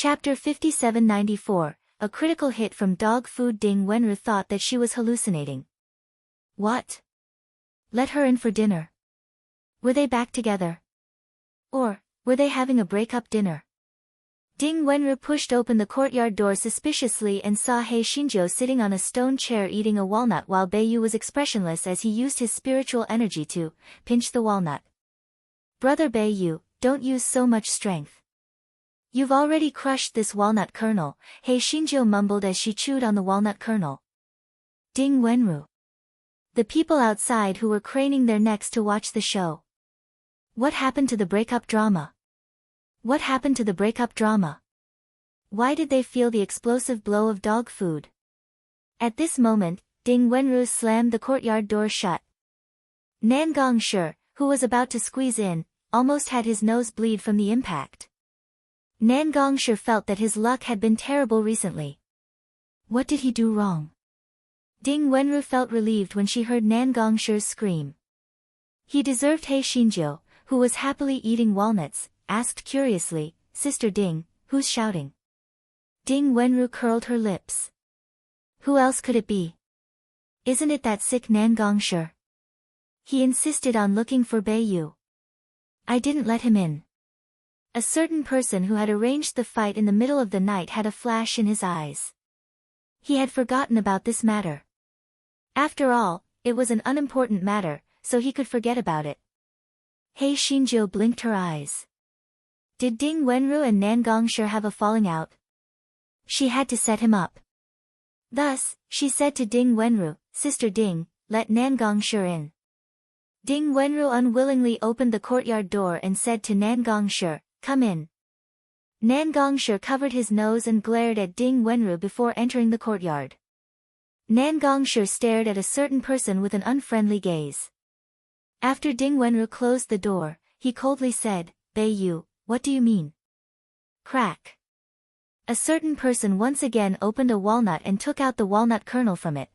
Chapter 5794, a critical hit from dog food. Ding Wenru thought that she was hallucinating. What? Let her in for dinner. Were they back together? Or, were they having a break-up dinner? Ding Wenru pushed open the courtyard door suspiciously and saw He Xinjiu sitting on a stone chair eating a walnut while Beiyu was expressionless as he used his spiritual energy to pinch the walnut. Brother Beiyu, don't use so much strength. You've already crushed this walnut kernel, He Xinjiu mumbled as she chewed on the walnut kernel. Ding Wenru. The people outside who were craning their necks to watch the show. What happened to the breakup drama? What happened to the breakup drama? Why did they feel the explosive blow of dog food? At this moment, Ding Wenru slammed the courtyard door shut. Nan Gongshi, who was about to squeeze in, almost had his nose bleed from the impact. Nan Gongshi felt that his luck had been terrible recently. What did he do wrong? Ding Wenru felt relieved when she heard Nan Gongshi's scream. He deserved. He Xinjiu, who was happily eating walnuts, asked curiously, Sister Ding, who's shouting? Ding Wenru curled her lips. Who else could it be? Isn't it that sick Nan Gongshi? He insisted on looking for Beiyu. I didn't let him in. A certain person who had arranged the fight in the middle of the night had a flash in his eyes. He had forgotten about this matter. After all, it was an unimportant matter, so he could forget about it. He Xinjiu blinked her eyes. Did Ding Wenru and Nan Gongshi have a falling out? She had to set him up. Thus, she said to Ding Wenru, Sister Ding, let Nan Gongshi in. Ding Wenru unwillingly opened the courtyard door and said to Nan Gongshi, come in. Nan Gongshi covered his nose and glared at Ding Wenru before entering the courtyard. Nan Gongshi stared at a certain person with an unfriendly gaze. After Ding Wenru closed the door, he coldly said, Beiyu, what do you mean? Crack. A certain person once again opened a walnut and took out the walnut kernel from it.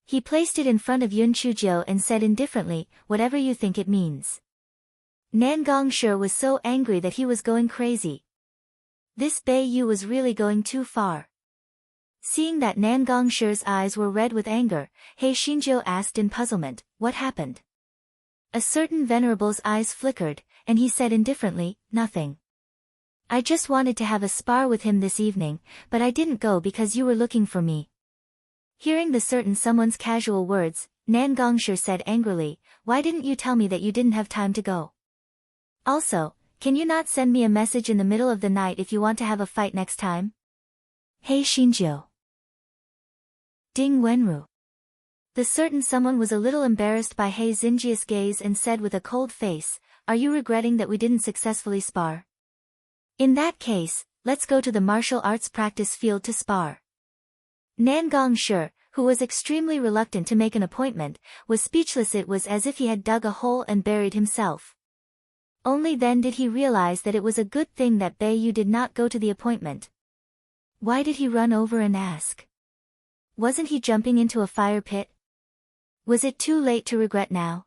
He placed it in front of Yun Chujiu and said indifferently, whatever you think it means. Nan Gongshi was so angry that he was going crazy. This Beiyu was really going too far. Seeing that Nan Gongshi's eyes were red with anger, He Xinjiu asked in puzzlement, what happened? A certain venerable's eyes flickered, and he said indifferently, nothing. I just wanted to have a spar with him this evening, but I didn't go because you were looking for me. Hearing the certain someone's casual words, Nan Gongshi said angrily, why didn't you tell me that you didn't have time to go? Also, can you not send me a message in the middle of the night if you want to have a fight next time? He Xinjiu. Ding Wenru. The certain someone was a little embarrassed by He Xinjiu's gaze and said with a cold face, are you regretting that we didn't successfully spar? In that case, let's go to the martial arts practice field to spar. Nan Gongshi, who was extremely reluctant to make an appointment, was speechless. It was as if he had dug a hole and buried himself. Only then did he realize that it was a good thing that Beiyu did not go to the appointment. Why did he run over and ask? Wasn't he jumping into a fire pit? Was it too late to regret now?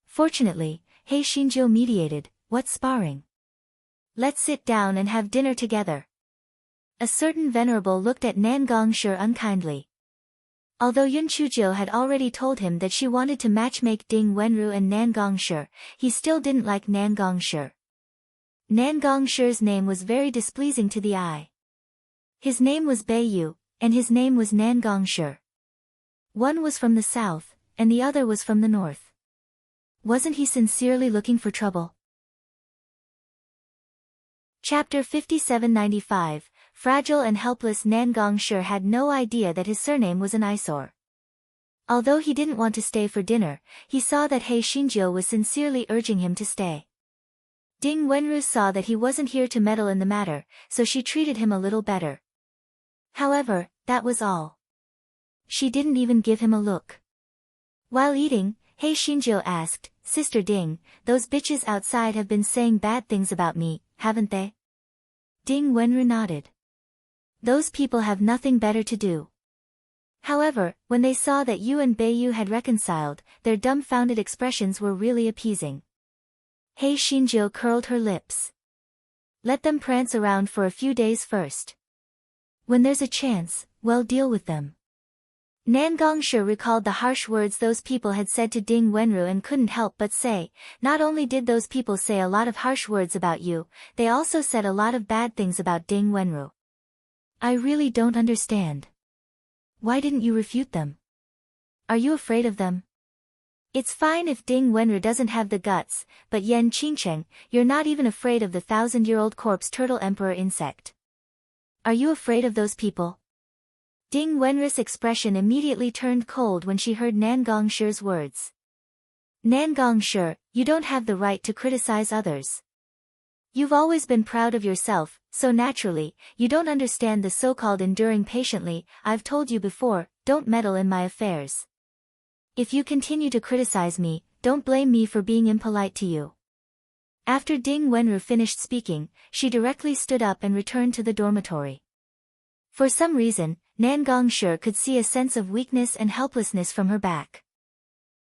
Fortunately, He Xinjiu mediated, what sparring? Let's sit down and have dinner together. A certain venerable looked at Nan Gongshi unkindly. Although Yun Chujiu had already told him that she wanted to matchmake Ding Wenru and Nan Gongshi, he still didn't like Nan Gongshi. Nan Gongshi's name was very displeasing to the eye. His name was Beiyu, and his name was Nan Gongshi. One was from the south, and the other was from the north. Wasn't he sincerely looking for trouble? Chapter 5795, Fragile and helpless. Nan Gongshi had no idea that his surname was an eyesore. Although he didn't want to stay for dinner, he saw that He Xinjiu was sincerely urging him to stay. Ding Wenru saw that he wasn't here to meddle in the matter, so she treated him a little better. However, that was all. She didn't even give him a look. While eating, He Xinjiu asked, Sister Ding, those bitches outside have been saying bad things about me, haven't they? Ding Wenru nodded. Those people have nothing better to do. However, when they saw that you and Beiyu had reconciled, their dumbfounded expressions were really appeasing. He Xinjiu curled her lips. Let them prance around for a few days first. When there's a chance, well, deal with them. Nan Gongshi recalled the harsh words those people had said to Ding Wenru and couldn't help but say, not only did those people say a lot of harsh words about you, they also said a lot of bad things about Ding Wenru. I really don't understand. Why didn't you refute them? Are you afraid of them? It's fine if Ding Wenru doesn't have the guts, but Yan Qingcheng, you're not even afraid of the 1,000-year-old corpse turtle emperor insect. Are you afraid of those people? Ding Wenru's expression immediately turned cold when she heard Nan Gongshi's words. Nan Gongshi, you don't have the right to criticize others. You've always been proud of yourself, so naturally, you don't understand the so-called enduring patiently. I've told you before, don't meddle in my affairs. If you continue to criticize me, don't blame me for being impolite to you. After Ding Wenru finished speaking, she directly stood up and returned to the dormitory. For some reason, Nan Gongshi could see a sense of weakness and helplessness from her back.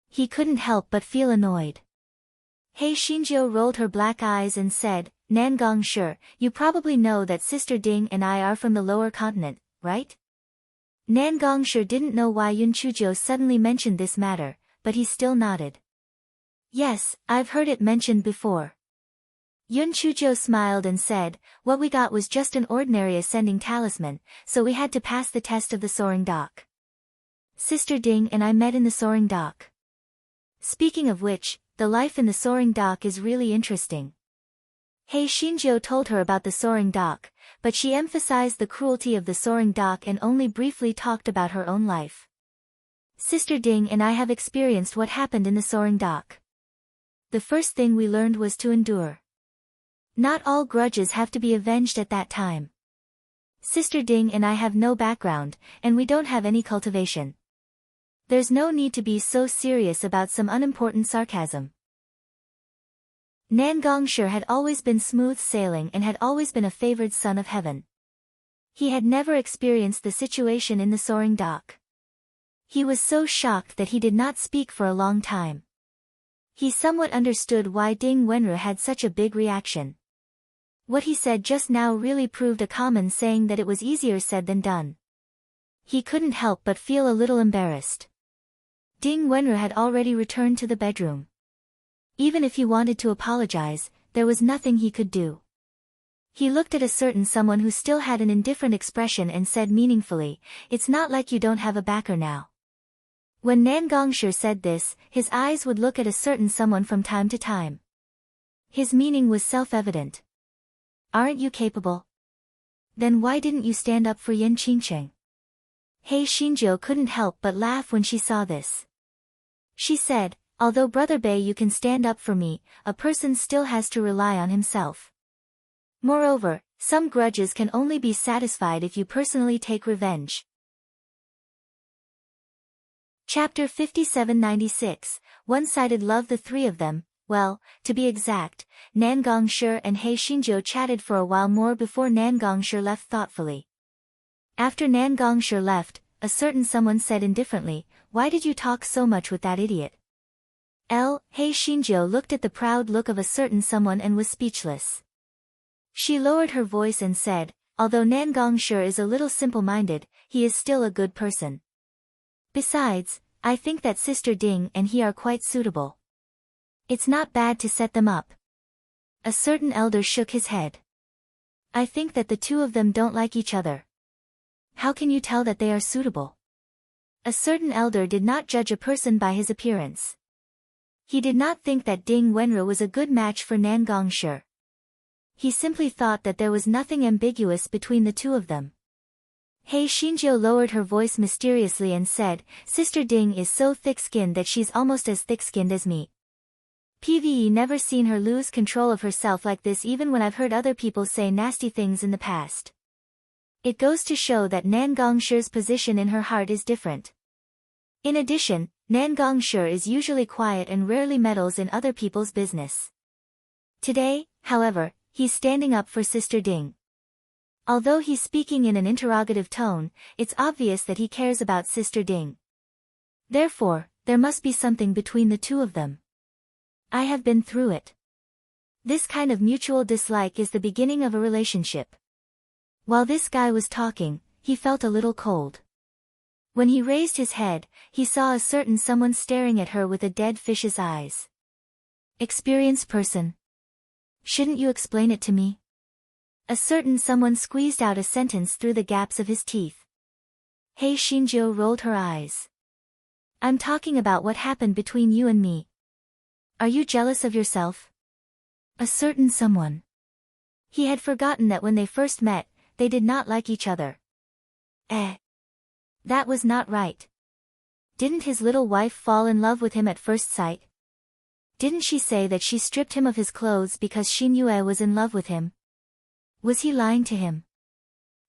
He couldn't help but feel annoyed. He Xinjiu rolled her black eyes and said, Nan Gongshi, you probably know that Sister Ding and I are from the lower continent, right? Nan Gongshi didn't know why Yun Chujiu suddenly mentioned this matter, but he still nodded. Yes, I've heard it mentioned before. Yun Chujiu smiled and said, what we got was just an ordinary ascending talisman, so we had to pass the test of the soaring dock. Sister Ding and I met in the soaring dock. Speaking of which, the life in the soaring dock is really interesting. He Xinjiu told her about the soaring dock, but she emphasized the cruelty of the soaring dock and only briefly talked about her own life. Sister Ding and I have experienced what happened in the soaring dock. The first thing we learned was to endure. Not all grudges have to be avenged at that time. Sister Ding and I have no background, and we don't have any cultivation. There's no need to be so serious about some unimportant sarcasm. Nan Gongshi had always been smooth sailing and had always been a favored son of heaven. He had never experienced the situation in the soaring dock. He was so shocked that he did not speak for a long time. He somewhat understood why Ding Wenru had such a big reaction. What he said just now really proved a common saying that it was easier said than done. He couldn't help but feel a little embarrassed. Ding Wenru had already returned to the bedroom. Even if he wanted to apologize, there was nothing he could do. He looked at a certain someone who still had an indifferent expression and said meaningfully, it's not like you don't have a backer now. When Nan Gongshi said this, his eyes would look at a certain someone from time to time. His meaning was self-evident. Aren't you capable? Then why didn't you stand up for Yan Qingcheng? He Xinjiu couldn't help but laugh when she saw this. She said, although Brother Bei you can stand up for me, a person still has to rely on himself. Moreover, some grudges can only be satisfied if you personally take revenge. Chapter 5796, One-Sided Love. The three of them, well, to be exact, Nan Gongshi and He Xinjiu chatted for a while more before Nan Gongshi left thoughtfully. After Nan Gongshi left, a certain someone said indifferently, why did you talk so much with that idiot? He Xinjiu looked at the proud look of a certain someone and was speechless. She lowered her voice and said, although Nan Gongshi is a little simple-minded, he is still a good person. Besides, I think that Sister Ding and he are quite suitable. It's not bad to set them up. A certain elder shook his head. I think that the two of them don't like each other. How can you tell that they are suitable? A certain elder did not judge a person by his appearance. He did not think that Ding Wenru was a good match for Nan Gongshi. He simply thought that there was nothing ambiguous between the two of them. He Xinjiu lowered her voice mysteriously and said, Sister Ding is so thick-skinned that she's almost as thick-skinned as me. PVE never seen her lose control of herself like this even when I've heard other people say nasty things in the past. It goes to show that Nan Gongshi's position in her heart is different. In addition, Nan Gongshi is usually quiet and rarely meddles in other people's business. Today, however, he's standing up for Sister Ding. Although he's speaking in an interrogative tone, it's obvious that he cares about Sister Ding. Therefore, there must be something between the two of them. I have been through it. This kind of mutual dislike is the beginning of a relationship. While this guy was talking, he felt a little cold. When he raised his head, he saw a certain someone staring at her with a dead fish's eyes. Experienced person. Shouldn't you explain it to me? A certain someone squeezed out a sentence through the gaps of his teeth. Hei Shinjo rolled her eyes. I'm talking about what happened between you and me. Are you jealous of yourself? A certain someone. He had forgotten that when they first met, they did not like each other. That was not right. Didn't his little wife fall in love with him at first sight? Didn't she say that she stripped him of his clothes because she knew I was in love with him? Was he lying to him?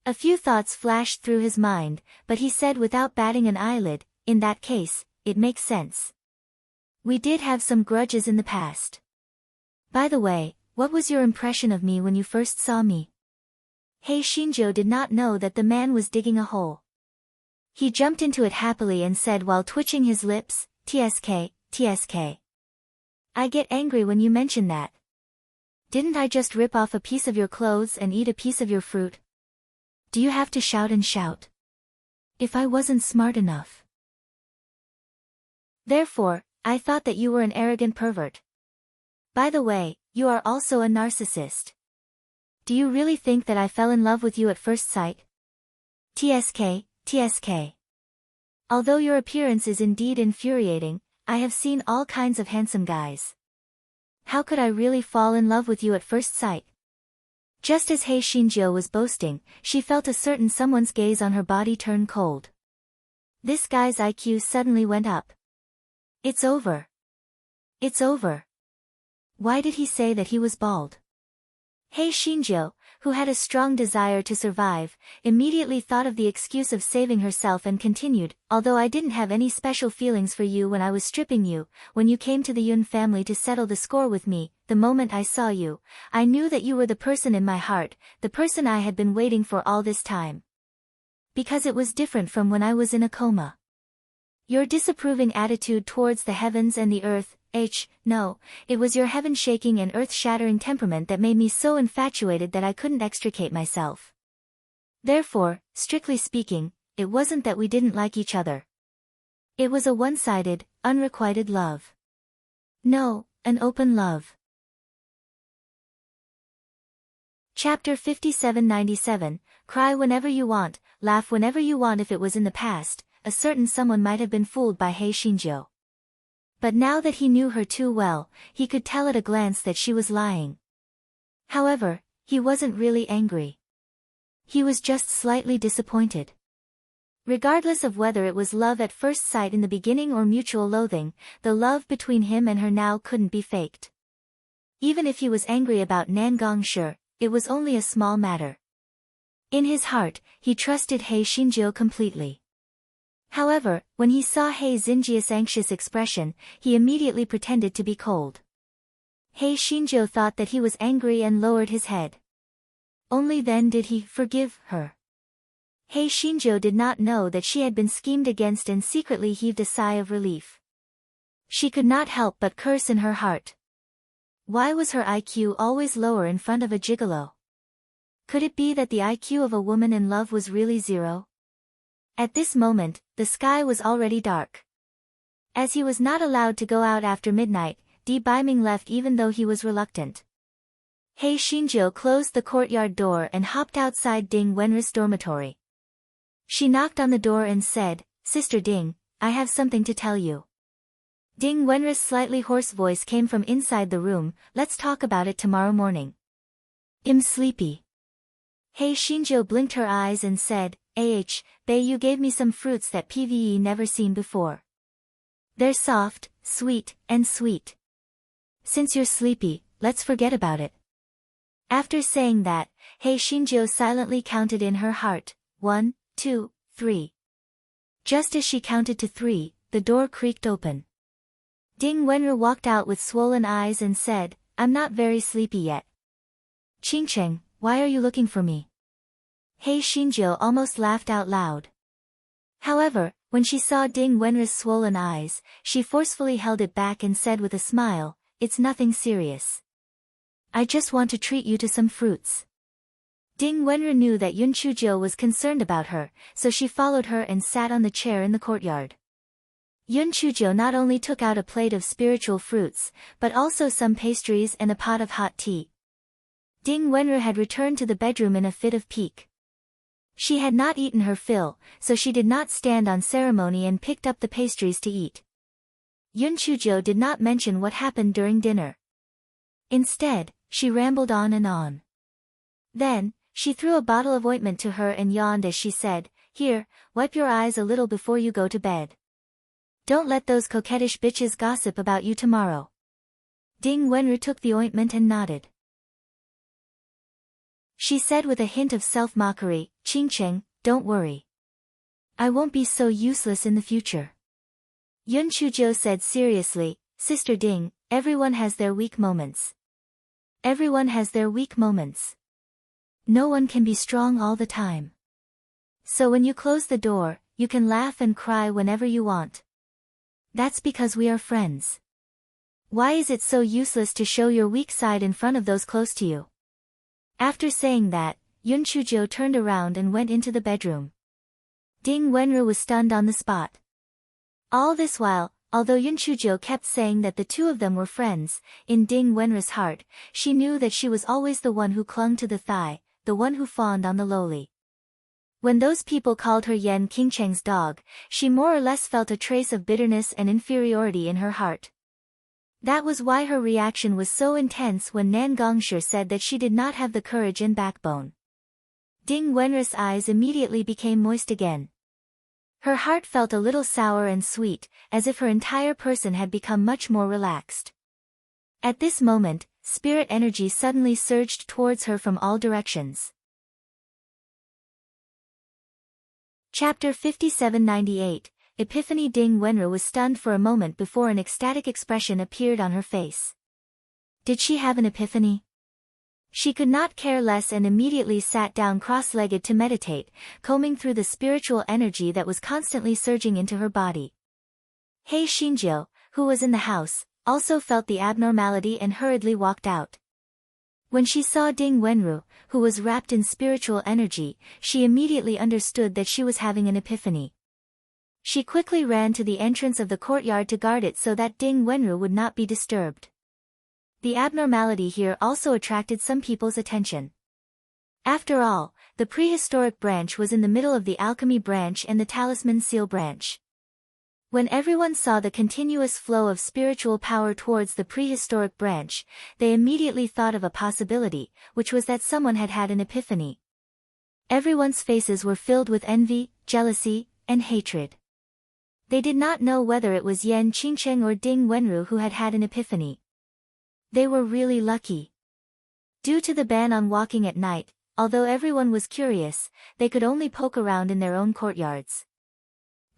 A few thoughts flashed through his mind, but he said without batting an eyelid, in that case, it makes sense. We did have some grudges in the past. By the way, what was your impression of me when you first saw me? Hei Shinjo did not know that the man was digging a hole. He jumped into it happily and said while twitching his lips, "TSK, TSK. I get angry when you mention that. Didn't I just rip off a piece of your clothes and eat a piece of your fruit? Do you have to shout and shout? If I wasn't smart enough. Therefore, I thought that you were an arrogant pervert. By the way, you are also a narcissist. Do you really think that I fell in love with you at first sight? TSK, TSK. Although your appearance is indeed infuriating, I have seen all kinds of handsome guys. How could I really fall in love with you at first sight?" Just as Hei Shinjo was boasting, she felt a certain someone's gaze on her body turn cold. This guy's IQ suddenly went up. It's over. It's over. Why did he say that he was bald? Hei Shinjo, who had a strong desire to survive, immediately thought of the excuse of saving herself and continued, "Although I didn't have any special feelings for you when I was stripping you, when you came to the Yun family to settle the score with me, the moment I saw you, I knew that you were the person in my heart, the person I had been waiting for all this time. Because it was different from when I was in a coma. Your disapproving attitude towards the heavens and the earth, no, it was your heaven-shaking and earth-shattering temperament that made me so infatuated that I couldn't extricate myself. Therefore, strictly speaking, it wasn't that we didn't like each other. It was a one-sided, unrequited love. No, an open love." Chapter 5797, Cry whenever you want, laugh whenever you want. If it was in the past, a certain someone might have been fooled by Hei Shinjo. But now that he knew her too well, he could tell at a glance that she was lying. However, he wasn't really angry. He was just slightly disappointed. Regardless of whether it was love at first sight in the beginning or mutual loathing, the love between him and her now couldn't be faked. Even if he was angry about Nangong Shi, it was only a small matter. In his heart, he trusted Hei Shinjo completely. However, when he saw Hei Xinjia's anxious expression, he immediately pretended to be cold. Hei Shinjo thought that he was angry and lowered his head. Only then did he forgive her. Hei Shinjo did not know that she had been schemed against and secretly heaved a sigh of relief. She could not help but curse in her heart. Why was her IQ always lower in front of a gigolo? Could it be that the IQ of a woman in love was really zero? At this moment, the sky was already dark. As he was not allowed to go out after midnight, Di Baiming left even though he was reluctant. Hei Shinjo closed the courtyard door and hopped outside Ding Wenris' dormitory. She knocked on the door and said, "Sister Ding, I have something to tell you." Ding Wenris' slightly hoarse voice came from inside the room, "Let's talk about it tomorrow morning. I'm sleepy." Hei Shinjo blinked her eyes and said, Bei, you gave me some fruits that PVE never seen before. They're soft, sweet, and sweet. Since you're sleepy, let's forget about it." After saying that, Hei Shinjo silently counted in her heart, 1, 2, 3. Just as she counted to 3, the door creaked open. Ding Wenru walked out with swollen eyes and said, "I'm not very sleepy yet." "Qingcheng, why are you looking for me?" Hei Shinjo almost laughed out loud. However, when she saw Ding Wenru's swollen eyes, she forcefully held it back and said with a smile, "It's nothing serious. I just want to treat you to some fruits. Ding Wenru knew that Yun Chuzhou was concerned about her, so she followed her and sat on the chair in the courtyard. Yun Chuzhou not only took out a plate of spiritual fruits, but also some pastries and a pot of hot tea. Ding Wenru had returned to the bedroom in a fit of pique. She had not eaten her fill, so she did not stand on ceremony and picked up the pastries to eat. Yun Chuzhou did not mention what happened during dinner. Instead, she rambled on and on. Then, she threw a bottle of ointment to her and yawned as she said, "Here, wipe your eyes a little before you go to bed. Don't let those coquettish bitches gossip about you tomorrow." Ding Wenru took the ointment and nodded. She said with a hint of self-mockery, "Qingcheng, don't worry. I won't be so useless in the future." Yun Chuzhou said seriously, "Sister Ding, everyone has their weak moments. Everyone has their weak moments. No one can be strong all the time. So when you close the door, you can laugh and cry whenever you want. That's because we are friends. Why is it so useless to show your weak side in front of those close to you?" After saying that, Yun Chuzhou turned around and went into the bedroom. Ding Wenru was stunned on the spot. All this while, although Yun Chuzhou kept saying that the two of them were friends, in Ding Wenru's heart, she knew that she was always the one who clung to the thigh, the one who fawned on the lowly. When those people called her Yan Qingcheng's dog, she more or less felt a trace of bitterness and inferiority in her heart. That was why her reaction was so intense when Nan Gongshi said that she did not have the courage and backbone. Ding Wenru's eyes immediately became moist again. Her heart felt a little sour and sweet, as if her entire person had become much more relaxed. At this moment, spirit energy suddenly surged towards her from all directions. Chapter 5798, Epiphany. Ding Wenru was stunned for a moment before an ecstatic expression appeared on her face. Did she have an epiphany? She could not care less and immediately sat down cross-legged to meditate, combing through the spiritual energy that was constantly surging into her body. He Xinjiu, who was in the house, also felt the abnormality and hurriedly walked out. When she saw Ding Wenru, who was wrapped in spiritual energy, she immediately understood that she was having an epiphany. She quickly ran to the entrance of the courtyard to guard it so that Ding Wenru would not be disturbed. The abnormality here also attracted some people's attention. After all, the prehistoric branch was in the middle of the alchemy branch and the talisman seal branch. When everyone saw the continuous flow of spiritual power towards the prehistoric branch, they immediately thought of a possibility, which was that someone had had an epiphany. Everyone's faces were filled with envy, jealousy, and hatred. They did not know whether it was Yan Qingcheng or Ding Wenru who had had an epiphany. They were really lucky. Due to the ban on walking at night, although everyone was curious, they could only poke around in their own courtyards.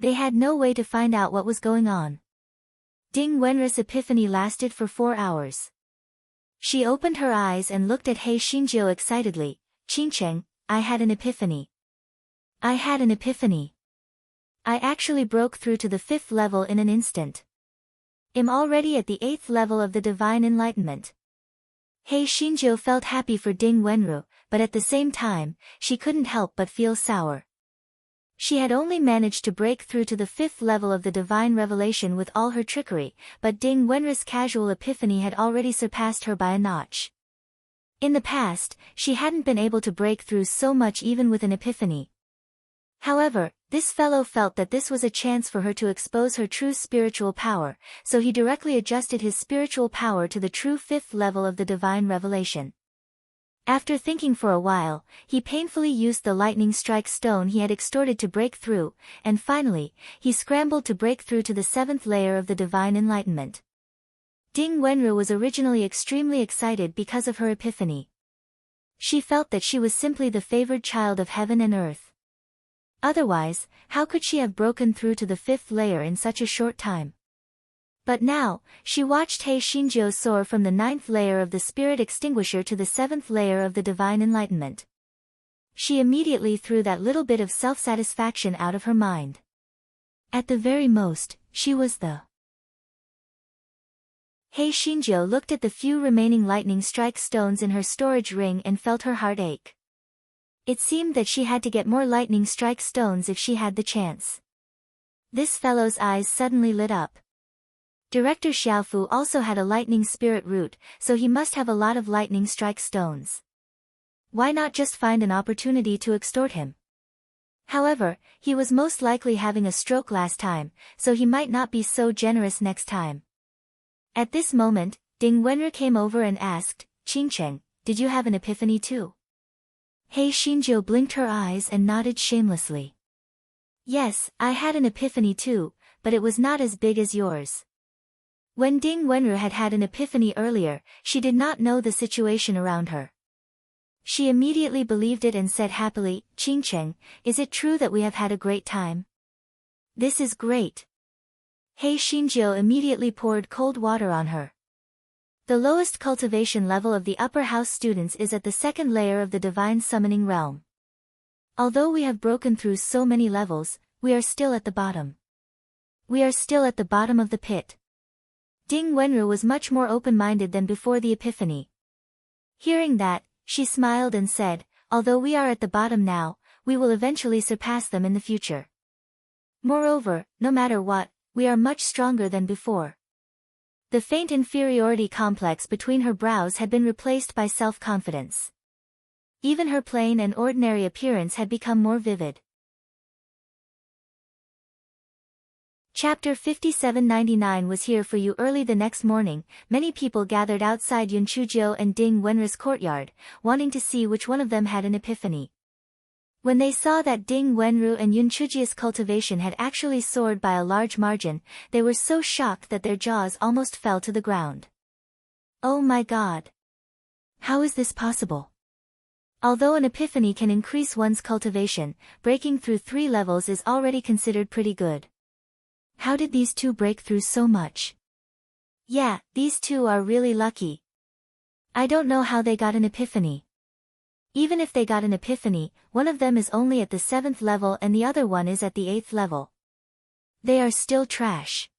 They had no way to find out what was going on. Ding Wenru's epiphany lasted for 4 hours. She opened her eyes and looked at He Xinjiu excitedly. "Qingcheng, I had an epiphany. I had an epiphany. I actually broke through to the 5th level in an instant. I'm already at the 8th level of the divine enlightenment." He Xinjiu felt happy for Ding Wenru, but at the same time, she couldn't help but feel sour. She had only managed to break through to the 5th level of the divine revelation with all her trickery, but Ding Wenru's casual epiphany had already surpassed her by a notch. In the past, she hadn't been able to break through so much even with an epiphany. However, this fellow felt that this was a chance for her to expose her true spiritual power, so he directly adjusted his spiritual power to the true 5th level of the divine revelation. After thinking for a while, he painfully used the lightning strike stone he had extorted to break through, and finally, he scrambled to break through to the 7th layer of the divine enlightenment. Ding Wenru was originally extremely excited because of her epiphany. She felt that she was simply the favored child of heaven and earth. Otherwise, how could she have broken through to the 5th layer in such a short time? But now, she watched He Xinjiu soar from the 9th layer of the spirit extinguisher to the 7th layer of the divine enlightenment. She immediately threw that little bit of self-satisfaction out of her mind. At the very most, she was the Hei Xinjiu looked at the few remaining lightning strike stones in her storage ring and felt her heart ache. It seemed that she had to get more lightning strike stones if she had the chance. This fellow's eyes suddenly lit up. Director Xiaofu also had a lightning spirit root, so he must have a lot of lightning strike stones. Why not just find an opportunity to extort him? However, he was most likely having a stroke last time, so he might not be so generous next time. At this moment, Ding Wenru came over and asked, "Qingcheng, did you have an epiphany too?" Hei Xinjiu blinked her eyes and nodded shamelessly. "Yes, I had an epiphany too, but it was not as big as yours." When Ding Wenru had had an epiphany earlier, she did not know the situation around her. She immediately believed it and said happily, "Qingcheng, is it true that we have had a great time?" "This is great." Hei Xinjiu immediately poured cold water on her. The lowest cultivation level of the upper house students is at the second layer of the divine summoning realm. Although we have broken through so many levels, we are still at the bottom. We are still at the bottom of the pit. Ding Wenru was much more open-minded than before the epiphany. Hearing that, she smiled and said, "Although we are at the bottom now, we will eventually surpass them in the future. Moreover, no matter what, we are much stronger than before." The faint inferiority complex between her brows had been replaced by self-confidence. Even her plain and ordinary appearance had become more vivid. Chapter 5799 was here for you. Early the next morning, many people gathered outside Yunchuzhou and Ding Wenru's courtyard, wanting to see which one of them had an epiphany. When they saw that Ding Wenru and Yunchujia's cultivation had actually soared by a large margin, they were so shocked that their jaws almost fell to the ground. Oh my God! How is this possible? Although an epiphany can increase one's cultivation, breaking through 3 levels is already considered pretty good. How did these two break through so much? Yeah, these two are really lucky. I don't know how they got an epiphany. Even if they got an epiphany, one of them is only at the 7th level and the other one is at the 8th level. They are still trash.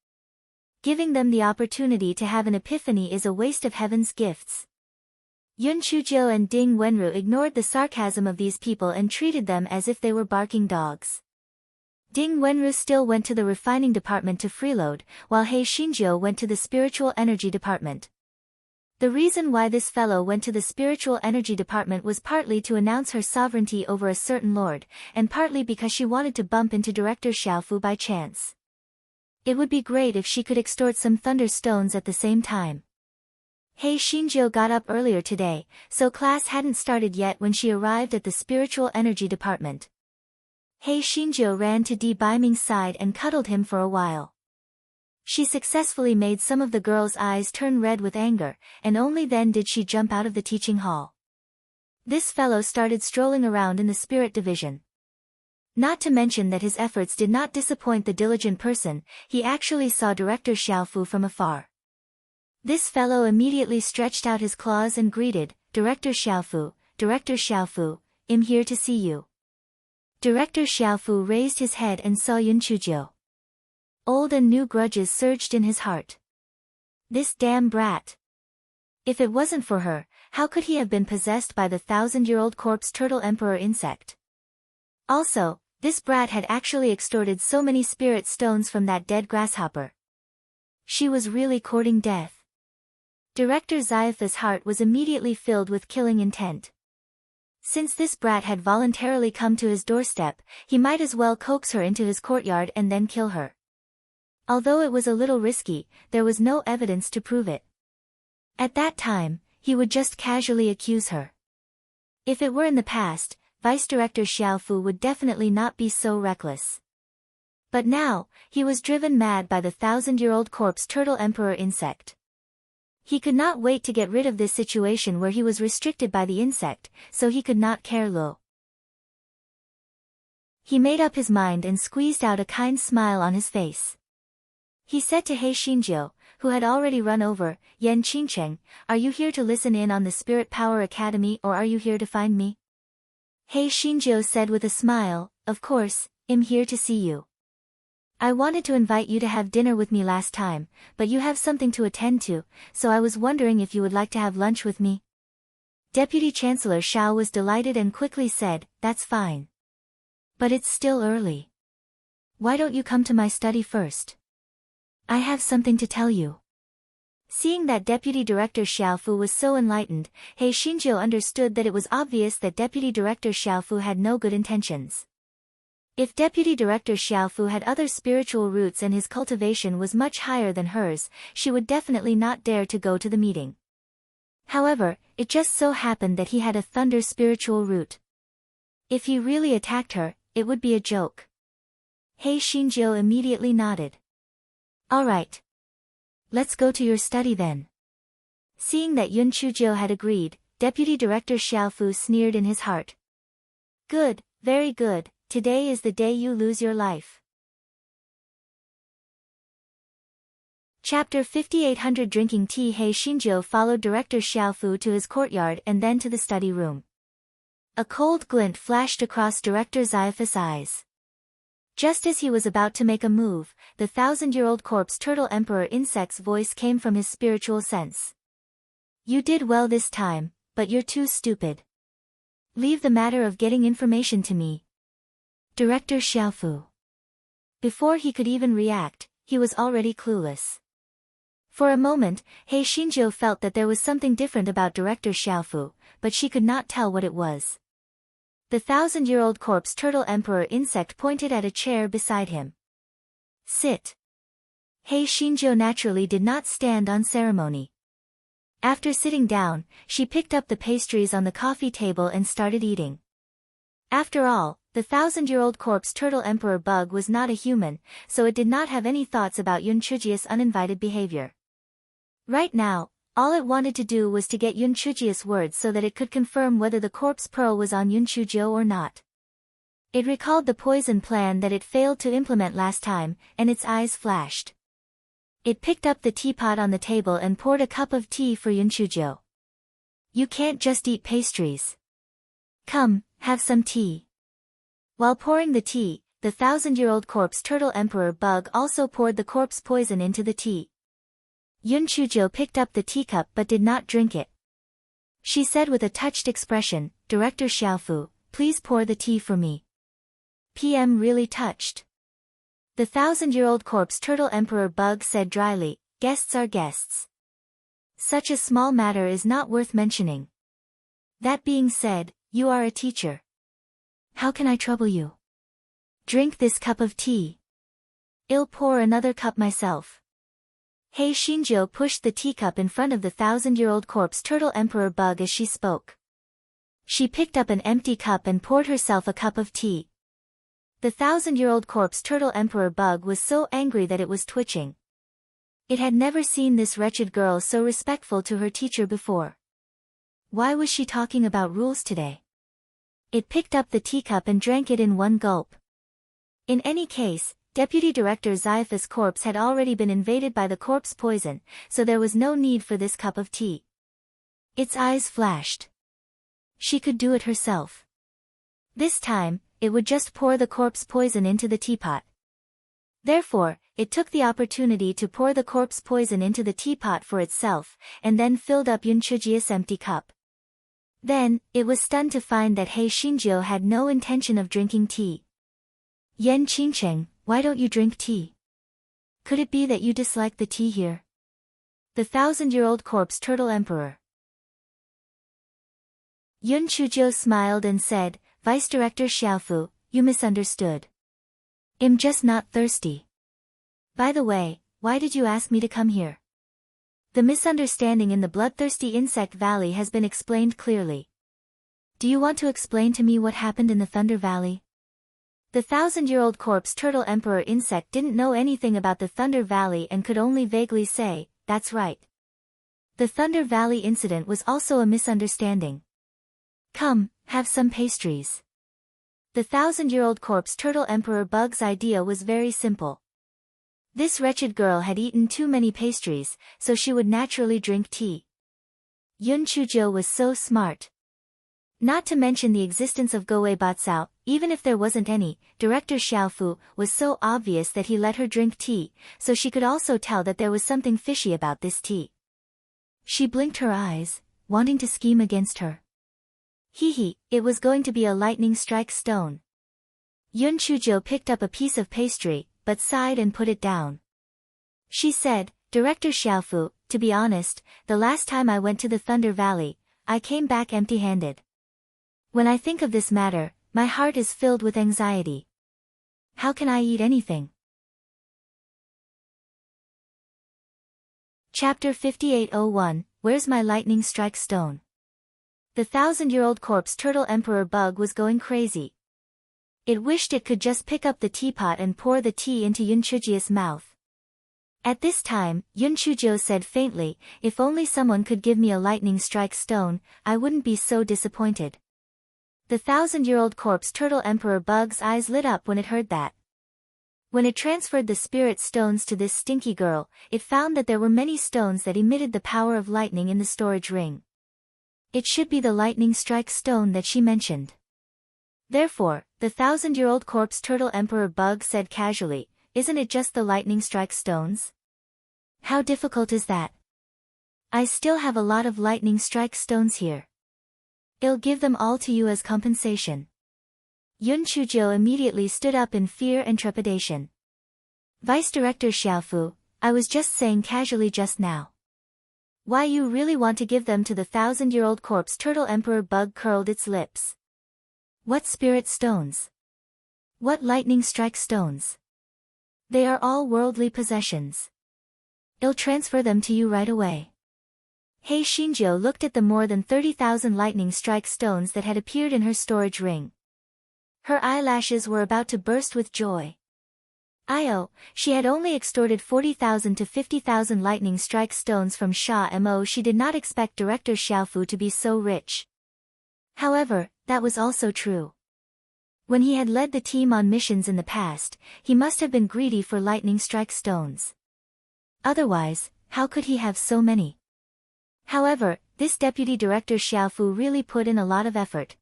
Giving them the opportunity to have an epiphany is a waste of heaven's gifts. Yun Chuzhou and Ding Wenru ignored the sarcasm of these people and treated them as if they were barking dogs. Ding Wenru still went to the refining department to freeload, while Hei Xinjiu went to the spiritual energy department. The reason why this fellow went to the spiritual energy department was partly to announce her sovereignty over a certain lord, and partly because she wanted to bump into Director Xiaofu by chance. It would be great if she could extort some thunder stones at the same time. Hei Xinjiu got up earlier today, so class hadn't started yet when she arrived at the spiritual energy department. Hei Xinjiu ran to Di Baiming's side and cuddled him for a while. She successfully made some of the girl's eyes turn red with anger, and only then did she jump out of the teaching hall. This fellow started strolling around in the spirit division. Not to mention that his efforts did not disappoint the diligent person, he actually saw Director Xiaofu from afar. This fellow immediately stretched out his claws and greeted, Director Xiaofu, I'm here to see you." Director Xiaofu raised his head and saw Yun Chuzhou. Old and new grudges surged in his heart. This damn brat. If it wasn't for her, how could he have been possessed by the 1,000-year-old corpse turtle emperor insect? Also, this brat had actually extorted so many spirit stones from that dead grasshopper. She was really courting death. Director Zaifa's heart was immediately filled with killing intent. Since this brat had voluntarily come to his doorstep, he might as well coax her into his courtyard and then kill her. Although it was a little risky, there was no evidence to prove it. At that time, he would just casually accuse her. If it were in the past, Vice Director Xiaofu would definitely not be so reckless. But now, he was driven mad by the 1,000-year-old corpse turtle emperor insect. He could not wait to get rid of this situation where he was restricted by the insect, so he could not care less. He made up his mind and squeezed out a kind smile on his face. He said to Hei Xinjiu, who had already run over, "Yan Qingcheng, are you here to listen in on the Spirit Power Academy or are you here to find me?" Hei Xinjiu said with a smile, "Of course, I'm here to see you." I wanted to invite you to have dinner with me last time, but you have something to attend to, so I was wondering if you would like to have lunch with me. Deputy Chancellor Xiao was delighted and quickly said, "That's fine. But it's still early. Why don't you come to my study first? I have something to tell you." Seeing that Deputy Director Xiaofu was so enlightened, He Xinjiu understood that it was obvious that Deputy Director Xiaofu had no good intentions. If Deputy Director Xiaofu had other spiritual roots and his cultivation was much higher than hers, she would definitely not dare to go to the meeting. However, it just so happened that he had a thunder spiritual root. If he really attacked her, it would be a joke. He Xinjiu immediately nodded. "All right. Let's go to your study then." Seeing that Yun Chuzhou had agreed, Deputy Director Xiaofu sneered in his heart. "Good, very good, today is the day you lose your life." Chapter 5800 Drinking Tea. He Xinjiu followed Director Xiaofu to his courtyard and then to the study room. A cold glint flashed across Director Xiaofu's eyes. Just as he was about to make a move, the 1,000-year-old corpse turtle Emperor Insect's voice came from his spiritual sense. "You did well this time, but you're too stupid. Leave the matter of getting information to me." Director Xiaofu. Before he could even react, he was already clueless. For a moment, He Xinjiu felt that there was something different about Director Xiaofu, but she could not tell what it was. The 1,000-year-old corpse turtle Emperor Insect pointed at a chair beside him. "Sit." He Xinjiu naturally did not stand on ceremony. After sitting down, she picked up the pastries on the coffee table and started eating. After all, the 1,000-year-old corpse turtle Emperor Bug was not a human, so it did not have any thoughts about Yun Chujia's uninvited behavior. Right now, all it wanted to do was to get Yun Chujia's words so that it could confirm whether the corpse pearl was on Yun Chuzhou or not. It recalled the poison plan that it failed to implement last time, and its eyes flashed. It picked up the teapot on the table and poured a cup of tea for Yun Chuzhou. "You can't just eat pastries. Come, have some tea." While pouring the tea, the 1,000-year-old corpse turtle Emperor Bug also poured the corpse poison into the tea. Yun Chuzhou picked up the teacup but did not drink it. She said with a touched expression, "Director Xiaofu, please pour the tea for me." PM really touched. The 1,000-year-old corpse turtle Emperor Bug said dryly, "Guests are guests. Such a small matter is not worth mentioning. That being said, you are a teacher. How can I trouble you? Drink this cup of tea. I'll pour another cup myself." He Xinjiu pushed the teacup in front of the 1,000-year-old corpse turtle Emperor Bug as she spoke. She picked up an empty cup and poured herself a cup of tea. The 1,000-year-old corpse turtle Emperor Bug was so angry that it was twitching. It had never seen this wretched girl so respectful to her teacher before. Why was she talking about rules today? It picked up the teacup and drank it in one gulp. In any case, Deputy Director Xiaofu's corpse had already been invaded by the corpse poison, so there was no need for this cup of tea. Its eyes flashed. She could do it herself. This time, it would just pour the corpse poison into the teapot. Therefore, it took the opportunity to pour the corpse poison into the teapot for itself, and then filled up Yun Chujia's empty cup. Then, it was stunned to find that He Xinjiu had no intention of drinking tea. "Yan Qingcheng, why don't you drink tea? Could it be that you dislike the tea here?" The 1,000-year-old corpse turtle Emperor. Yun Chuzhou smiled and said, "Vice Director Xiaofu, you misunderstood. I'm just not thirsty. By the way, why did you ask me to come here? The misunderstanding in the bloodthirsty insect valley has been explained clearly. Do you want to explain to me what happened in the Thunder Valley?" The 1,000-year-old corpse turtle Emperor Insect didn't know anything about the Thunder Valley and could only vaguely say, "That's right. The Thunder Valley incident was also a misunderstanding. Come, have some pastries." The 1,000-year-old corpse turtle Emperor Bug's idea was very simple. This wretched girl had eaten too many pastries, so she would naturally drink tea. Yun Chuzhou was so smart. Not to mention the existence of Gowei Batsao, even if there wasn't any, Director Xiaofu was so obvious that he let her drink tea, so she could also tell that there was something fishy about this tea. She blinked her eyes, wanting to scheme against her. Hee, it was going to be a lightning strike stone. Yun Chuzhou picked up a piece of pastry, but sighed and put it down. She said, Director Xiaofu, to be honest, the last time I went to the Thunder Valley, I came back empty-handed. When I think of this matter, my heart is filled with anxiety. How can I eat anything? Chapter 5801, Where's My Lightning Strike Stone? The 1,000-year-old corpse turtle emperor bug was going crazy. It wished it could just pick up the teapot and pour the tea into Yun Chuzhou's mouth. At this time, Yun Chuzhou said faintly, if only someone could give me a lightning strike stone, I wouldn't be so disappointed. The 1,000-year-old corpse turtle emperor bug's eyes lit up when it heard that. When it transferred the spirit stones to this stinky girl, it found that there were many stones that emitted the power of lightning in the storage ring. It should be the lightning strike stone that she mentioned. Therefore, the 1,000-year-old corpse turtle emperor bug said casually, isn't it just the lightning strike stones? How difficult is that? I still have a lot of lightning strike stones here. I'll give them all to you as compensation. Yun Chuzhou immediately stood up in fear and trepidation. Vice Director Xiaofu, I was just saying casually just now. Why you really want to give them to the 1,000-year-old corpse turtle emperor bug curled its lips. What spirit stones? What lightning strike stones? They are all worldly possessions. I'll transfer them to you right away. Hei Xinjiu looked at the more than 30,000 lightning strike stones that had appeared in her storage ring. Her eyelashes were about to burst with joy. She had only extorted 40,000 to 50,000 lightning strike stones from Sha Mo. She did not expect Director Xiaofu to be so rich. However, that was also true. When he had led the team on missions in the past, he must have been greedy for lightning strike stones. Otherwise, how could he have so many? However, this Deputy Director Xiaofu really put in a lot of effort.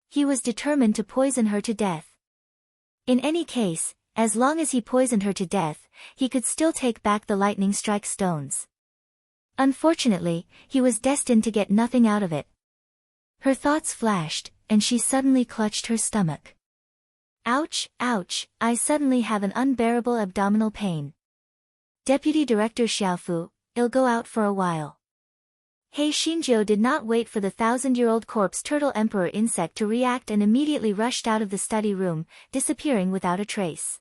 He was determined to poison her to death. In any case, as long as he poisoned her to death, he could still take back the lightning strike stones. Unfortunately, he was destined to get nothing out of it. Her thoughts flashed, and she suddenly clutched her stomach. Ouch, I suddenly have an unbearable abdominal pain. Deputy Director Xiaofu, I'll go out for a while. Hei Xinjiu did not wait for the 1,000-year-old corpse turtle emperor insect to react and immediately rushed out of the study room, disappearing without a trace.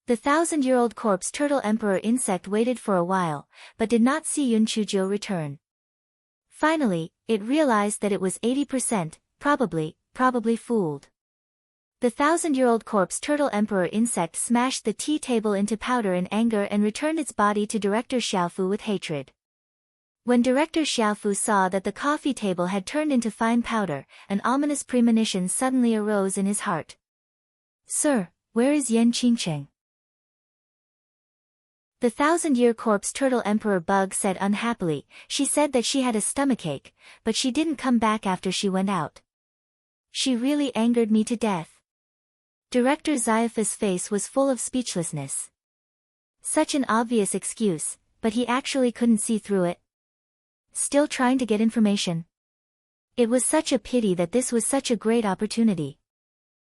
The 1,000-year-old corpse turtle emperor insect waited for a while, but did not see Yun Chuzhou return. Finally, it realized that it was 80%, probably fooled. The 1,000-year-old corpse turtle emperor insect smashed the tea table into powder in anger and returned its body to Director Xiaofu with hatred. When Director Xiaofu saw that the coffee table had turned into fine powder, an ominous premonition suddenly arose in his heart. Sir, where is Yan Qingcheng? The 1,000-year corpse turtle emperor bug said unhappily. She said that she had a stomachache, but she didn't come back after she went out. She really angered me to death. Director Xiaofu's face was full of speechlessness. Such an obvious excuse, but he actually couldn't see through it. Still trying to get information. It was such a pity that this was such a great opportunity.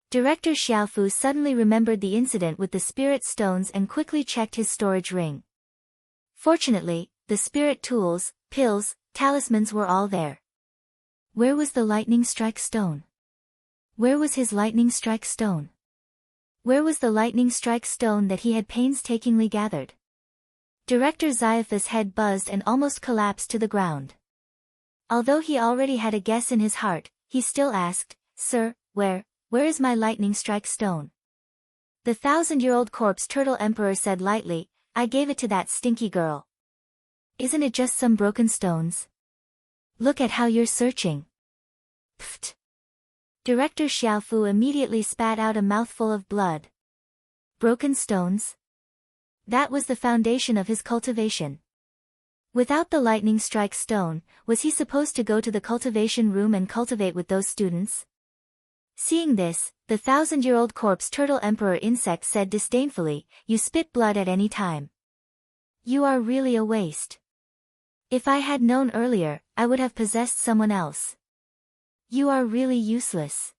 Director Xiaofu suddenly remembered the incident with the spirit stones and quickly checked his storage ring. Fortunately, the spirit tools, pills, talismans were all there. Where was the lightning strike stone? Where was his lightning strike stone? Where was the lightning strike stone that he had painstakingly gathered? Director Xiaofu's head buzzed and almost collapsed to the ground. Although he already had a guess in his heart, he still asked, Sir, where is my lightning strike stone? The 1,000-year-old corpse turtle emperor said lightly, I gave it to that stinky girl. Isn't it just some broken stones? Look at how you're searching. Pfft. Director Xiaofu immediately spat out a mouthful of blood. Broken stones? That was the foundation of his cultivation. Without the lightning strike stone, was he supposed to go to the cultivation room and cultivate with those students? Seeing this, the 1,000-year-old corpse turtle emperor insect said disdainfully, "You spit blood at any time. You are really a waste. If I had known earlier, I would have possessed someone else. You are really useless."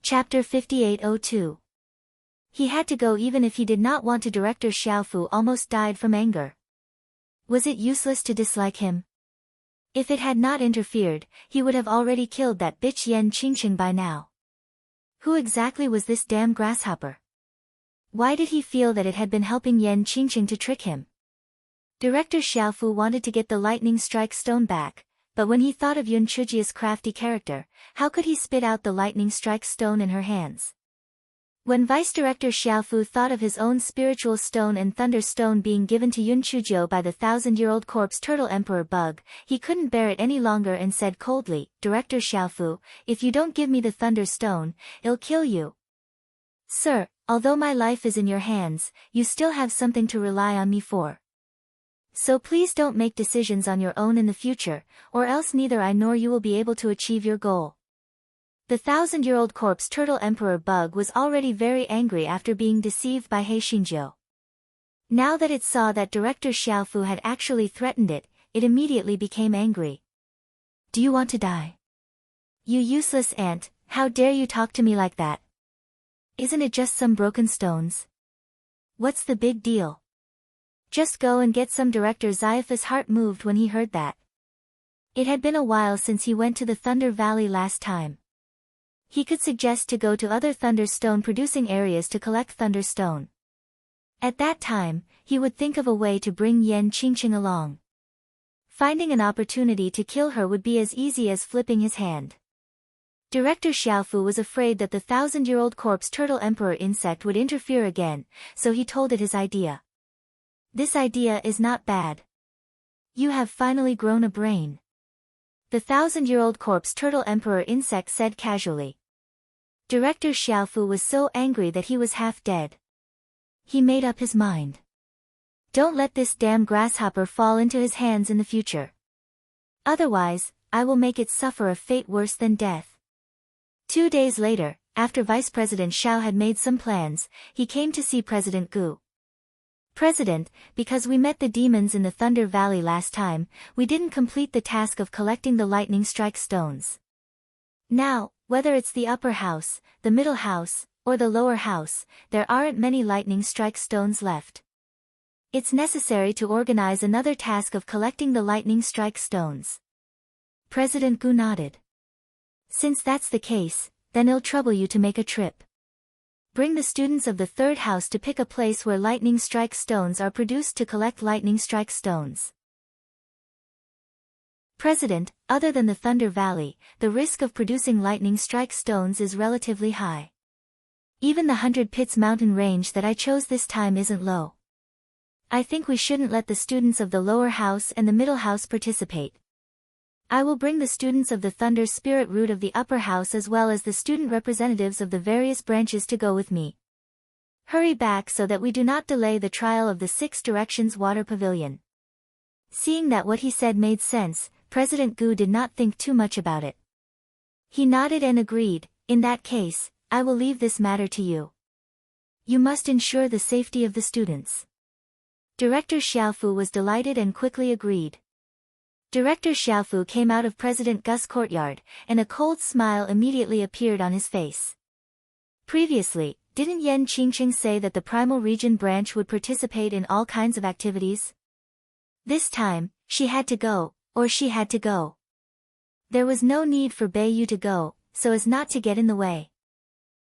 Chapter 5802. He had to go even if he did not want to. Director Xiaofu almost died from anger. Was it useless to dislike him? If it had not interfered, he would have already killed that bitch Yan Qingqing by now. Who exactly was this damn grasshopper? Why did he feel that it had been helping Yan Qingqing to trick him? Director Xiaofu wanted to get the lightning strike stone back, but when he thought of Yun Chujia's crafty character, how could he spit out the lightning strike stone in her hands? When Vice Director Xiaofu thought of his own spiritual stone and thunder stone being given to Yun Chujio by the 1,000-year-old corpse turtle emperor bug, he couldn't bear it any longer and said coldly, "Director Xiaofu, if you don't give me the thunder stone, I'll kill you." "Sir, although my life is in your hands, you still have something to rely on me for. So please don't make decisions on your own in the future, or else neither I nor you will be able to achieve your goal." The 1,000-year-old corpse turtle emperor bug was already very angry after being deceived by He Xinjiu. Now that it saw that Director Xiaofu had actually threatened it, it immediately became angry. "Do you want to die? You useless ant, how dare you talk to me like that? Isn't it just some broken stones? What's the big deal? Just go and get some." Director Xaifa's heart moved when he heard that. It had been a while since he went to the Thunder Valley last time. He could suggest to go to other thunder stone producing areas to collect thunder stone. At that time, he would think of a way to bring Yan Qingqing along. Finding an opportunity to kill her would be as easy as flipping his hand. Director Xiaofu was afraid that the 1,000-year-old corpse turtle emperor insect would interfere again, so he told it his idea. "This idea is not bad. You have finally grown a brain," the 1,000-year-old corpse turtle emperor insect said casually. Director Xiaofu was so angry that he was half dead. He made up his mind. "Don't let this damn grasshopper fall into his hands in the future. Otherwise, I will make it suffer a fate worse than death." 2 days later, after Vice President Xiao had made some plans, he came to see President Gu. "President, because we met the demons in the Thunder Valley last time, we didn't complete the task of collecting the lightning strike stones. Now, whether it's the upper house, the middle house, or the lower house, there aren't many lightning strike stones left. It's necessary to organize another task of collecting the lightning strike stones." President Gu nodded. "Since that's the case, then it'll trouble you to make a trip. Bring the students of the third house to pick a place where lightning strike stones are produced to collect lightning strike stones." President, other than the Thunder Valley, the risk of producing lightning strike stones is relatively high. Even the 100 Pits mountain range that I chose this time isn't low. I think we shouldn't let the students of the lower house and the middle house participate. I will bring the students of the Thunder Spirit Root of the upper house as well as the student representatives of the various branches to go with me. Hurry back so that we do not delay the trial of the 6 Directions Water Pavilion." Seeing that what he said made sense, President Gu did not think too much about it. He nodded and agreed, "In that case, I will leave this matter to you. You must ensure the safety of the students." Director Xiaofu was delighted and quickly agreed. Director Xiaofu came out of President Gus' courtyard, and a cold smile immediately appeared on his face. Previously, didn't Yan Qingqing say that the Primal Region branch would participate in all kinds of activities? This time, she had to go, or she had to go. There was no need for Bei Yu to go, so as not to get in the way.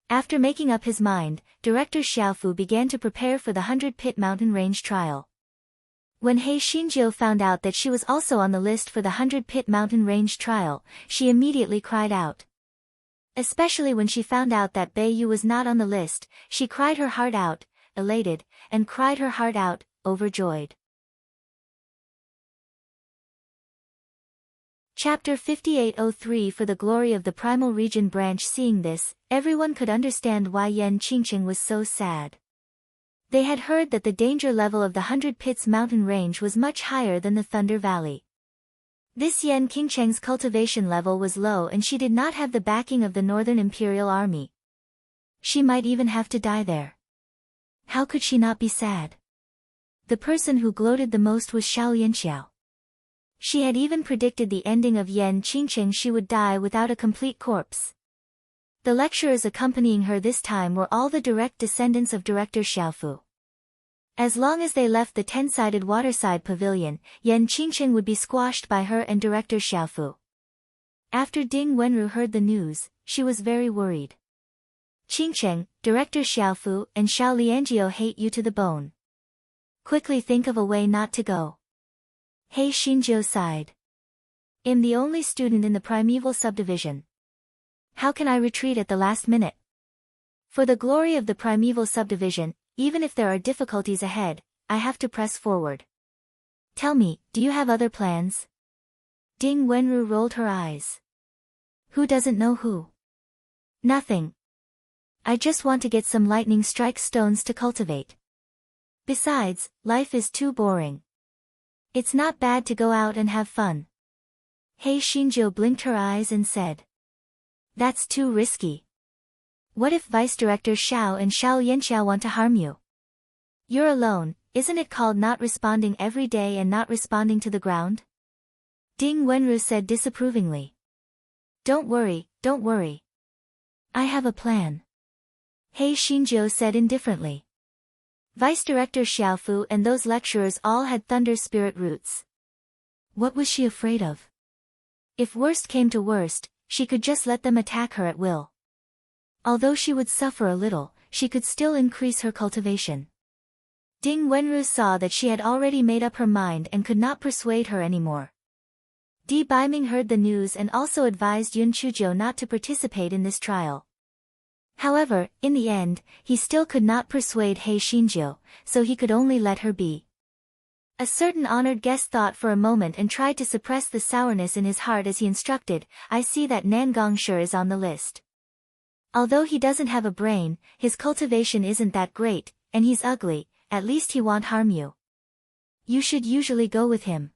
After making up his mind, Director Xiaofu began to prepare for the 100 Pit mountain range trial. When He Xinjiu found out that she was also on the list for the 100 Pit mountain range trial, she immediately cried out. Especially when she found out that Bei Yu was not on the list, she cried her heart out, elated, and cried her heart out, overjoyed. Chapter 5803 For the glory of the Primal Region branch. Seeing this, everyone could understand why Yan Qingqing was so sad. They had heard that the danger level of the 100 Pits mountain range was much higher than the Thunder Valley. This Yan Qingcheng's cultivation level was low and she did not have the backing of the Northern Imperial Army. She might even have to die there. How could she not be sad? The person who gloated the most was Xiao Yanxiao. She had even predicted the ending of Yan Qingcheng. She would die without a complete corpse. The lecturers accompanying her this time were all the direct descendants of Director Xiaofu. As long as they left the 10-sided waterside pavilion, Yan Qingcheng would be squashed by her and Director Xiaofu. After Ding Wenru heard the news, she was very worried. Qingcheng, Director Xiaofu, and Xiao Lianjiu hate you to the bone. Quickly think of a way not to go. He Xinjiu sighed. I'm the only student in the primeval subdivision. How can I retreat at the last minute? For the glory of the primeval subdivision, even if there are difficulties ahead, I have to press forward. Tell me, do you have other plans? Ding Wenru rolled her eyes. Who doesn't know who? Nothing. I just want to get some lightning strike stones to cultivate. Besides, life is too boring. It's not bad to go out and have fun. He Xinjiu blinked her eyes and said. That's too risky. What if Vice Director Xiao and Xiao Yanxiao want to harm you? You're alone, isn't it called not responding every day and not responding to the ground? Ding Wenru said disapprovingly. Don't worry, don't worry. I have a plan. He Xinjiu said indifferently. Vice Director Xiaofu and those lecturers all had thunder spirit roots. What was she afraid of? If worst came to worst, she could just let them attack her at will. Although she would suffer a little, she could still increase her cultivation. Ding Wenru saw that she had already made up her mind and could not persuade her anymore. Di Baiming heard the news and also advised Yun Chujiu not to participate in this trial. However, in the end, he still could not persuade He Xinjiu, so he could only let her be. A certain honored guest thought for a moment and tried to suppress the sourness in his heart as he instructed, I see that Nan Gongshi is on the list. Although he doesn't have a brain, his cultivation isn't that great, and he's ugly, at least he won't harm you. You should usually go with him.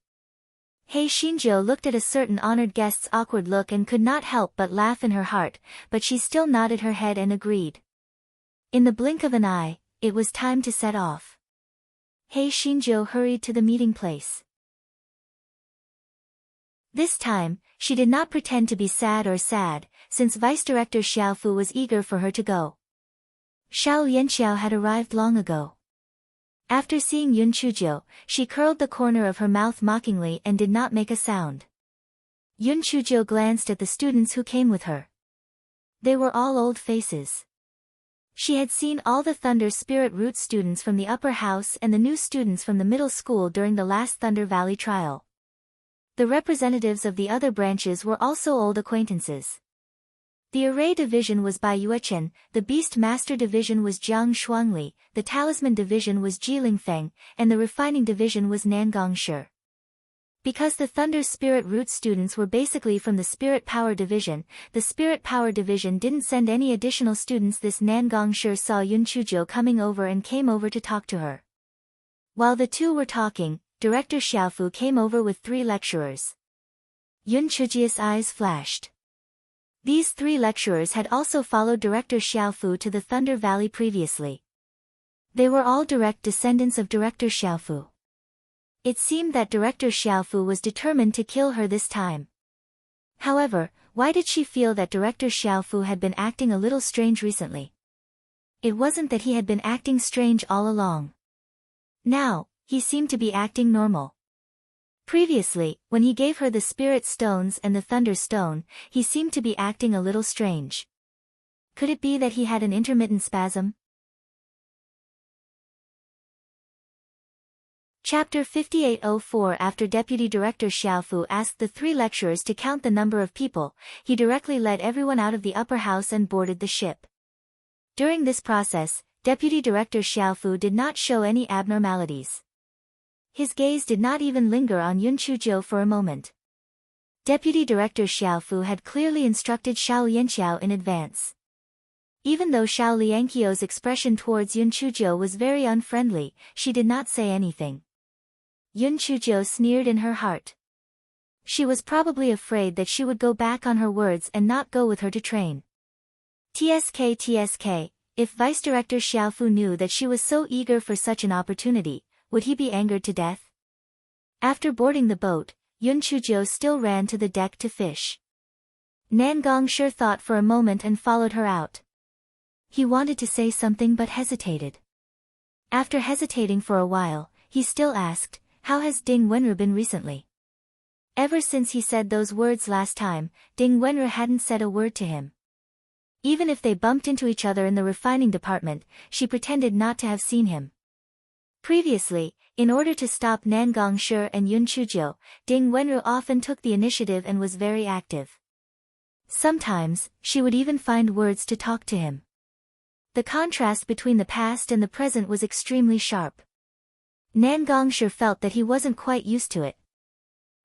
He Xinjiu looked at a certain honored guest's awkward look and could not help but laugh in her heart, but she still nodded her head and agreed. In the blink of an eye, it was time to set off. He Xinjiu hurried to the meeting place. This time, she did not pretend to be sad, since Vice Director Xiaofu was eager for her to go. Xiao Yanxiao had arrived long ago. After seeing Yun Chujiu, she curled the corner of her mouth mockingly and did not make a sound. Yun Chujiu glanced at the students who came with her. They were all old faces. She had seen all the Thunder Spirit Root students from the upper house and the new students from the middle school during the last Thunder Valley trial. The representatives of the other branches were also old acquaintances. The Array Division was Bai Yuechen, the Beast Master Division was Jiang Shuangli, the Talisman Division was Ji Lingfeng, and the Refining Division was Nan Gongshi. Because the Thunder Spirit Root students were basically from the Spirit Power Division, the Spirit Power Division didn't send any additional students. This Nan Gongshi saw Yun Chujiu coming over and came over to talk to her. While the two were talking, Director Xiaofu came over with 3 lecturers. Yun Chujiu's eyes flashed. These 3 lecturers had also followed Director Xiaofu to the Thunder Valley previously. They were all direct descendants of Director Xiaofu. It seemed that Director Xiaofu was determined to kill her this time. However, why did she feel that Director Xiaofu had been acting a little strange recently? It wasn't that he had been acting strange all along. Now, he seemed to be acting normal. Previously, when he gave her the Spirit Stones and the Thunder Stone, he seemed to be acting a little strange. Could it be that he had an intermittent spasm? Chapter 5804. After Deputy Director Xiaofu asked the 3 lecturers to count the number of people, he directly led everyone out of the upper house and boarded the ship. During this process, Deputy Director Xiaofu did not show any abnormalities. His gaze did not even linger on Yun Chujiu for a moment. Deputy Director Xiaofu had clearly instructed Xiao Yanxiao in advance. Even though Xiao Liangqiu's expression towards Yun Chujiu was very unfriendly, she did not say anything. Yun Chujiu sneered in her heart. She was probably afraid that she would go back on her words and not go with her to train. TSK, if Vice Director Xiaofu knew that she was so eager for such an opportunity, would he be angered to death? After boarding the boat, Yun Chujiu still ran to the deck to fish. Nan Gongshi thought for a moment and followed her out. He wanted to say something but hesitated. After hesitating for a while, he still asked, "How has Ding Wenru been recently?" Ever since he said those words last time, Ding Wenru hadn't said a word to him. Even if they bumped into each other in the refining department, she pretended not to have seen him. Previously, in order to stop Nan Gongshi and Yun Chujiu, Ding Wenru often took the initiative and was very active. Sometimes, she would even find words to talk to him. The contrast between the past and the present was extremely sharp. Nan Gongshi felt that he wasn't quite used to it.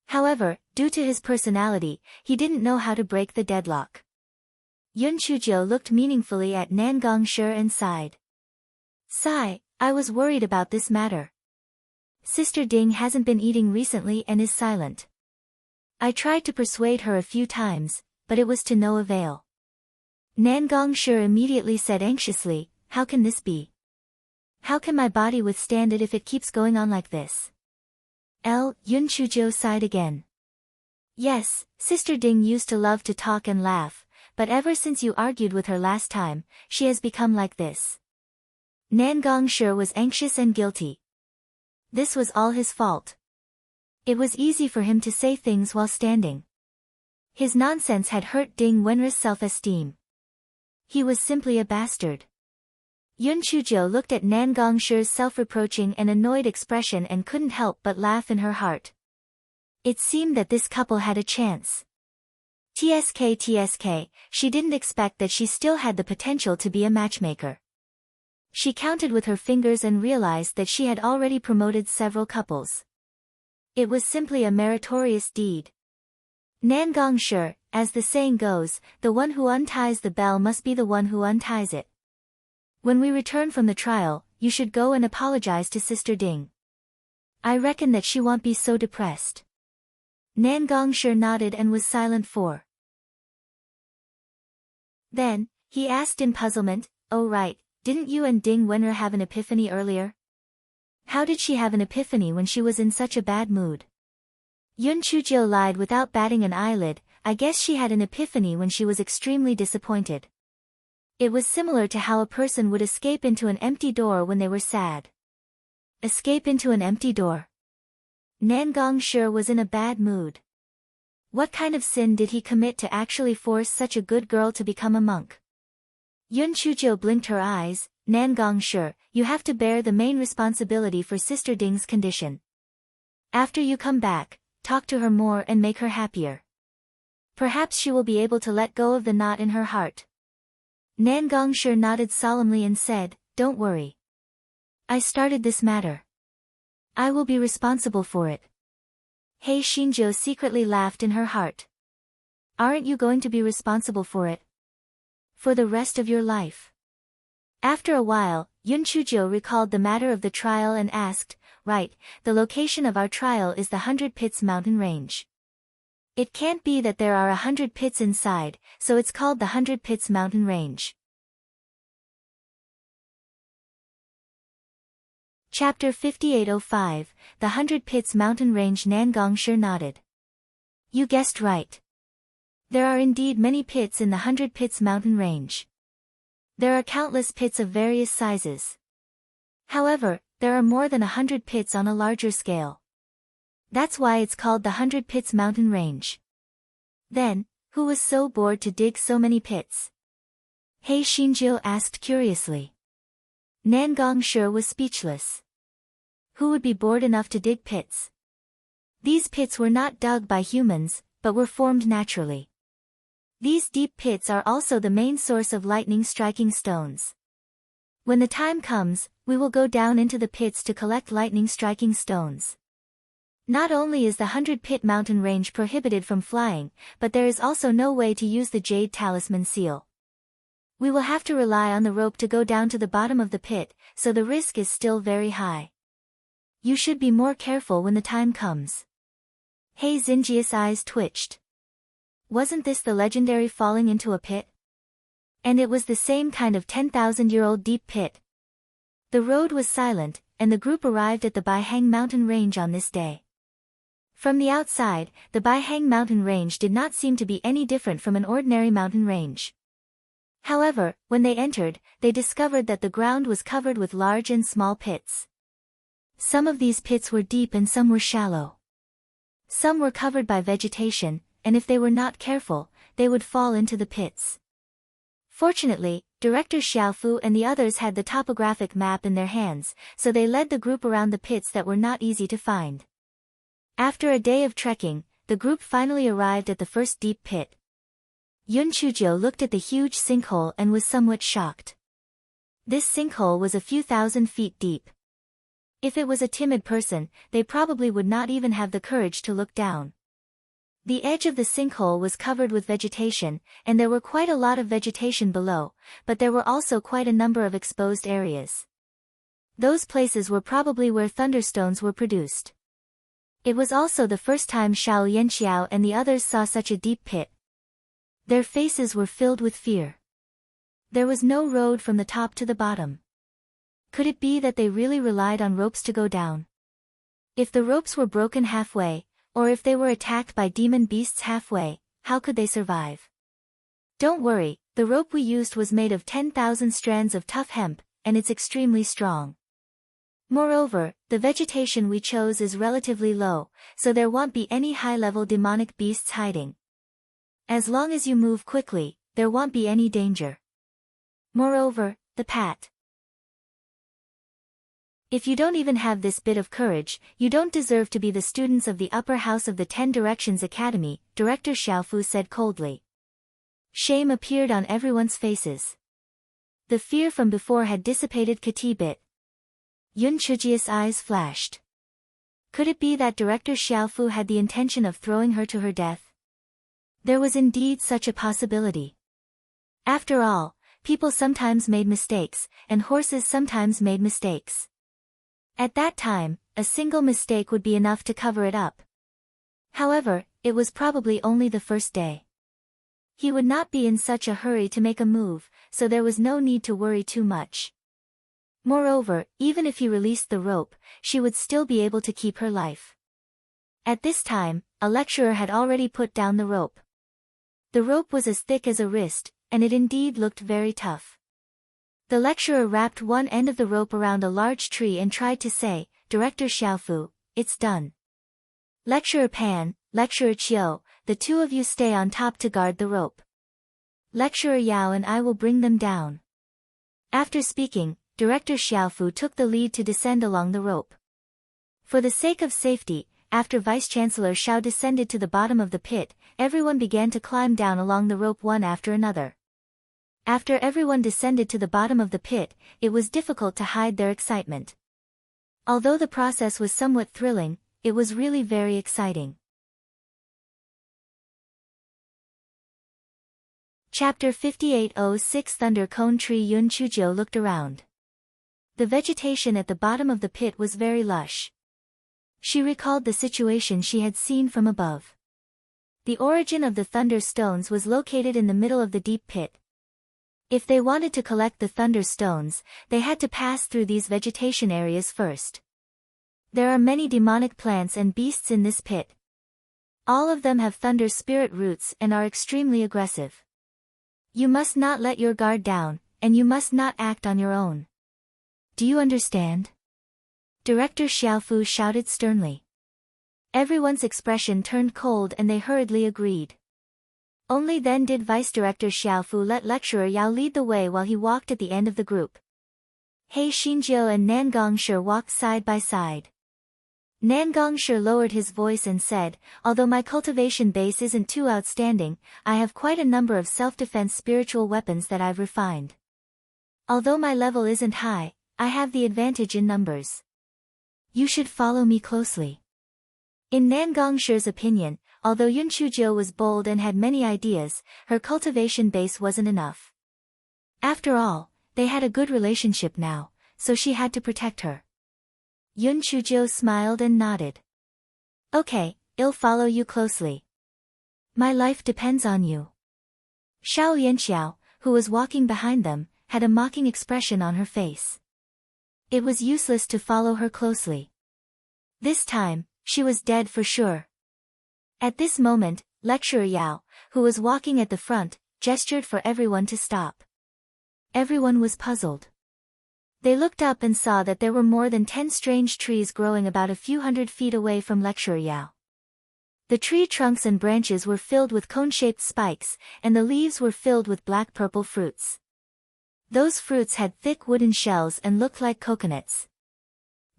However, due to his personality, he didn't know how to break the deadlock. Yun Chujiu looked meaningfully at Nan Gongshi and sighed. "Sigh, I was worried about this matter. Sister Ding hasn't been eating recently and is silent. I tried to persuade her a few times, but it was to no avail." Nan Gongshi immediately said anxiously, "How can this be? How can my body withstand it if it keeps going on like this?" Yun Chujiu sighed again. "Yes, Sister Ding used to love to talk and laugh, but ever since you argued with her last time, she has become like this." Nan Gongshi was anxious and guilty. This was all his fault. It was easy for him to say things while standing. His nonsense had hurt Ding Wenru's self-esteem. He was simply a bastard. Yun Chujiu looked at Nan Gongshi's self-reproaching and annoyed expression and couldn't help but laugh in her heart. It seemed that this couple had a chance. TSK, she didn't expect that she still had the potential to be a matchmaker. She counted with her fingers and realized that she had already promoted several couples. It was simply a meritorious deed. Nan Gongshi, as the saying goes, the one who unties the bell must be the one who unties it. When we return from the trial, you should go and apologize to Sister Ding. I reckon that she won't be so depressed. Nan Gongshi nodded and was silent for. Then, he asked in puzzlement, "Oh right, didn't you and Ding Wenru have an epiphany earlier? How did she have an epiphany when she was in such a bad mood?" Yun Chujiu lied without batting an eyelid, "I guess she had an epiphany when she was extremely disappointed." It was similar to how a person would escape into an empty door when they were sad. Escape into an empty door. Nan Gongshi was in a bad mood. What kind of sin did he commit to actually force such a good girl to become a monk? Yun Chujiu blinked her eyes. "Nan Gongshi, you have to bear the main responsibility for Sister Ding's condition. After you come back, talk to her more and make her happier. Perhaps she will be able to let go of the knot in her heart." Nan Gongshi nodded solemnly and said, "Don't worry. I started this matter. I will be responsible for it." Hei Xinzhou secretly laughed in her heart. "Aren't you going to be responsible for it? For the rest of your life?" After a while, Yun Chujiu recalled the matter of the trial and asked, "Right, the location of our trial is the 100 Pits mountain range. It can't be that there are 100 pits inside, so it's called the 100 Pits mountain range." Chapter 5805, The 100 Pits mountain range. Nan Gongshi nodded. "You guessed right. There are indeed many pits in the 100 Pits mountain range. There are countless pits of various sizes. However, there are more than 100 pits on a larger scale. That's why it's called the 100 Pits mountain range." Then, who was so bored to dig so many pits? Hei Xinzhou asked curiously. Nan Gongshi was speechless. Who would be bored enough to dig pits? These pits were not dug by humans, but were formed naturally. These deep pits are also the main source of lightning-striking stones. When the time comes, we will go down into the pits to collect lightning-striking stones. Not only is the 100 Pit mountain range prohibited from flying, but there is also no way to use the Jade Talisman seal. We will have to rely on the rope to go down to the bottom of the pit, so the risk is still very high. You should be more careful when the time comes. Hey Zingius' eyes twitched. Wasn't this the legendary falling into a pit? And it was the same kind of 10,000-year-old deep pit. The road was silent, and the group arrived at the Baihang mountain range on this day. From the outside, the Baihang mountain range did not seem to be any different from an ordinary mountain range. However, when they entered, they discovered that the ground was covered with large and small pits. Some of these pits were deep and some were shallow. Some were covered by vegetation, and if they were not careful, they would fall into the pits. Fortunately, Director Xiaofu and the others had the topographic map in their hands, so they led the group around the pits that were not easy to find. After a day of trekking, the group finally arrived at the first deep pit. Yun Chuzhou looked at the huge sinkhole and was somewhat shocked. This sinkhole was a few thousand feet deep. If it was a timid person, they probably would not even have the courage to look down. The edge of the sinkhole was covered with vegetation, and there were quite a lot of vegetation below, but there were also quite a number of exposed areas. Those places were probably where thunderstones were produced. It was also the first time Xiao Yanxiao and the others saw such a deep pit. Their faces were filled with fear. There was no road from the top to the bottom. Could it be that they really relied on ropes to go down? If the ropes were broken halfway, or if they were attacked by demon beasts halfway, how could they survive? Don't worry, the rope we used was made of 10,000 strands of tough hemp, and it's extremely strong. Moreover, the vegetation we chose is relatively low, so there won't be any high-level demonic beasts hiding. As long as you move quickly, there won't be any danger. Moreover, the path. If you don't even have this bit of courage, you don't deserve to be the students of the upper house of the 10 Directions Academy, Director Xiaofu said coldly. Shame appeared on everyone's faces. The fear from before had dissipated a bit. Yun Chujia's eyes flashed. Could it be that Director Xiaofu had the intention of throwing her to her death? There was indeed such a possibility. After all, people sometimes made mistakes, and horses sometimes made mistakes. At that time, a single mistake would be enough to cover it up. However, it was probably only the first day. He would not be in such a hurry to make a move, so there was no need to worry too much. Moreover, even if he released the rope, she would still be able to keep her life. At this time, a lecturer had already put down the rope. The rope was as thick as a wrist, and it indeed looked very tough. The lecturer wrapped one end of the rope around a large tree and tried to say, Director Xiaofu, it's done. Lecturer Pan, Lecturer Qiu, the two of you stay on top to guard the rope. Lecturer Yao and I will bring them down. After speaking, Director Xiaofu took the lead to descend along the rope. For the sake of safety, after Vice-Chancellor Xiao descended to the bottom of the pit, everyone began to climb down along the rope one after another. After everyone descended to the bottom of the pit, it was difficult to hide their excitement. Although the process was somewhat thrilling, it was really very exciting. Chapter 5806 Thunder Cone Tree. Yun Chuzhou looked around. The vegetation at the bottom of the pit was very lush. She recalled the situation she had seen from above. The origin of the thunder stones was located in the middle of the deep pit. If they wanted to collect the thunder stones, they had to pass through these vegetation areas first. There are many demonic plants and beasts in this pit. All of them have thunder spirit roots and are extremely aggressive. You must not let your guard down, and you must not act on your own. Do you understand? Director Xiaofu shouted sternly. Everyone's expression turned cold and they hurriedly agreed. Only then did Vice Director Xiaofu let Lecturer Yao lead the way while he walked at the end of the group. He Xinjiu and Nangongshi walked side by side. Nangongshi lowered his voice and said, although my cultivation base isn't too outstanding, I have quite a number of self-defense spiritual weapons that I've refined. Although my level isn't high, I have the advantage in numbers. You should follow me closely. In Nangongshi's opinion, although Yun Chuzhou was bold and had many ideas, her cultivation base wasn't enough. After all, they had a good relationship now, so she had to protect her. Yun Chuzhou smiled and nodded. Okay, I'll follow you closely. My life depends on you. Xiao Yanxiao, who was walking behind them, had a mocking expression on her face. It was useless to follow her closely. This time, she was dead for sure. At this moment, Lecturer Yao, who was walking at the front, gestured for everyone to stop. Everyone was puzzled. They looked up and saw that there were more than 10 strange trees growing about a few hundred feet away from Lecturer Yao. The tree trunks and branches were filled with cone-shaped spikes, and the leaves were filled with black-purple fruits. Those fruits had thick wooden shells and looked like coconuts.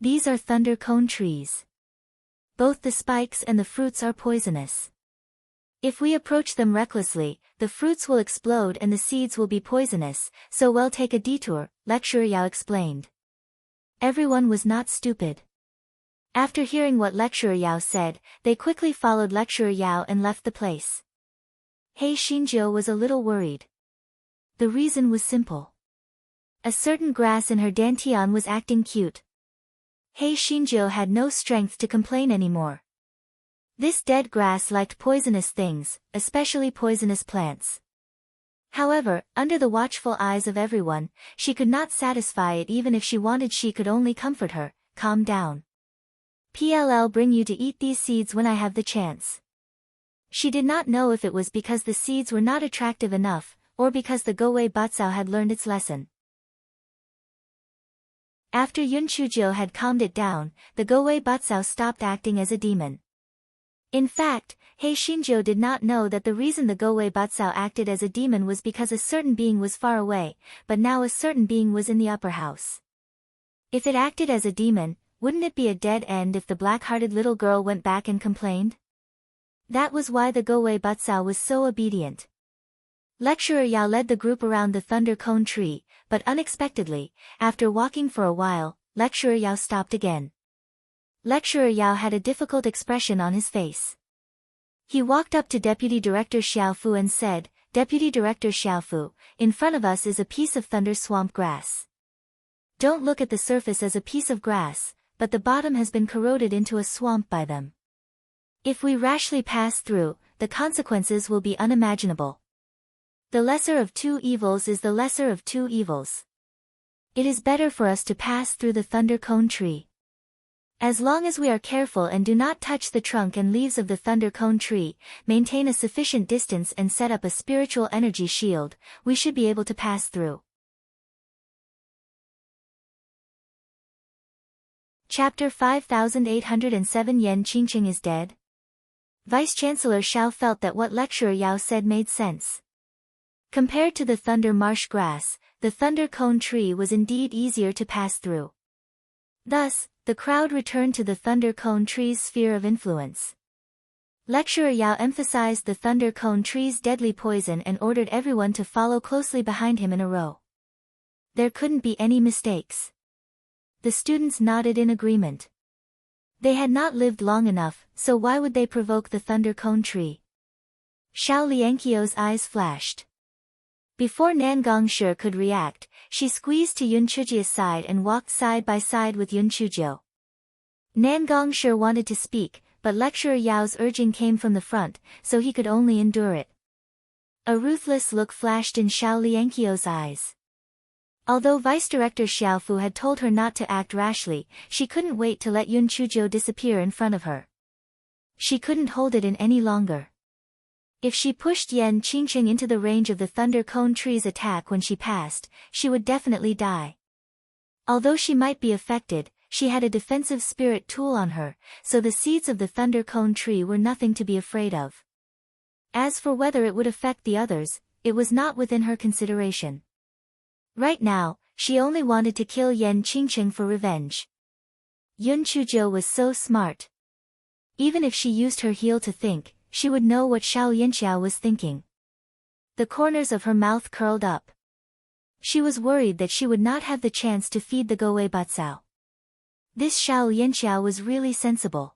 These are thunder cone trees. Both the spikes and the fruits are poisonous. If we approach them recklessly, the fruits will explode and the seeds will be poisonous, so we'll take a detour, Lecturer Yao explained. Everyone was not stupid. After hearing what Lecturer Yao said, they quickly followed Lecturer Yao and left the place. He Xinjiu was a little worried. The reason was simple. A certain grass in her dantian was acting cute. He Xinjiu had no strength to complain anymore. This dead grass liked poisonous things, especially poisonous plants. However, under the watchful eyes of everyone, she could not satisfy it even if she wanted. She could only comfort her, calm down. I'll bring you to eat these seeds when I have the chance. She did not know if it was because the seeds were not attractive enough, or because the Gowei Batsao had learned its lesson. After Yun Chuzhou had calmed it down, the Gowei Batsao stopped acting as a demon. In fact, He Xinjiu did not know that the reason the Gowei Batsao acted as a demon was because a certain being was far away, but now a certain being was in the upper house. If it acted as a demon, wouldn't it be a dead end if the black-hearted little girl went back and complained? That was why the Gowei Batsao was so obedient. Lecturer Yao led the group around the thunder cone tree, but unexpectedly, after walking for a while, Lecturer Yao stopped again. Lecturer Yao had a difficult expression on his face. He walked up to Deputy Director Xiaofu and said, Deputy Director Xiaofu, in front of us is a piece of thunder swamp grass. Don't look at the surface as a piece of grass, but the bottom has been corroded into a swamp by them. If we rashly pass through, the consequences will be unimaginable. The lesser of two evils is the lesser of two evils. It is better for us to pass through the thunder cone tree. As long as we are careful and do not touch the trunk and leaves of the thunder cone tree, maintain a sufficient distance and set up a spiritual energy shield, we should be able to pass through. Chapter 5807 Yan Qingqing is dead. Vice-Chancellor Xiao felt that what Lecturer Yao said made sense. Compared to the thunder marsh grass, the thunder cone tree was indeed easier to pass through. Thus, the crowd returned to the thunder cone tree's sphere of influence. Lecturer Yao emphasized the thunder cone tree's deadly poison and ordered everyone to follow closely behind him in a row. There couldn't be any mistakes. The students nodded in agreement. They had not lived long enough, so why would they provoke the thunder cone tree? Xiao Lianqiu's eyes flashed. Before Nan Gongshi could react, she squeezed to Yun Chujia's side and walked side by side with Yun Chuzhou. Nan Gongshi wanted to speak, but Lecturer Yao's urging came from the front, so he could only endure it. A ruthless look flashed in Xiao Lianqiu's eyes. Although Vice Director Xiaofu had told her not to act rashly, she couldn't wait to let Yun Chuzhou disappear in front of her. She couldn't hold it in any longer. If she pushed Yan Qingqing into the range of the thunder cone tree's attack when she passed, she would definitely die. Although she might be affected, she had a defensive spirit tool on her, so the seeds of the thunder cone tree were nothing to be afraid of. As for whether it would affect the others, it was not within her consideration. Right now, she only wanted to kill Yan Qingqing for revenge. Yun Chuzhou was so smart. Even if she used her heel to think, she would know what Xiao Yanxiao was thinking. The corners of her mouth curled up. She was worried that she would not have the chance to feed the Gowei Batsao. This Xiao Yanxiao was really sensible.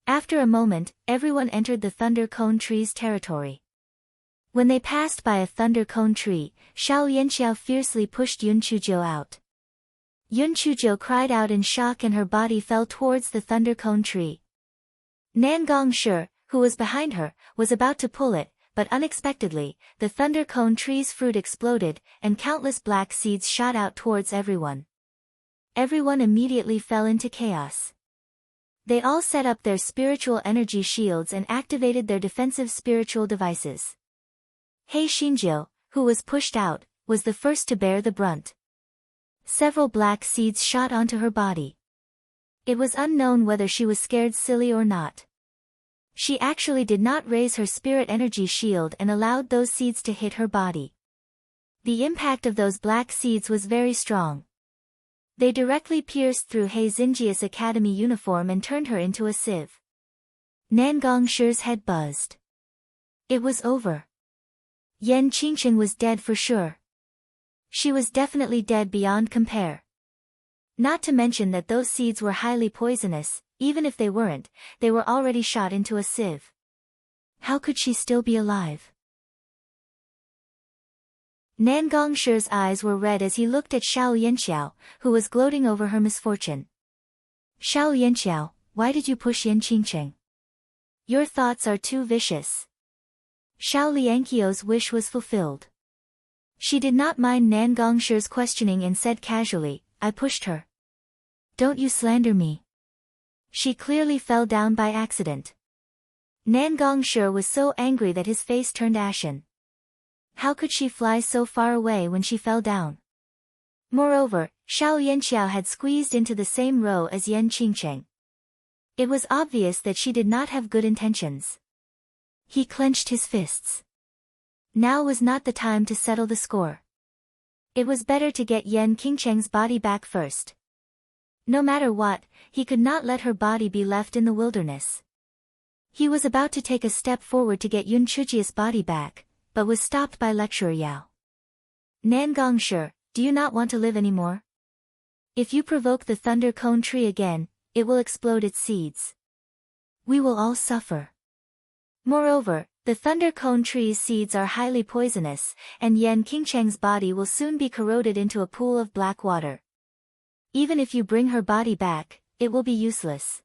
After a moment, everyone entered the thunder cone tree's territory. When they passed by a thunder cone tree, Xiao Yanxiao fiercely pushed Yun Chujiu out. Yun Chujiu cried out in shock and her body fell towards the thunder cone tree. Nan Gongshi, who was behind her, was about to pull it, but unexpectedly, the thunder cone tree's fruit exploded, and countless black seeds shot out towards everyone. Everyone immediately fell into chaos. They all set up their spiritual energy shields and activated their defensive spiritual devices. He Xinjiu, who was pushed out, was the first to bear the brunt. Several black seeds shot onto her body. It was unknown whether she was scared silly or not. She actually did not raise her spirit energy shield and allowed those seeds to hit her body. The impact of those black seeds was very strong. They directly pierced through He Xinjia's academy uniform and turned her into a sieve. Nan Gongshi's head buzzed. It was over. Yan Qingqing was dead for sure. She was definitely dead beyond compare. Not to mention that those seeds were highly poisonous. Even if they weren't, they were already shot into a sieve. How could she still be alive? Nan Gongshi's eyes were red as he looked at Xiao Yanxiao, who was gloating over her misfortune. Xiao Yanxiao, why did you push Yan Qingqing? Your thoughts are too vicious. Xiao Liangqiu's wish was fulfilled. She did not mind Nan Gongshi's questioning and said casually, I pushed her. Don't you slander me. She clearly fell down by accident. Nan Gongshi was so angry that his face turned ashen. How could she fly so far away when she fell down? Moreover, Xiao Yanxiao had squeezed into the same row as Yan Qingqing. It was obvious that she did not have good intentions. He clenched his fists. Now was not the time to settle the score. It was better to get Yan Qingqing's body back first. No matter what, he could not let her body be left in the wilderness. He was about to take a step forward to get Yun Chujia's body back, but was stopped by Lecturer Yao. Nan Gongshi, do you not want to live anymore? If you provoke the thunder cone tree again, it will explode its seeds. We will all suffer. Moreover, the thunder cone tree's seeds are highly poisonous, and Yan Qingqing's body will soon be corroded into a pool of black water. Even if you bring her body back, it will be useless.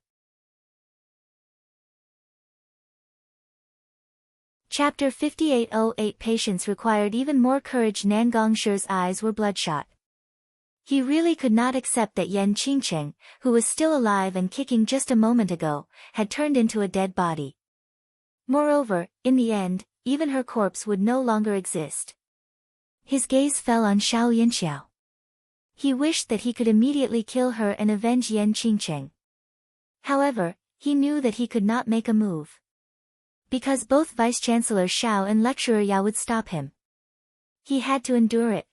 Chapter 5808 Patience required even more courage. Nan Gongshi's eyes were bloodshot. He really could not accept that Yan Qingqing, who was still alive and kicking just a moment ago, had turned into a dead body. Moreover, in the end, even her corpse would no longer exist. His gaze fell on Xiao Yanxiao. He wished that he could immediately kill her and avenge Yan Qingqing. However, he knew that he could not make a move. Because both Vice-Chancellor Xiao and Lecturer Yao would stop him. He had to endure it.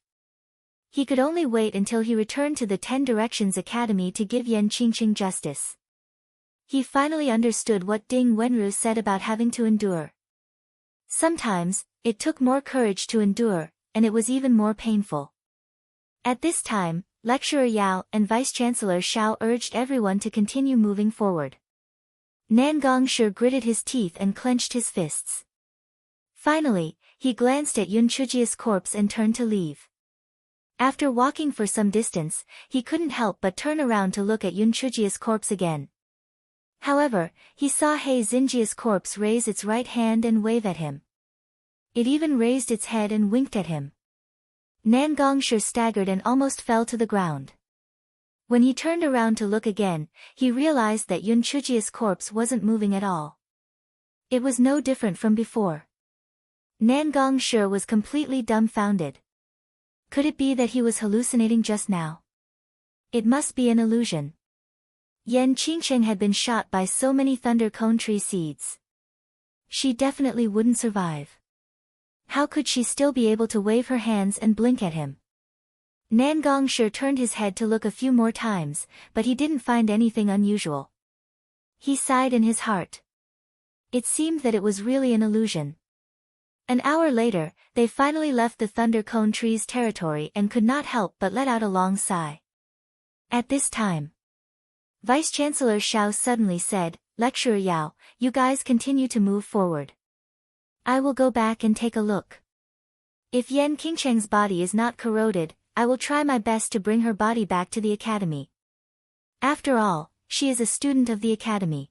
He could only wait until he returned to the 10 Directions Academy to give Yan Qingqing justice. He finally understood what Ding Wenru said about having to endure. Sometimes, it took more courage to endure, and it was even more painful. At this time, Lecturer Yao and Vice-Chancellor Xiao urged everyone to continue moving forward. Nan Gongshi gritted his teeth and clenched his fists. Finally, he glanced at Yun Chujia's corpse and turned to leave. After walking for some distance, he couldn't help but turn around to look at Yun Chujia's corpse again. However, he saw He Xinjia's corpse raise its right hand and wave at him. It even raised its head and winked at him. Nan Gongshi staggered and almost fell to the ground. When he turned around to look again, he realized that Yun Chujia's corpse wasn't moving at all. It was no different from before. Nan Gongshi was completely dumbfounded. Could it be that he was hallucinating just now? It must be an illusion. Yan Qingqing had been shot by so many thunder cone tree seeds. She definitely wouldn't survive. How could she still be able to wave her hands and blink at him? Nan Gongshi turned his head to look a few more times, but he didn't find anything unusual. He sighed in his heart. It seemed that it was really an illusion. An hour later, they finally left the thunder cone tree's territory and could not help but let out a long sigh. At this time, Vice-Chancellor Xiao suddenly said, Lecturer Yao, you guys continue to move forward. I will go back and take a look. If Yan Qingcheng's body is not corroded, I will try my best to bring her body back to the academy. After all, she is a student of the academy.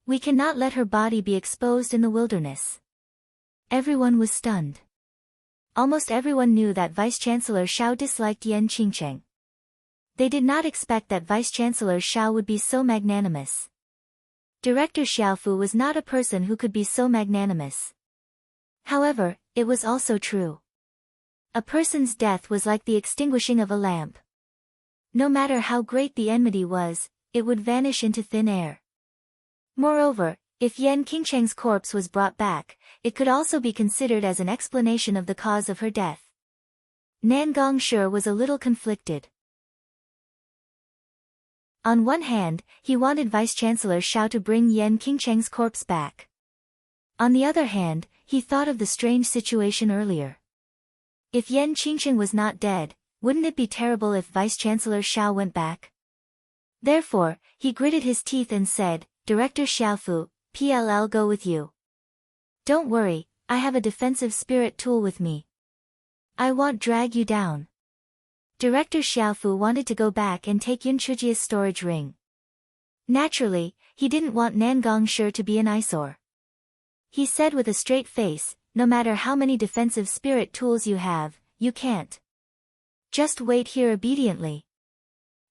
We cannot let her body be exposed in the wilderness. Everyone was stunned. Almost everyone knew that Vice-Chancellor Xiao disliked Yan Qingcheng. They did not expect that Vice-Chancellor Xiao would be so magnanimous. Director Xiaofu was not a person who could be so magnanimous. However, it was also true. A person's death was like the extinguishing of a lamp. No matter how great the enmity was, it would vanish into thin air. Moreover, if Yan Qingcheng's corpse was brought back, it could also be considered as an explanation of the cause of her death. Nan Gongshi was a little conflicted. On one hand, he wanted Vice-Chancellor Xiao to bring Yan Qingcheng's corpse back. On the other hand, he thought of the strange situation earlier. If Yan Qingcheng was not dead, wouldn't it be terrible if Vice-Chancellor Xiao went back? Therefore, he gritted his teeth and said, Director Xiaofu, PLL go with you. Don't worry, I have a defensive spirit tool with me. I won't drag you down. Director Xiaofu wanted to go back and take Yun Chujia's storage ring. Naturally, he didn't want Nan Gongshi to be an eyesore. He said with a straight face, no matter how many defensive spirit tools you have, you can't. Just wait here obediently.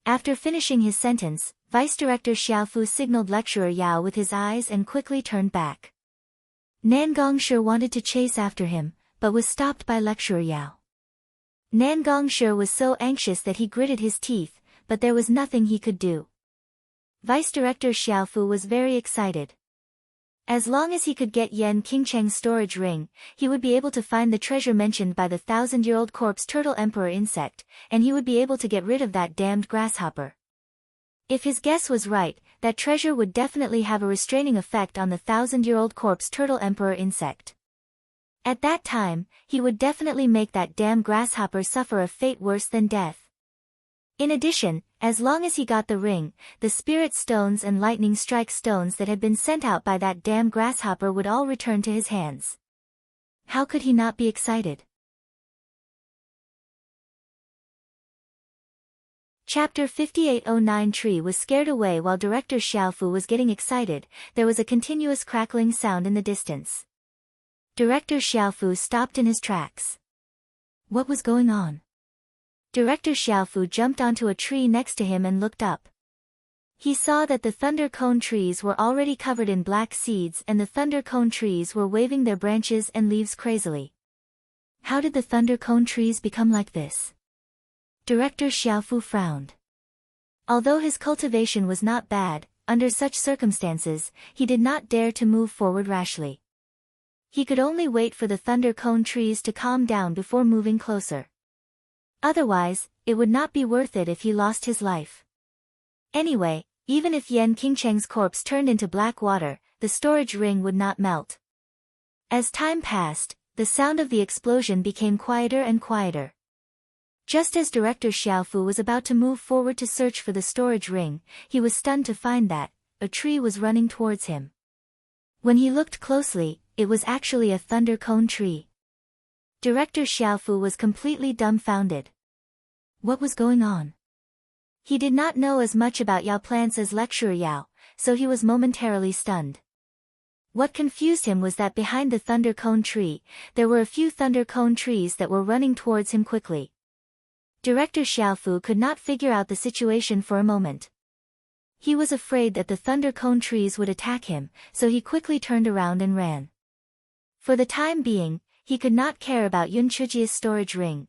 After finishing his sentence, Vice Director Xiaofu signaled Lecturer Yao with his eyes and quickly turned back. Nan Gongshi wanted to chase after him, but was stopped by Lecturer Yao. Nan Gongshi was so anxious that he gritted his teeth, but there was nothing he could do. Vice Director Xiaofu was very excited. As long as he could get Yan Qingcheng's storage ring, he would be able to find the treasure mentioned by the 1,000-year-old corpse turtle emperor insect, and he would be able to get rid of that damned grasshopper. If his guess was right, that treasure would definitely have a restraining effect on the 1,000-year-old corpse turtle emperor insect. At that time, he would definitely make that damn grasshopper suffer a fate worse than death. In addition, as long as he got the ring, the spirit stones and lightning strike stones that had been sent out by that damn grasshopper would all return to his hands. How could he not be excited? Chapter 5809 Tree was scared away while Director Xiaofu was getting excited. There was a continuous crackling sound in the distance. Director Xiaofu stopped in his tracks. What was going on? Director Xiaofu jumped onto a tree next to him and looked up. He saw that the thunder cone trees were already covered in black seeds and the thunder cone trees were waving their branches and leaves crazily. How did the thunder cone trees become like this? Director Xiaofu frowned. Although his cultivation was not bad, under such circumstances, he did not dare to move forward rashly. He could only wait for the thunder cone trees to calm down before moving closer. Otherwise, it would not be worth it if he lost his life. Anyway, even if Yan Qingcheng's corpse turned into black water, the storage ring would not melt. As time passed, the sound of the explosion became quieter and quieter. Just as Director Xiaofu was about to move forward to search for the storage ring, he was stunned to find that a tree was running towards him. When he looked closely, it was actually a thunder cone tree. Director Xiaofu was completely dumbfounded. What was going on? He did not know as much about Yao plants as Lecturer Yao, so he was momentarily stunned. What confused him was that behind the thunder cone tree, there were a few thunder cone trees that were running towards him quickly. Director Xiaofu could not figure out the situation for a moment. He was afraid that the thunder cone trees would attack him, so he quickly turned around and ran. For the time being, he could not care about Yun Chujia's storage ring.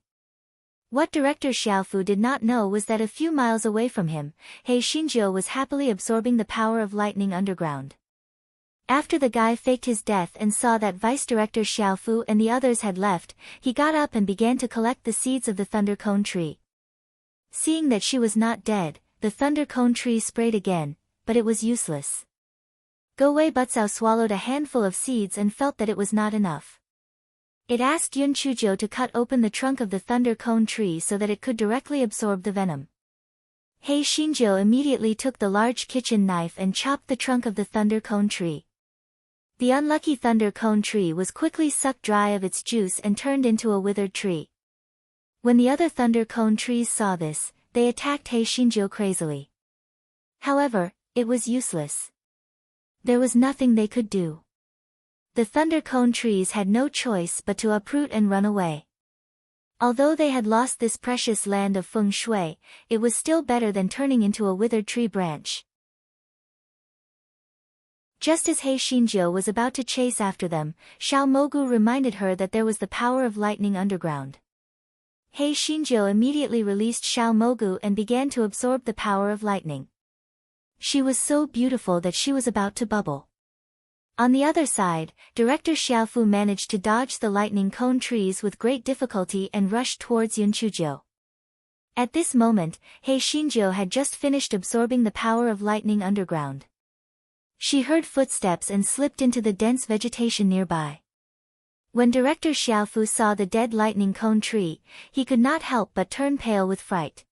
What Director Xiaofu did not know was that a few miles away from him, He Xinjiu was happily absorbing the power of lightning underground. After the guy faked his death and saw that Vice Director Xiaofu and the others had left, he got up and began to collect the seeds of the thunder cone tree. Seeing that she was not dead, the thunder cone tree sprayed again, but it was useless. Gowei Butsao swallowed a handful of seeds and felt that it was not enough. It asked Yun Chujiu to cut open the trunk of the thunder cone tree so that it could directly absorb the venom. He Xinjiu immediately took the large kitchen knife and chopped the trunk of the thunder cone tree. The unlucky thunder cone tree was quickly sucked dry of its juice and turned into a withered tree. When the other thunder cone trees saw this, they attacked Heishinjo crazily. However, it was useless. There was nothing they could do. The thunder cone trees had no choice but to uproot and run away. Although they had lost this precious land of feng shui, it was still better than turning into a withered tree branch. Just as Heishinjo was about to chase after them, Xiaomogu reminded her that there was the power of lightning underground. Heishinjo immediately released Xiaomogu and began to absorb the power of lightning. She was so beautiful that she was about to bubble. On the other side, Director Xiaofu managed to dodge the lightning cone trees with great difficulty and rushed towards Yunchujo. At this moment, Heishinjo had just finished absorbing the power of lightning underground. She heard footsteps and slipped into the dense vegetation nearby. When Director Xiaofu saw the dead lightning cone tree, he could not help but turn pale with fright.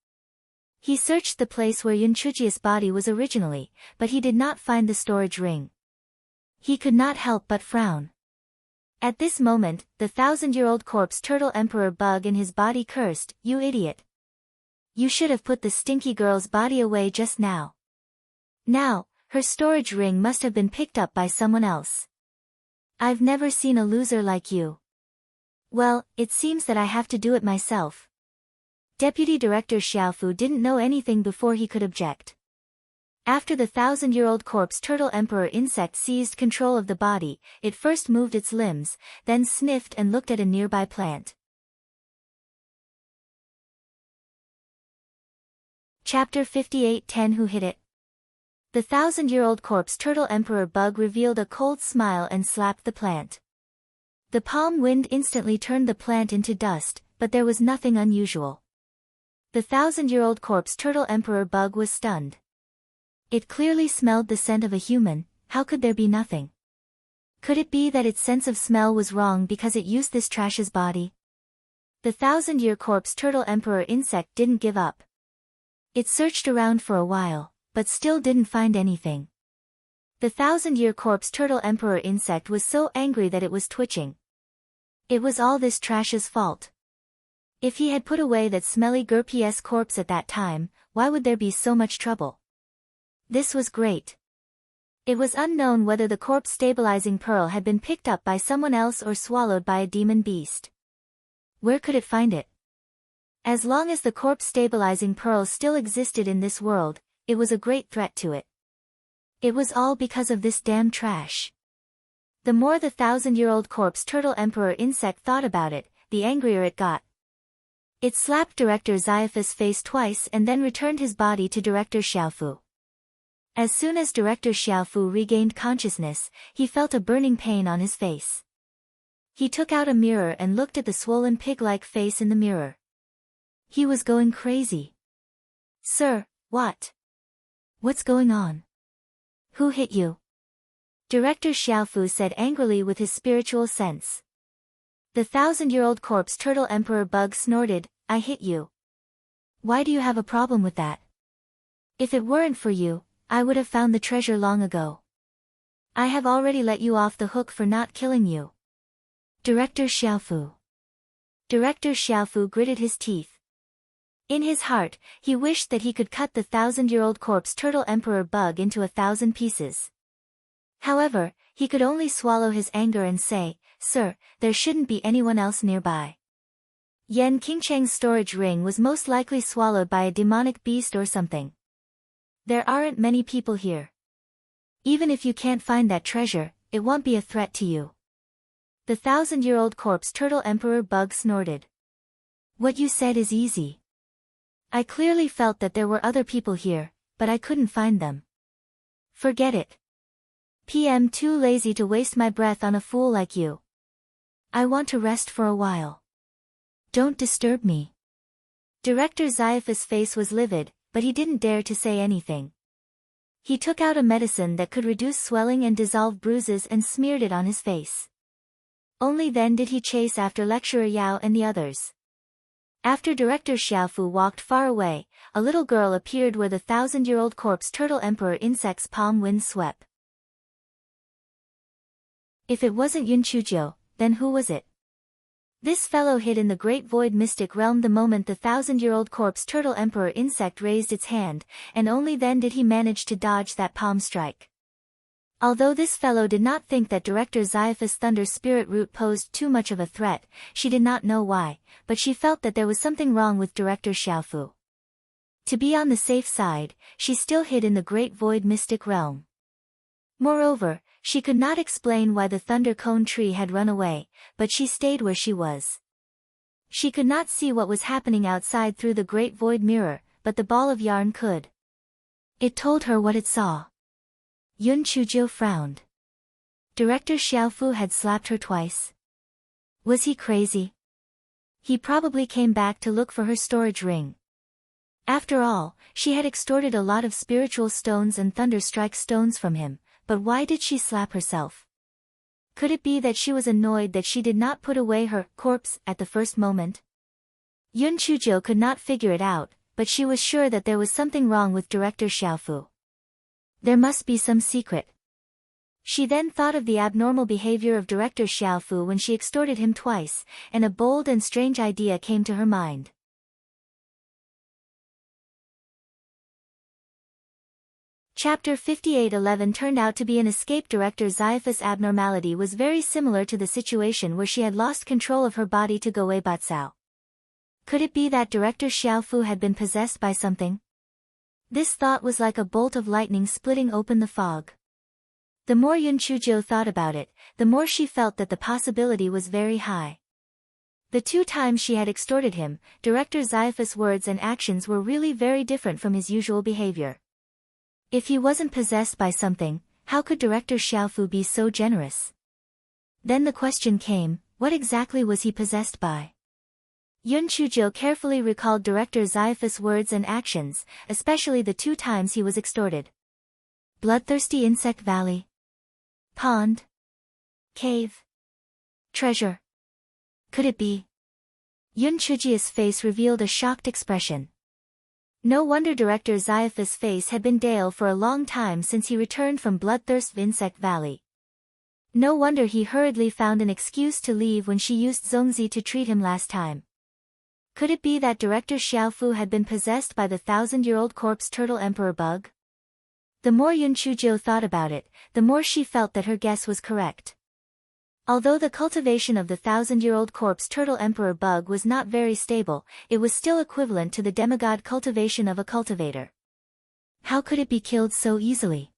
He searched the place where Yunchuji's body was originally, but he did not find the storage ring. He could not help but frown. At this moment, the 1,000-year-old corpse turtle emperor bug in his body cursed, "You idiot! You should have put the stinky girl's body away just now. Now, her storage ring must have been picked up by someone else. I've never seen a loser like you. Well, it seems that I have to do it myself." Deputy Director Xiaofu didn't know anything before he could object. After the 1,000-year-old corpse turtle emperor insect seized control of the body, it first moved its limbs, then sniffed and looked at a nearby plant. Chapter 58 Who hit it? The 1,000-year-old corpse turtle emperor bug revealed a cold smile and slapped the plant. The palm wind instantly turned the plant into dust, but there was nothing unusual. The 1,000-year-old corpse turtle emperor bug was stunned. It clearly smelled the scent of a human. How could there be nothing? Could it be that its sense of smell was wrong because it used this trash's body? The 1,000-year corpse turtle emperor insect didn't give up. It searched around for a while, but still didn't find anything. The 1,000-year corpse turtle emperor insect was so angry that it was twitching. It was all this trash's fault. If he had put away that smelly Gurpi's corpse at that time, why would there be so much trouble? This was great. It was unknown whether the corpse stabilizing pearl had been picked up by someone else or swallowed by a demon beast. Where could it find it? As long as the corpse stabilizing pearl still existed in this world, it was a great threat to it. It was all because of this damn trash. The more the 1,000-year-old corpse turtle emperor insect thought about it, the angrier it got. It slapped Director Xiaofu's face twice and then returned his body to Director Xiaofu. As soon as Director Xiaofu regained consciousness, he felt a burning pain on his face. He took out a mirror and looked at the swollen pig-like face in the mirror. He was going crazy. "Sir, what? What's going on? Who hit you?" Director Xiaofu said angrily with his spiritual sense. The 1,000-year-old corpse turtle emperor bug snorted, "I hit you. Why do you have a problem with that? If it weren't for you, I would have found the treasure long ago. I have already let you off the hook for not killing you." Director Xiaofu. Director Xiaofu gritted his teeth. In his heart, he wished that he could cut the 1,000-year-old corpse turtle emperor bug into 1,000 pieces. However, he could only swallow his anger and say, "Sir, there shouldn't be anyone else nearby." Yan Qingcheng's storage ring was most likely swallowed by a demonic beast or something. There aren't many people here. Even if you can't find that treasure, it won't be a threat to you. The 1,000-year-old corpse turtle emperor bug snorted. "What you said is easy. I clearly felt that there were other people here, but I couldn't find them. Forget it. I'm too lazy to waste my breath on a fool like you. I want to rest for a while. Don't disturb me." Director Xiaofu's face was livid, but he didn't dare to say anything. He took out a medicine that could reduce swelling and dissolve bruises and smeared it on his face. Only then did he chase after Lecturer Yao and the others. After Director Xiaofu walked far away, a little girl appeared where the 1,000-year-old corpse turtle emperor insect's palm wind swept. If it wasn't Yun Chujiu, then who was it? This fellow hid in the great void mystic realm the moment the 1,000-year-old corpse turtle emperor insect raised its hand, and only then did he manage to dodge that palm strike. Although this fellow did not think that Director Xiophas Thunder's spirit root posed too much of a threat, she did not know why, but she felt that there was something wrong with Director Xiaofu. To be on the safe side, she still hid in the great void mystic realm. Moreover, she could not explain why the thunder cone tree had run away, but she stayed where she was. She could not see what was happening outside through the great void mirror, but the ball of yarn could. It told her what it saw. Yun Chujiu frowned. Director Xiaofu had slapped her twice. Was he crazy? He probably came back to look for her storage ring. After all, she had extorted a lot of spiritual stones and thunderstrike stones from him, but why did she slap herself? Could it be that she was annoyed that she did not put away her corpse at the first moment? Yun Chujiu could not figure it out, but she was sure that there was something wrong with Director Xiaofu. There must be some secret. She then thought of the abnormal behavior of Director Xiaofu when she extorted him twice, and a bold and strange idea came to her mind. Chapter 58:11 turned out to be an escape. Director Xiophas' abnormality was very similar to the situation where she had lost control of her body to Goei Batsao. Could it be that Director Xiaofu had been possessed by something? This thought was like a bolt of lightning splitting open the fog. The more Yun Chujiu thought about it, the more she felt that the possibility was very high. The 2 times she had extorted him, Director Xiophas' words and actions were really very different from his usual behavior. If he wasn't possessed by something, how could Director Xiaofu be so generous? Then the question came, what exactly was he possessed by? Yun Chujiu carefully recalled Director Xiophas' words and actions, especially the 2 times he was extorted. Bloodthirsty Insect Valley. Pond. Cave. Treasure. Could it be? Yun Chujiu's face revealed a shocked expression. No wonder Director Xiophas' face had been pale for a long time since he returned from Bloodthirst Insect Valley. No wonder he hurriedly found an excuse to leave when she used Zongzi to treat him last time. Could it be that Director Xiaofu had been possessed by the 1,000-year-old corpse turtle emperor bug? The more Yun Chujiu thought about it, the more she felt that her guess was correct. Although the cultivation of the 1,000-year-old corpse turtle emperor bug was not very stable, it was still equivalent to the demigod cultivation of a cultivator. How could it be killed so easily?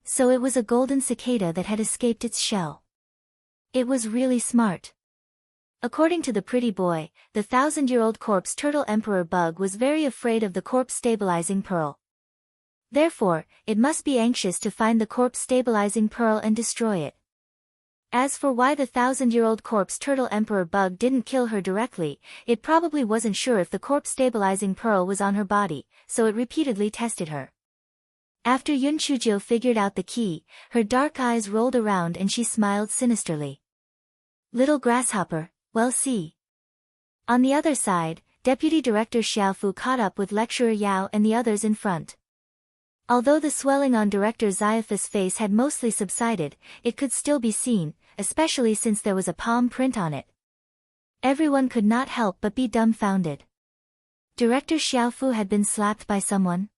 So it was a golden cicada that had escaped its shell. It was really smart. According to the pretty boy, the 1,000-year-old corpse turtle emperor bug was very afraid of the corpse stabilizing pearl. Therefore, it must be anxious to find the corpse stabilizing pearl and destroy it. As for why the 1,000-year-old corpse turtle emperor bug didn't kill her directly, it probably wasn't sure if the corpse stabilizing pearl was on her body, so it repeatedly tested her. After Yun Chujiu figured out the key, her dark eyes rolled around and she smiled sinisterly. Little grasshopper, well see. On the other side, Deputy Director Xiaofu caught up with Lecturer Yao and the others in front. Although the swelling on Director Xiophas' face had mostly subsided, it could still be seen, especially since there was a palm print on it. Everyone could not help but be dumbfounded. Director Xiaofu had been slapped by someone?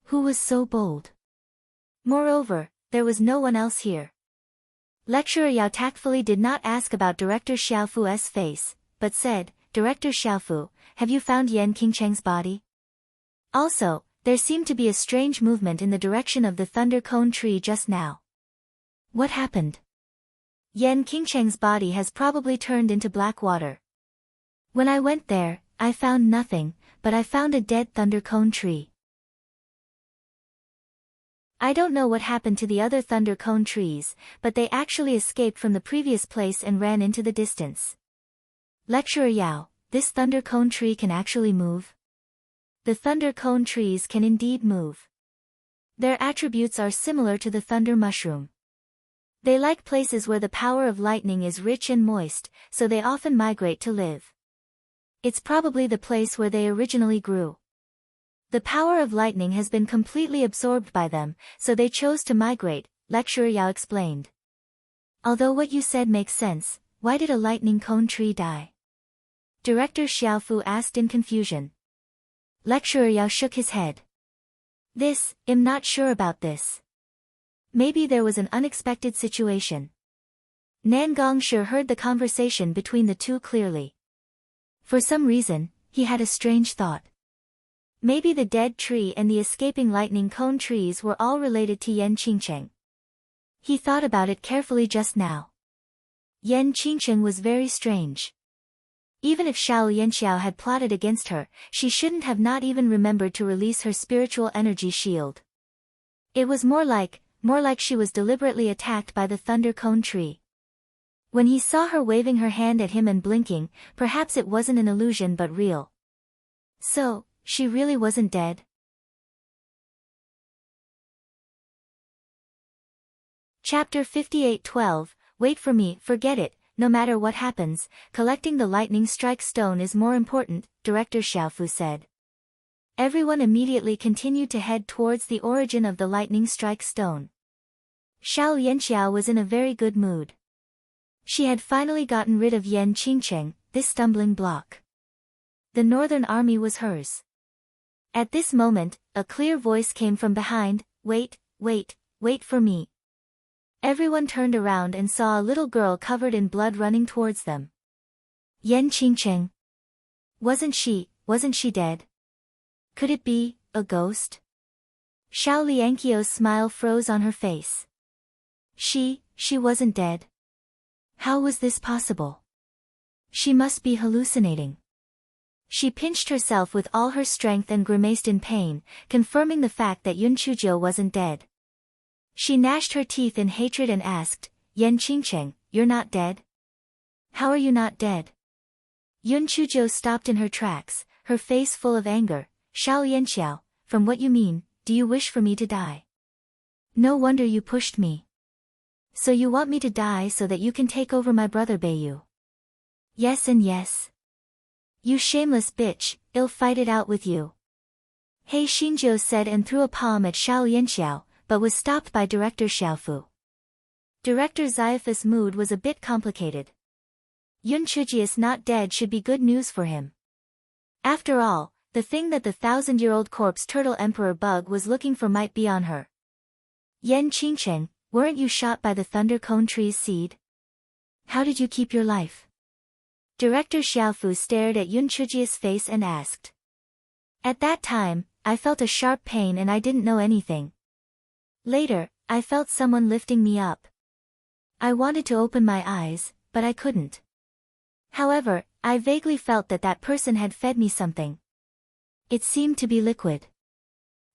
Who was so bold? Moreover, there was no one else here. Lecturer Yao tactfully did not ask about Director Xiaofu's face, but said, Director Xiaofu, have you found Yan Qingcheng's body? Also, there seemed to be a strange movement in the direction of the thunder cone tree just now. What happened? Yan Qingcheng's body has probably turned into black water. When I went there, I found nothing, but I found a dead thunder cone tree. I don't know what happened to the other thunder cone trees, but they actually escaped from the previous place and ran into the distance. Lecturer Yao, this thunder cone tree can actually move? The thunder cone trees can indeed move. Their attributes are similar to the thunder mushroom. They like places where the power of lightning is rich and moist, so they often migrate to live. It's probably the place where they originally grew. The power of lightning has been completely absorbed by them, so they chose to migrate, Lecturer Yao explained. Although what you said makes sense, why did a lightning cone tree die? Director Xiaofu asked in confusion. Lecturer Yao shook his head. I'm not sure about this. Maybe there was an unexpected situation. Nan Gongshi heard the conversation between the two clearly. For some reason, he had a strange thought. Maybe the dead tree and the escaping lightning cone trees were all related to Yan Qingcheng. He thought about it carefully just now. Yan Qingcheng was very strange. Even if Xiao Yanxiao had plotted against her, she shouldn't have not even remembered to release her spiritual energy shield. It was more like she was deliberately attacked by the thunder cone tree. When he saw her waving her hand at him and blinking, perhaps it wasn't an illusion but real. So, she really wasn't dead? Chapter 58:12, Wait for me, forget it. No matter what happens, collecting the lightning strike stone is more important, Director Xiaofu said. Everyone immediately continued to head towards the origin of the lightning strike stone. Xiao Yanxiao was in a very good mood. She had finally gotten rid of Yan Qingcheng, this stumbling block. The northern army was hers. At this moment, a clear voice came from behind, wait for me. Everyone turned around and saw a little girl covered in blood running towards them. Yan Qingcheng. Wasn't she dead? Could it be a ghost? Xiao Lianqiu's smile froze on her face. She wasn't dead. How was this possible? She must be hallucinating. She pinched herself with all her strength and grimaced in pain, confirming the fact that Yun Chuzhou wasn't dead. She gnashed her teeth in hatred and asked, Yan Qingcheng, you're not dead? How are you not dead? Yun Chuzhou stopped in her tracks, her face full of anger. Xiao Yanxiao, from what you mean, do you wish for me to die? No wonder you pushed me. So you want me to die so that you can take over my brother Beiyu? Yes and yes. You shameless bitch, I'll fight it out with you. He Xinjiu said and threw a palm at Xiao Yanxiao, but was stopped by Director Xiaofu. Director Xiaofu's mood was a bit complicated. Yun Chujius not dead should be good news for him. After all, the thing that the 1,000-year-old corpse turtle emperor bug was looking for might be on her. Yan Qingcheng, weren't you shot by the thunder cone tree's seed? How did you keep your life? Director Xiaofu stared at Yun Chujius' face and asked. At that time, I felt a sharp pain and I didn't know anything. Later, I felt someone lifting me up. I wanted to open my eyes, but I couldn't. However, I vaguely felt that that person had fed me something. It seemed to be liquid.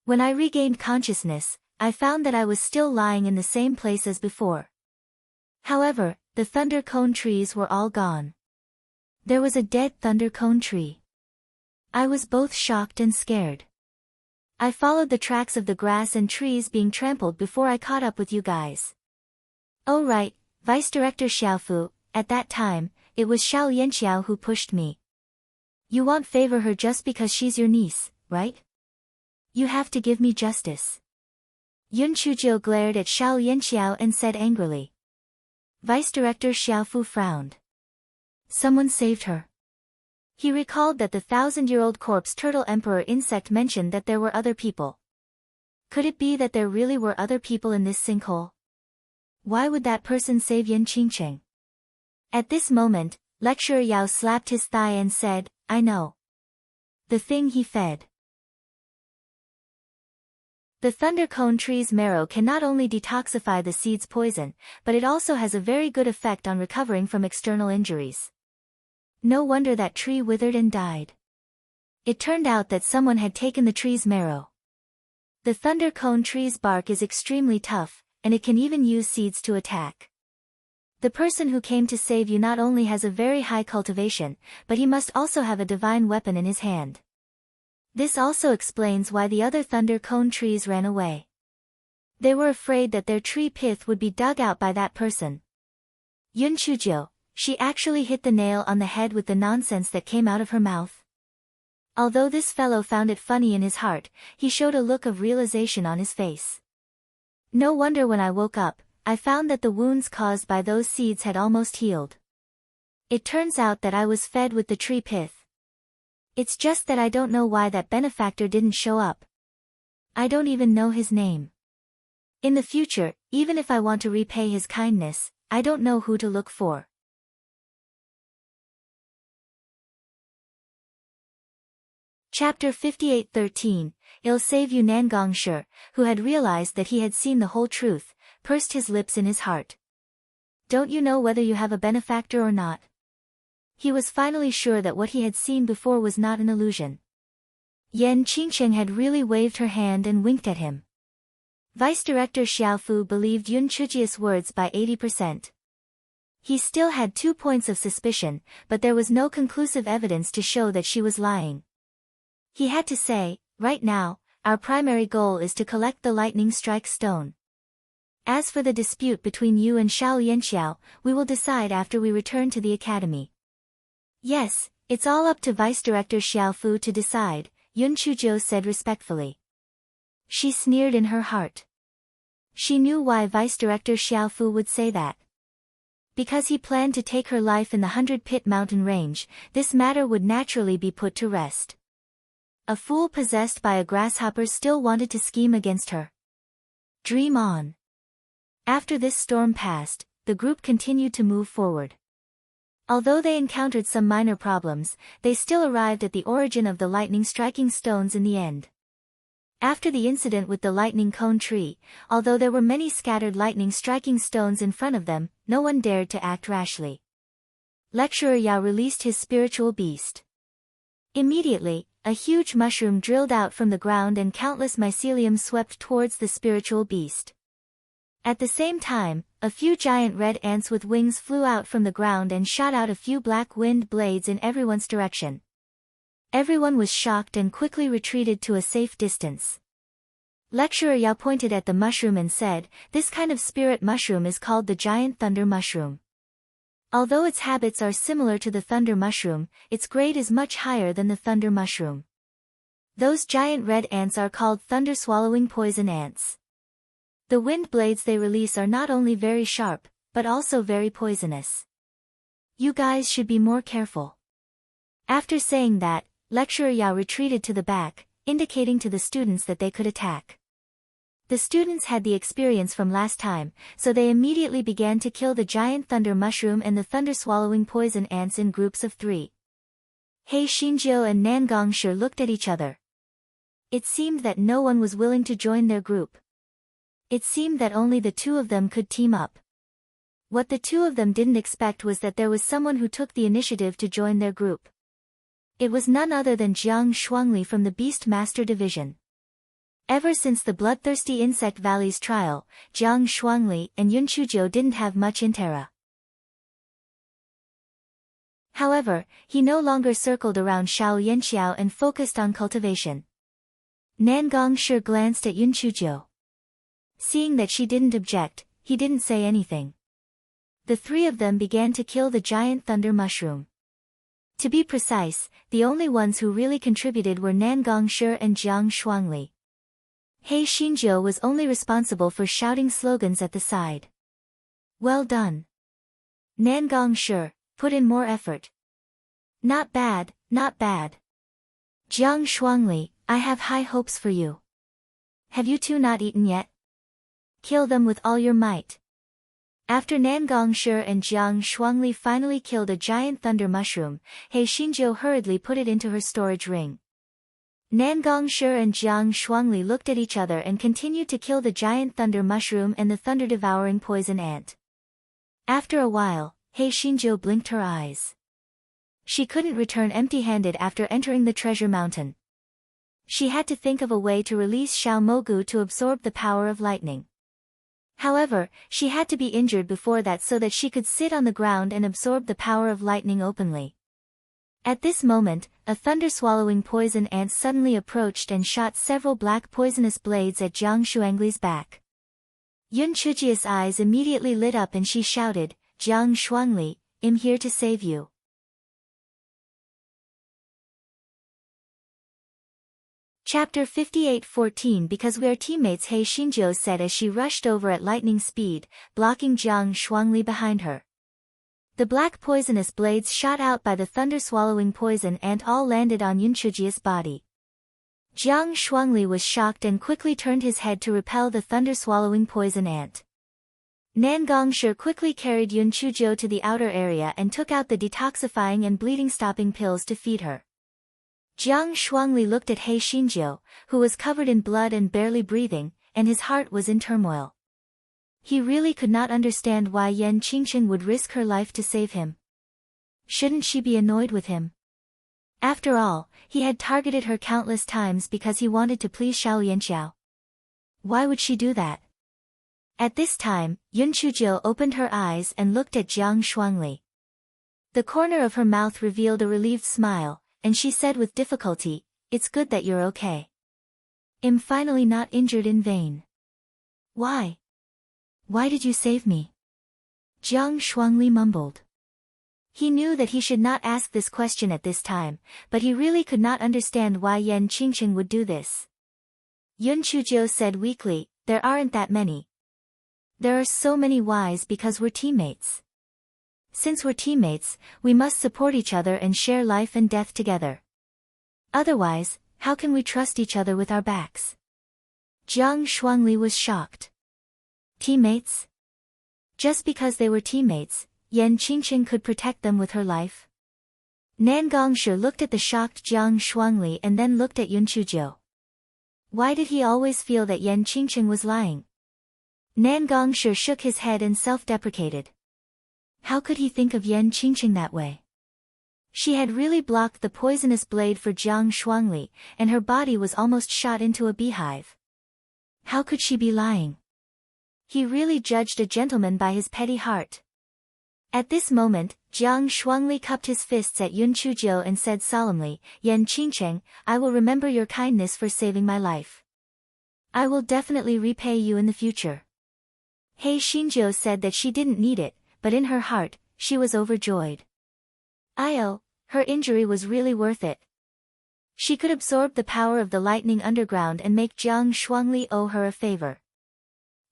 When I regained consciousness, I found that I was still lying in the same place as before. However, the thunder cone trees were all gone. There was a dead thunder cone tree. I was both shocked and scared. I followed the tracks of the grass and trees being trampled before I caught up with you guys. Oh right, Vice Director Xiaofu, at that time, it was Xiao Yanxiao who pushed me. You won't favor her just because she's your niece, right? You have to give me justice. Yun Chuzhou glared at Xiao Yanxiao and said angrily. Vice Director Xiaofu frowned. Someone saved her. He recalled that the 1,000-year-old corpse turtle emperor insect mentioned that there were other people. Could it be that there really were other people in this sinkhole? Why would that person save Yan Qingcheng? At this moment, Lecturer Yao slapped his thigh and said, I know. The thing he fed. The thunder cone tree's marrow can not only detoxify the seed's poison, but it also has a very good effect on recovering from external injuries. No wonder that tree withered and died. It turned out that someone had taken the tree's marrow. The thunder cone tree's bark is extremely tough, and it can even use seeds to attack. The person who came to save you not only has a very high cultivation, but he must also have a divine weapon in his hand. This also explains why the other thunder cone trees ran away. They were afraid that their tree pith would be dug out by that person. Yun Chuzhou, she actually hit the nail on the head with the nonsense that came out of her mouth. Although this fellow found it funny in his heart, he showed a look of realization on his face. No wonder when I woke up, I found that the wounds caused by those seeds had almost healed. It turns out that I was fed with the tree pith. It's just that I don't know why that benefactor didn't show up. I don't even know his name. In the future, even if I want to repay his kindness, I don't know who to look for. Chapter 58:13, I'll save you. Nangongshi, who had realized that he had seen the whole truth, pursed his lips in his heart. Don't you know whether you have a benefactor or not? He was finally sure that what he had seen before was not an illusion. Yan Qingsheng had really waved her hand and winked at him. Vice Director Xiaofu believed Yun Chujia's words by 80%. He still had 2 points of suspicion, but there was no conclusive evidence to show that she was lying. He had to say, right now, our primary goal is to collect the lightning strike stone. As for the dispute between you and Xiao Yanxiao, we will decide after we return to the academy. Yes, it's all up to Vice Director Xiaofu to decide, Yun Chuzhou said respectfully. She sneered in her heart. She knew why Vice Director Xiaofu would say that. Because he planned to take her life in the 100-pit mountain range, this matter would naturally be put to rest. A fool possessed by a grasshopper still wanted to scheme against her. Dream on. After this storm passed, the group continued to move forward. Although they encountered some minor problems, they still arrived at the origin of the lightning striking stones in the end. After the incident with the lightning cone tree, although there were many scattered lightning striking stones in front of them, no one dared to act rashly. Lecturer Yao released his spiritual beast. Immediately, a huge mushroom drilled out from the ground and countless mycelium swept towards the spiritual beast. At the same time, a few giant red ants with wings flew out from the ground and shot out a few black wind blades in everyone's direction. Everyone was shocked and quickly retreated to a safe distance. Lecturer Yao pointed at the mushroom and said, "This kind of spirit mushroom is called the giant thunder mushroom. Although its habits are similar to the thunder mushroom, its grade is much higher than the thunder mushroom. Those giant red ants are called thunder-swallowing poison ants. The wind blades they release are not only very sharp, but also very poisonous. You guys should be more careful." After saying that, Lecturer Yao retreated to the back, indicating to the students that they could attack. The students had the experience from last time, so they immediately began to kill the giant thunder mushroom and the thunder-swallowing poison ants in groups of 3. He Xinjiu and Nangongshi looked at each other. It seemed that no one was willing to join their group. It seemed that only the two of them could team up. What the two of them didn't expect was that there was someone who took the initiative to join their group. It was none other than Jiang Shuangli from the Beast Master Division. Ever since the Bloodthirsty Insect Valley's trial, Jiang Shuangli and Yun Chuzhou didn't have much interest. However, he no longer circled around Xiao Yanxiao and focused on cultivation. Nangongshi glanced at Yun Chuzhou. Seeing that she didn't object, he didn't say anything. The 3 of them began to kill the giant thunder mushroom. To be precise, the only ones who really contributed were Nangongshi and Jiang Shuangli. He Xinjiu was only responsible for shouting slogans at the side. Well done. Nangongshi, put in more effort. Not bad, not bad. Jiang Shuangli, I have high hopes for you. Have you two not eaten yet? Kill them with all your might. After Nangongshi and Jiang Shuangli finally killed a giant thunder mushroom, He Xinjiu hurriedly put it into her storage ring. Nangongshi and Jiang Shuangli looked at each other and continued to kill the giant thunder mushroom and the thunder-devouring poison ant. After a while, He Xinjiu blinked her eyes. She couldn't return empty-handed after entering the treasure mountain. She had to think of a way to release Xiao Mogu to absorb the power of lightning. However, she had to be injured before that so that she could sit on the ground and absorb the power of lightning openly. At this moment, a thunder-swallowing poison ant suddenly approached and shot several black poisonous blades at Jiang Shuangli's back. Yun Chujia's eyes immediately lit up and she shouted, "Jiang Shuangli, I'm here to save you." Chapter 58:14 Because we are teammates, He Shinjo said as she rushed over at lightning speed, blocking Jiang Shuangli behind her. The black poisonous blades shot out by the thunder-swallowing poison ant all landed on Yunchuji's body. Jiang Shuangli was shocked and quickly turned his head to repel the thunder-swallowing poison ant. Nan Gongshi quickly carried Yunchujo to the outer area and took out the detoxifying and bleeding-stopping pills to feed her. Jiang Shuangli looked at He Shinjo, who was covered in blood and barely breathing, and his heart was in turmoil. He really could not understand why Yan Qingqing would risk her life to save him. Shouldn't she be annoyed with him? After all, he had targeted her countless times because he wanted to please Xiao Yanxiao. Why would she do that? At this time, Yunchujo opened her eyes and looked at Jiang Shuangli. The corner of her mouth revealed a relieved smile, and she said with difficulty, "It's good that you're okay. I'm finally not injured in vain." "Why? Why did you save me?" Jiang Shuangli mumbled. He knew that he should not ask this question at this time, but he really could not understand why Yan Qingqing would do this. Yunchujo said weakly, "There aren't that many. There are so many whys because we're teammates. Since we're teammates, we must support each other and share life and death together. Otherwise, how can we trust each other with our backs?" Jiang Shuangli was shocked. Teammates? Just because they were teammates, Yan Qingqing could protect them with her life? Nan Gongshi looked at the shocked Jiang Shuangli and then looked at Yunchujo. Why did he always feel that Yan Qingqing was lying? Nan Gongshi shook his head and self-deprecated. How could he think of Yan Qingqing that way? She had really blocked the poisonous blade for Jiang Shuangli, and her body was almost shot into a beehive. How could she be lying? He really judged a gentleman by his petty heart. At this moment, Jiang Shuangli cupped his fists at Yunchujo and said solemnly, "Yan Qingqing, I will remember your kindness for saving my life. I will definitely repay you in the future." He Shinjo said that she didn't need it, but in her heart, she was overjoyed. Her injury was really worth it. She could absorb the power of the lightning underground and make Jiang Shuangli owe her a favor.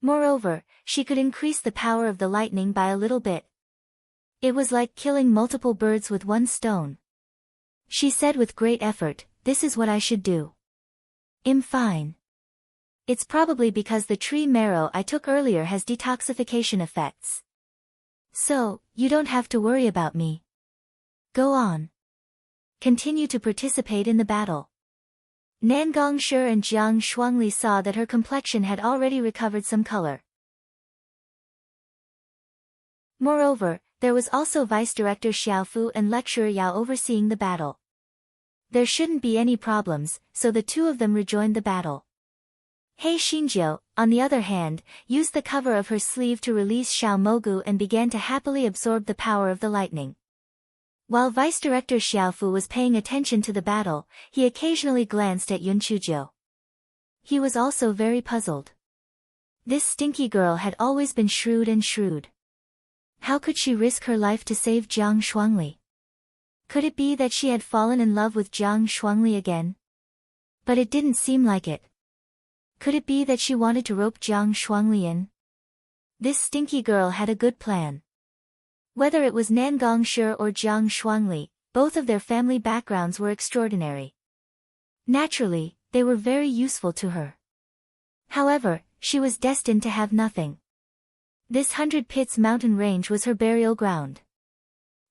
Moreover, she could increase the power of the lightning by a little bit. It was like killing multiple birds with one stone. She said with great effort, "This is what I should do. I'm fine. It's probably because the tree marrow I took earlier has detoxification effects. So, you don't have to worry about me. Go on. Continue to participate in the battle." Nan Gongshi and Jiang Shuangli saw that her complexion had already recovered some color. Moreover, there was also Vice Director Xiaofu and Lecturer Yao overseeing the battle. There shouldn't be any problems, so the two of them rejoined the battle. He Shinjo, on the other hand, used the cover of her sleeve to release Xiao Mogu and began to happily absorb the power of the lightning. While Vice Director Xiaofu was paying attention to the battle, he occasionally glanced at Yunchujo. He was also very puzzled. This stinky girl had always been shrewd. How could she risk her life to save Jiang Shuangli? Could it be that she had fallen in love with Jiang Shuangli again? But it didn't seem like it. Could it be that she wanted to rope Jiang Shuangli in? This stinky girl had a good plan. Whether it was Nan Gongshi or Jiang Shuangli, both of their family backgrounds were extraordinary. Naturally, they were very useful to her. However, she was destined to have nothing. This 100 Pits mountain range was her burial ground.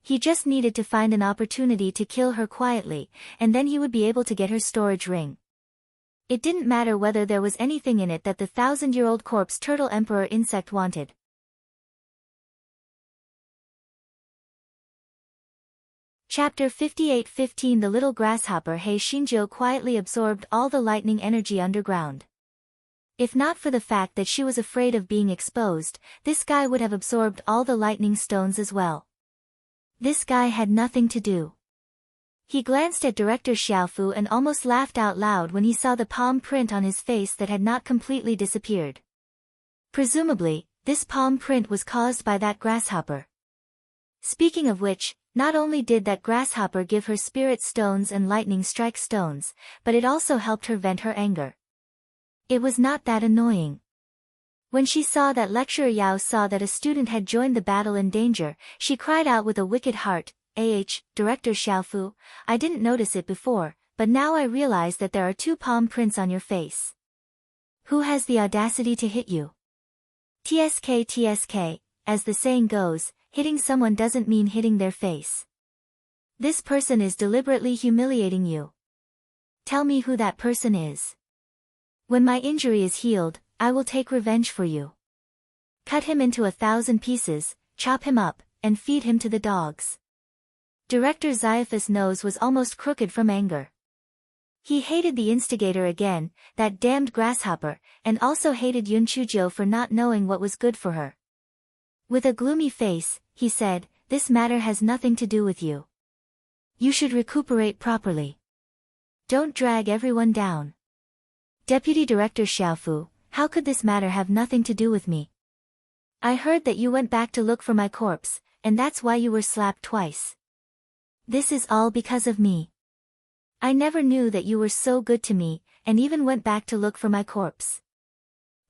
He just needed to find an opportunity to kill her quietly, and then he would be able to get her storage ring. It didn't matter whether there was anything in it that the 1,000-year-old corpse turtle emperor insect wanted. Chapter 58:15 The little grasshopper He Shinjo quietly absorbed all the lightning energy underground. If not for the fact that she was afraid of being exposed, this guy would have absorbed all the lightning stones as well. This guy had nothing to do. He glanced at Director Xiaofu and almost laughed out loud when he saw the palm print on his face that had not completely disappeared. Presumably, this palm print was caused by that grasshopper. Speaking of which, Not only did that grasshopper give her spirit stones and lightning strike stones, but it also helped her vent her anger. It was not that annoying. When she saw that lecturer Yao saw that a student had joined the battle in danger, she cried out with a wicked heart, Director Xiaofu, I didn't notice it before, but now I realize that there are 2 palm prints on your face. Who has the audacity to hit you? TSK, as the saying goes, hitting someone doesn't mean hitting their face. This person is deliberately humiliating you. Tell me who that person is. When my injury is healed, I will take revenge for you. Cut him into 1,000 pieces, chop him up, and feed him to the dogs. Director Xiophus' nose was almost crooked from anger. He hated the instigator again, that damned grasshopper, and also hated Yun Chuzhou for not knowing what was good for her. With a gloomy face, he said, this matter has nothing to do with you. You should recuperate properly. Don't drag everyone down. Deputy Director Xiaofu, how could this matter have nothing to do with me? I heard that you went back to look for my corpse, and that's why you were slapped twice. This is all because of me. I never knew that you were so good to me, and even went back to look for my corpse.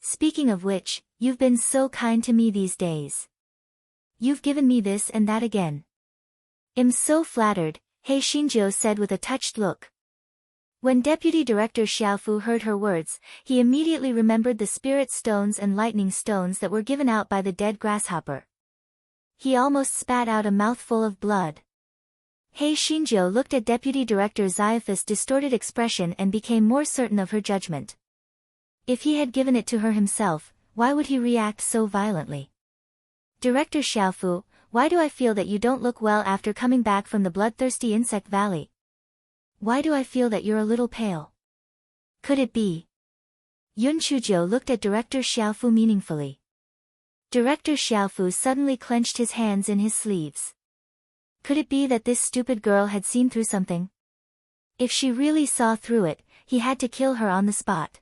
Speaking of which, you've been so kind to me these days. You've given me this and that again. I'm so flattered, He Xinjiu said with a touched look. When Deputy Director Xiaofu heard her words, he immediately remembered the spirit stones and lightning stones that were given out by the dead grasshopper. He almost spat out a mouthful of blood. He Xinjiu looked at Deputy Director Xiophus' distorted expression and became more certain of her judgment. If he had given it to her himself, why would he react so violently? Director Xiaofu, why do I feel that you don't look well after coming back from the bloodthirsty insect valley? Why do I feel that you're a little pale? Could it be? Yun Chuzhou looked at Director Xiaofu meaningfully. Director Xiaofu suddenly clenched his hands in his sleeves. Could it be that this stupid girl had seen through something? If she really saw through it, he had to kill her on the spot.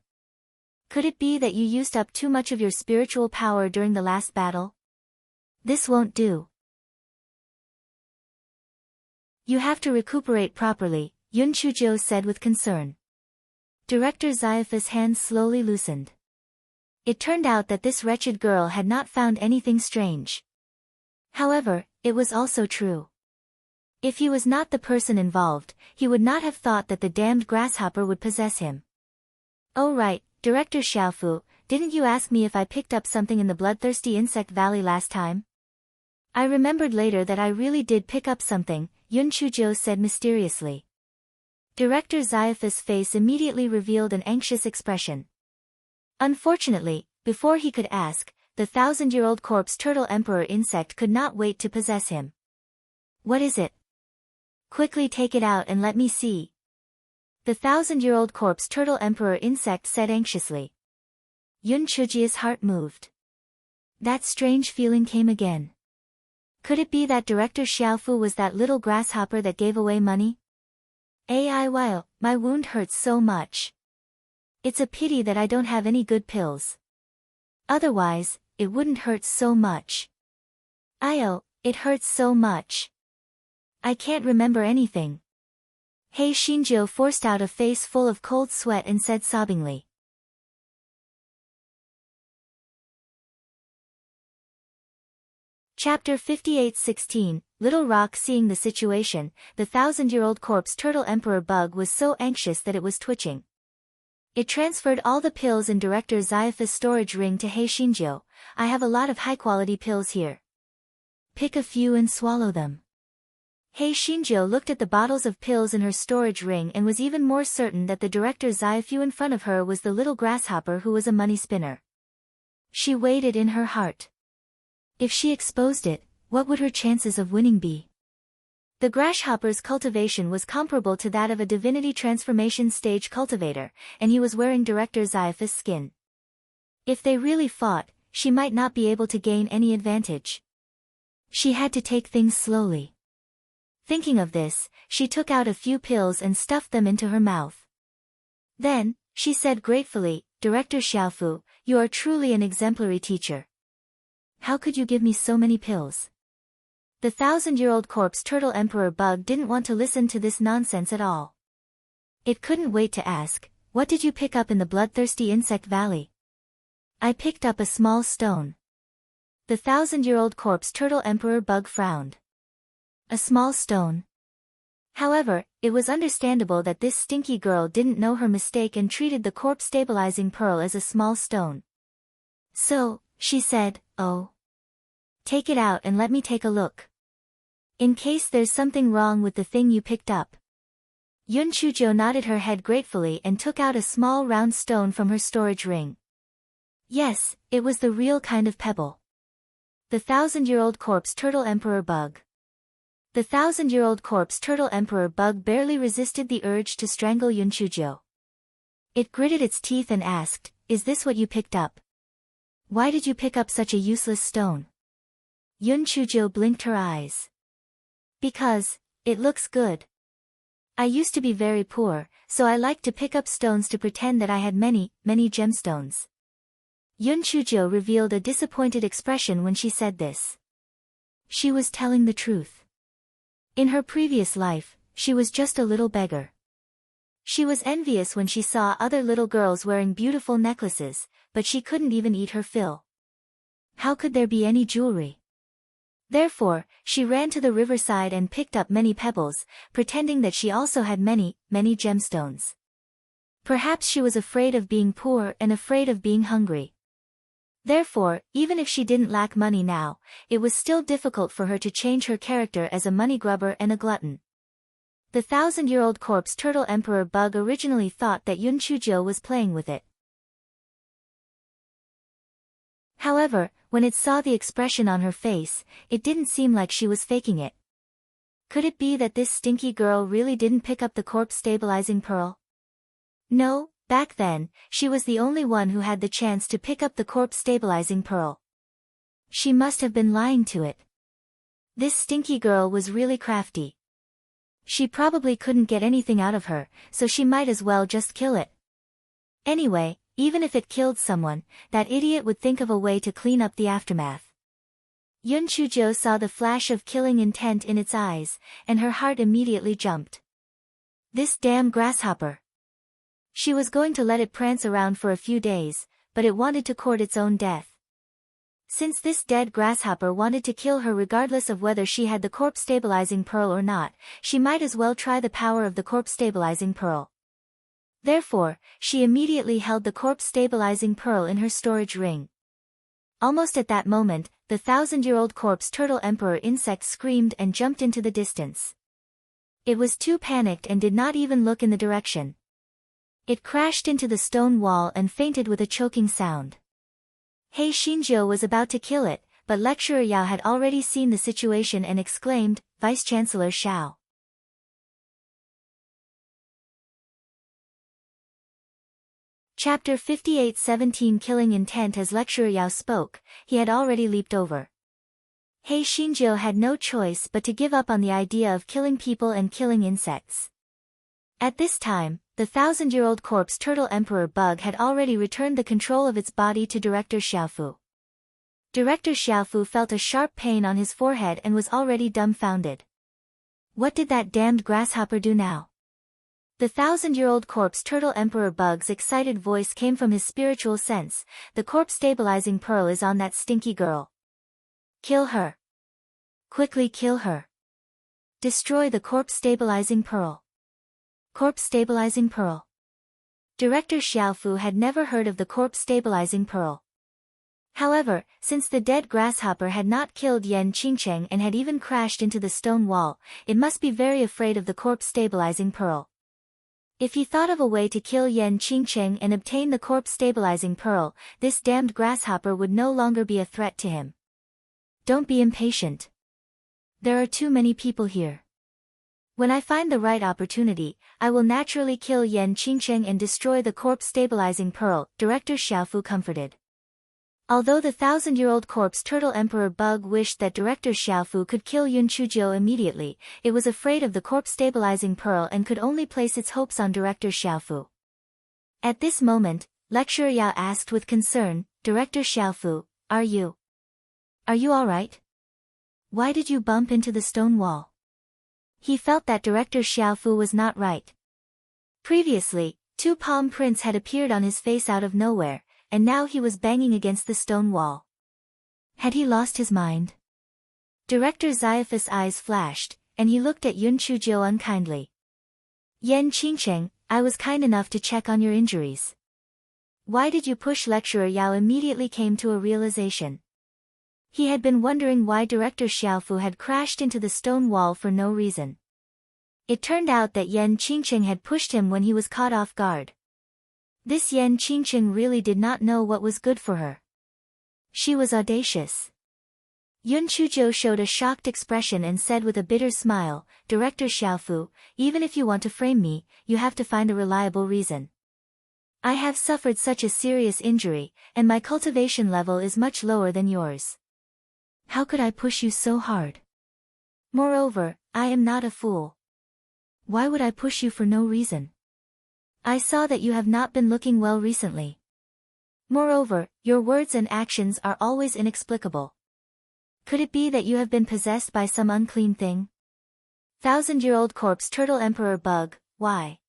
Could it be that you used up too much of your spiritual power during the last battle? This won't do. You have to recuperate properly, Yun Chuzhou said with concern. Director Xiophus' hands slowly loosened. It turned out that this wretched girl had not found anything strange. However, it was also true. If he was not the person involved, he would not have thought that the damned grasshopper would possess him. Oh right, Director Xiaofu, didn't you ask me if I picked up something in the bloodthirsty insect valley last time? I remembered later that I really did pick up something, Yun Chuzhou said mysteriously. Director Xiophus' face immediately revealed an anxious expression. Unfortunately, before he could ask, the 1,000-year-old corpse turtle emperor insect could not wait to possess him. What is it? Quickly take it out and let me see. The 1,000-year-old corpse turtle emperor insect said anxiously. Yun Chuzhi's heart moved. That strange feeling came again. Could it be that Director Xiaofu was that little grasshopper that gave away money? Wow, my wound hurts so much. It's a pity that I don't have any good pills. Otherwise, it wouldn't hurt so much. It hurts so much. I can't remember anything. He Xinjiu forced out a face full of cold sweat and said sobbingly. Chapter 58:16, Little Rock seeing the situation, the 1,000-year-old corpse turtle emperor bug was so anxious that it was twitching. It transferred all the pills in Director Xiophus' storage ring to He Xinjiu. I have a lot of high-quality pills here. Pick a few and swallow them. He Xinjiu looked at the bottles of pills in her storage ring and was even more certain that the Director Xiofu in front of her was the little grasshopper who was a money spinner. She weighed it in her heart. If she exposed it, what would her chances of winning be? The grasshopper's cultivation was comparable to that of a divinity transformation stage cultivator, and he was wearing Director Xiophus' skin. If they really fought, she might not be able to gain any advantage. She had to take things slowly. Thinking of this, she took out a few pills and stuffed them into her mouth. Then, she said gratefully, Director Xiaofu, you are truly an exemplary teacher. How could you give me so many pills? The 1,000-year-old corpse turtle emperor bug didn't want to listen to this nonsense at all. It couldn't wait to ask, "What did you pick up in the bloodthirsty insect valley?" "I picked up a small stone." The 1,000-year-old corpse turtle emperor bug frowned. A small stone? However, it was understandable that this stinky girl didn't know her mistake and treated the corpse stabilizing pearl as a small stone. So, she said, "Oh. Take it out and let me take a look. In case there's something wrong with the thing you picked up." Yun Chujo nodded her head gratefully and took out a small round stone from her storage ring. Yes, it was the real kind of pebble. The 1,000-year-old corpse turtle emperor bug. The 1,000-year-old corpse turtle emperor bug barely resisted the urge to strangle Yun Chujo. It gritted its teeth and asked, "Is this what you picked up? Why did you pick up such a useless stone?" Yun Chujo blinked her eyes. "Because, it looks good. I used to be very poor, so I liked to pick up stones to pretend that I had many, many gemstones." Yun Chujo revealed a disappointed expression when she said this. She was telling the truth. In her previous life, she was just a little beggar. She was envious when she saw other little girls wearing beautiful necklaces, but she couldn't even eat her fill. How could there be any jewelry? Therefore, she ran to the riverside and picked up many pebbles, pretending that she also had many, many gemstones. Perhaps she was afraid of being poor and afraid of being hungry. Therefore, even if she didn't lack money now, it was still difficult for her to change her character as a money grubber and a glutton. The 1,000-year-old corpse turtle emperor bug originally thought that Yun Chujo was playing with it. However, when it saw the expression on her face, it didn't seem like she was faking it. Could it be that this stinky girl really didn't pick up the corpse stabilizing pearl? No, back then, she was the only one who had the chance to pick up the corpse stabilizing pearl. She must have been lying to it. This stinky girl was really crafty. She probably couldn't get anything out of her, so she might as well just kill it. Anyway, even if it killed someone, that idiot would think of a way to clean up the aftermath. Yun Chujo saw the flash of killing intent in its eyes, and her heart immediately jumped. This damn grasshopper. She was going to let it prance around for a few days, but it wanted to court its own death. Since this dead grasshopper wanted to kill her regardless of whether she had the corpse stabilizing pearl or not, she might as well try the power of the corpse stabilizing pearl. Therefore, she immediately held the corpse stabilizing pearl in her storage ring. Almost at that moment, the 1,000-year-old corpse turtle emperor insect screamed and jumped into the distance. It was too panicked and did not even look in the direction. It crashed into the stone wall and fainted with a choking sound. Hei Shinjo was about to kill it, but Lecturer Yao had already seen the situation and exclaimed, "Vice-Chancellor Xiao." Chapter 58:17 Killing intent. As Lecturer Yao spoke, he had already leaped over. Hei Shinjo had no choice but to give up on the idea of killing people and killing insects. At this time, the 1,000-year-old corpse turtle emperor bug had already returned the control of its body to Director Xiaofu. Director Xiaofu felt a sharp pain on his forehead and was already dumbfounded. What did that damned grasshopper do now? The 1,000-year-old corpse turtle emperor bug's excited voice came from his spiritual sense. "The corpse stabilizing pearl is on that stinky girl. Kill her. Quickly kill her. Destroy the corpse stabilizing pearl." Corpse stabilizing pearl. Director Xiaofu had never heard of the corpse stabilizing pearl. However, since the dead grasshopper had not killed Yan Qingcheng and had even crashed into the stone wall, it must be very afraid of the corpse stabilizing pearl. If he thought of a way to kill Yan Qingcheng and obtain the corpse stabilizing pearl, this damned grasshopper would no longer be a threat to him. Don't be impatient. There are too many people here. When I find the right opportunity, I will naturally kill Yan Qingcheng and destroy the corpse stabilizing pearl, Director Xiaofu comforted. Although the 1,000-year-old corpse turtle emperor bug wished that Director Xiaofu could kill Yun Chujo immediately, it was afraid of the corpse stabilizing pearl and could only place its hopes on Director Xiaofu. At this moment, Lecturer Yao asked with concern, "Director Xiaofu, are you alright? Why did you bump into the stone wall? He felt that Director Xiaofu was not right. Previously, two palm prints had appeared on his face out of nowhere, and now he was banging against the stone wall. Had he lost his mind? Director Xiaofu's eyes flashed, and he looked at Yun Chuzhou unkindly. Yan Qingcheng, I was kind enough to check on your injuries. Why did you push? Lecturer Yao immediately came to a realization. He had been wondering why Director Xiaofu had crashed into the stone wall for no reason. It turned out that Yan Qingcheng had pushed him when he was caught off guard. This Yan Qingcheng really did not know what was good for her. She was audacious. Yun Chuzhou showed a shocked expression and said with a bitter smile, Director Xiaofu, even if you want to frame me, you have to find a reliable reason. I have suffered such a serious injury, and my cultivation level is much lower than yours. How could I push you so hard? Moreover, I am not a fool. Why would I push you for no reason? I saw that you have not been looking well recently. Moreover, your words and actions are always inexplicable. Could it be that you have been possessed by some unclean thing? 1,000-year-old corpse turtle emperor bug, why?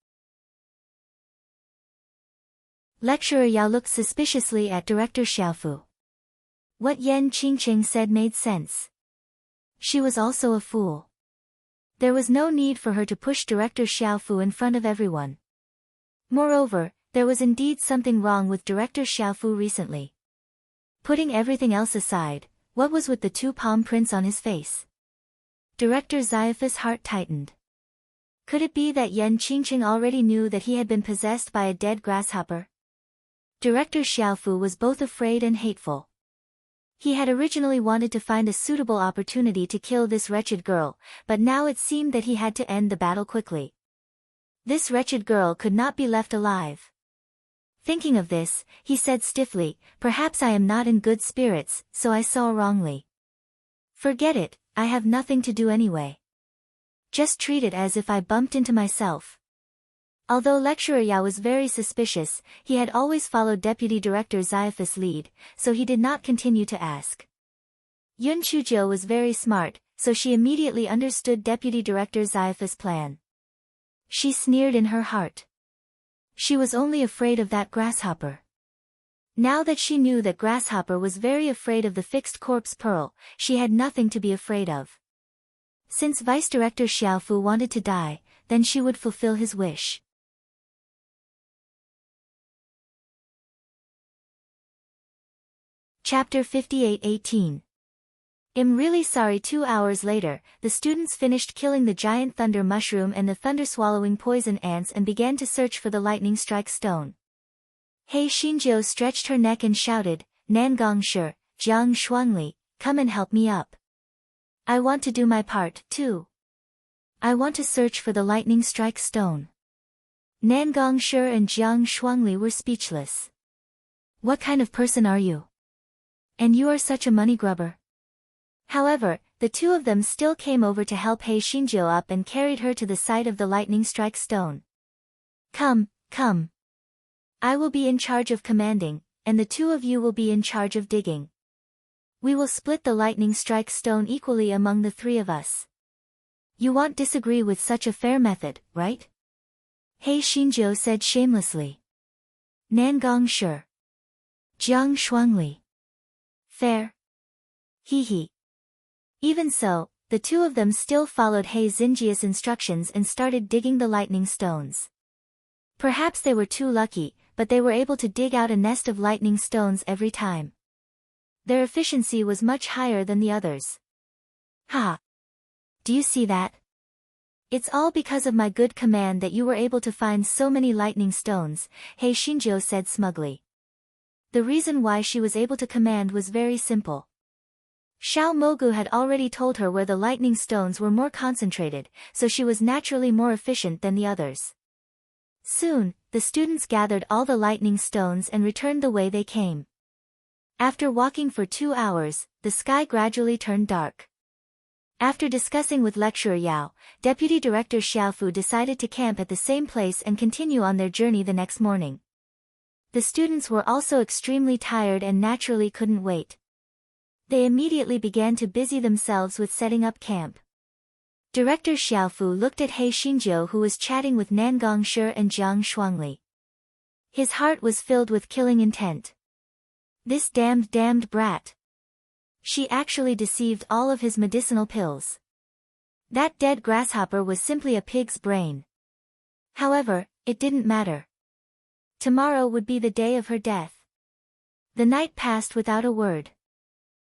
Lecturer Yao looked suspiciously at Director Xiaofu. What Yan Qingcheng said made sense. She was also a fool. There was no need for her to push Director Xiaofu in front of everyone. Moreover, there was indeed something wrong with Director Xiaofu recently. Putting everything else aside, what was with the two palm prints on his face? Director Xiaofu's heart tightened. Could it be that Yan Qingcheng already knew that he had been possessed by a dead grasshopper? Director Xiaofu was both afraid and hateful. He had originally wanted to find a suitable opportunity to kill this wretched girl, but now it seemed that he had to end the battle quickly. This wretched girl could not be left alive. Thinking of this, he said stiffly, perhaps I am not in good spirits, so I saw wrongly. Forget it, I have nothing to do anyway. Just treat it as if I bumped into myself. Although Lecturer Yao was very suspicious, he had always followed Deputy Director Xiaofu's lead, so he did not continue to ask. Yun Chuzhou was very smart, so she immediately understood Deputy Director Xiaofu's plan. She sneered in her heart. She was only afraid of that grasshopper. Now that she knew that Grasshopper was very afraid of the fixed corpse pearl, she had nothing to be afraid of. Since Vice Director Xiaofu wanted to die, then she would fulfill his wish. Chapter 58-18. I'm really sorry. 2 hours later, the students finished killing the giant thunder mushroom and the thunder-swallowing poison ants and began to search for the lightning strike stone. Hei Xinjiu stretched her neck and shouted, Nangong Shi, Jiang Shuangli, come and help me up. I want to do my part, too. I want to search for the lightning strike stone. Nangong Shi and Jiang Shuangli were speechless. What kind of person are you? And you are such a money grubber. However, the two of them still came over to help Hei Xinjiu up and carried her to the site of the lightning strike stone. Come, come. I will be in charge of commanding, and the two of you will be in charge of digging. We will split the lightning strike stone equally among the three of us. You won't disagree with such a fair method, right? Hei Xinjiu said shamelessly. Nangong Shi. Jiang Shuangli. Fair. Hee hee. Even so, the two of them still followed Hei Xinjiu's instructions and started digging the lightning stones. Perhaps they were too lucky, but they were able to dig out a nest of lightning stones every time. Their efficiency was much higher than the others. Ha! Do you see that? It's all because of my good command that you were able to find so many lightning stones, Hei Xinjiu said smugly. The reason why she was able to command was very simple. Xiao Mogu had already told her where the lightning stones were more concentrated, so she was naturally more efficient than the others. Soon, the students gathered all the lightning stones and returned the way they came. After walking for 2 hours, the sky gradually turned dark. After discussing with Lecturer Yao, Deputy Director Xiaofu decided to camp at the same place and continue on their journey the next morning. The students were also extremely tired and naturally couldn't wait. They immediately began to busy themselves with setting up camp. Director Xiaofu looked at He Xinjiu, who was chatting with Nangong Shi and Jiang Shuangli. His heart was filled with killing intent. This damned brat. She actually deceived all of his medicinal pills. That dead grasshopper was simply a pig's brain. However, it didn't matter. Tomorrow would be the day of her death. The night passed without a word.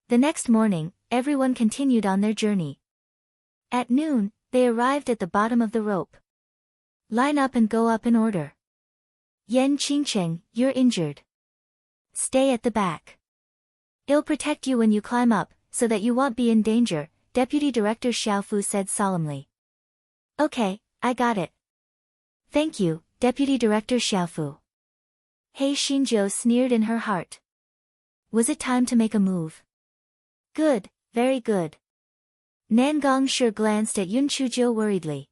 The next morning, everyone continued on their journey. At noon, they arrived at the bottom of the rope. Line up and go up in order. Yan Qingcheng, you're injured. Stay at the back. I'll protect you when you climb up, so that you won't be in danger, Deputy Director Xiaofu said solemnly. Okay, I got it. Thank you, Deputy Director Xiaofu. He Xinjiu sneered in her heart. Was it time to make a move? Good, very good. Nangong Shi glanced at Yun Chujiu worriedly.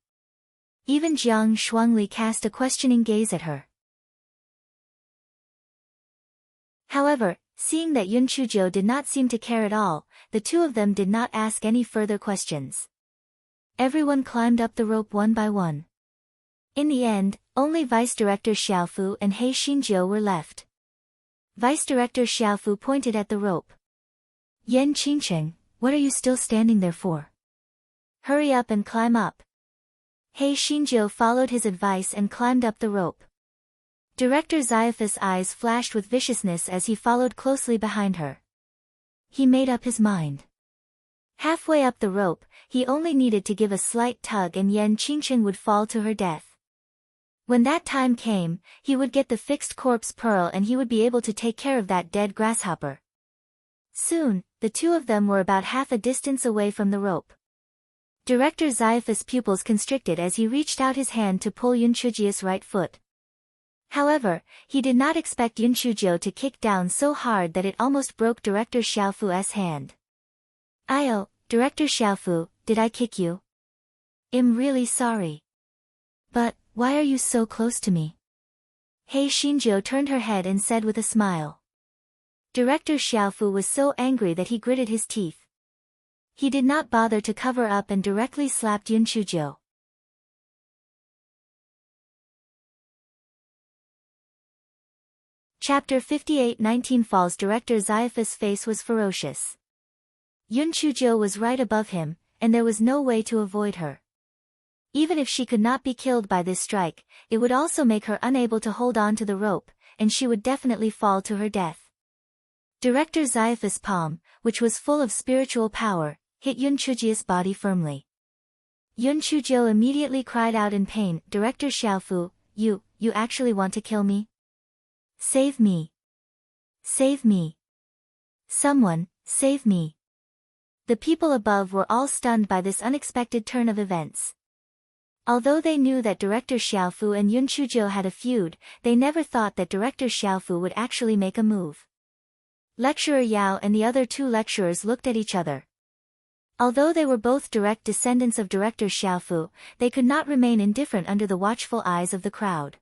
Even Jiang Shuangli cast a questioning gaze at her. However, seeing that Yun Chujiu did not seem to care at all, the two of them did not ask any further questions. Everyone climbed up the rope one by one. In the end, only Vice Director Xiaofu and He Xinjiu were left. Vice Director Xiaofu pointed at the rope. Yan Qingcheng, what are you still standing there for? Hurry up and climb up. He Xinjiu followed his advice and climbed up the rope. Director Xiaofu's eyes flashed with viciousness as he followed closely behind her. He made up his mind. Halfway up the rope, he only needed to give a slight tug and Yan Qingcheng would fall to her death. When that time came, he would get the fixed corpse pearl and he would be able to take care of that dead grasshopper. Soon, the two of them were about half a distance away from the rope. Director Xiaofu's pupils constricted as he reached out his hand to pull Yun Chujiu's right foot. However, he did not expect Yun Chujiu to kick down so hard that it almost broke Director Xiaofu's hand. "Ayo, Director Xiaofu, did I kick you? I'm really sorry. But, why are you so close to me?" He Xinjiu turned her head and said with a smile. Director Xiaofu was so angry that he gritted his teeth. He did not bother to cover up and directly slapped Yun Chujiu. Chapter 58-19 Falls. Director Xiaofu's face was ferocious. Yun Chujiu was right above him, and there was no way to avoid her. Even if she could not be killed by this strike, it would also make her unable to hold on to the rope, and she would definitely fall to her death. Director Xiaofu's palm, which was full of spiritual power, hit Yun Chujiu's body firmly. Yun Chujiu immediately cried out in pain, "Director Xiaofu, you actually want to kill me? Save me! Save me! Someone, save me!" The people above were all stunned by this unexpected turn of events. Although they knew that Director Xiaofu and Yun Chujiu had a feud, they never thought that Director Xiaofu would actually make a move. Lecturer Yao and the other two lecturers looked at each other. Although they were both direct descendants of Director Xiaofu, they could not remain indifferent under the watchful eyes of the crowd.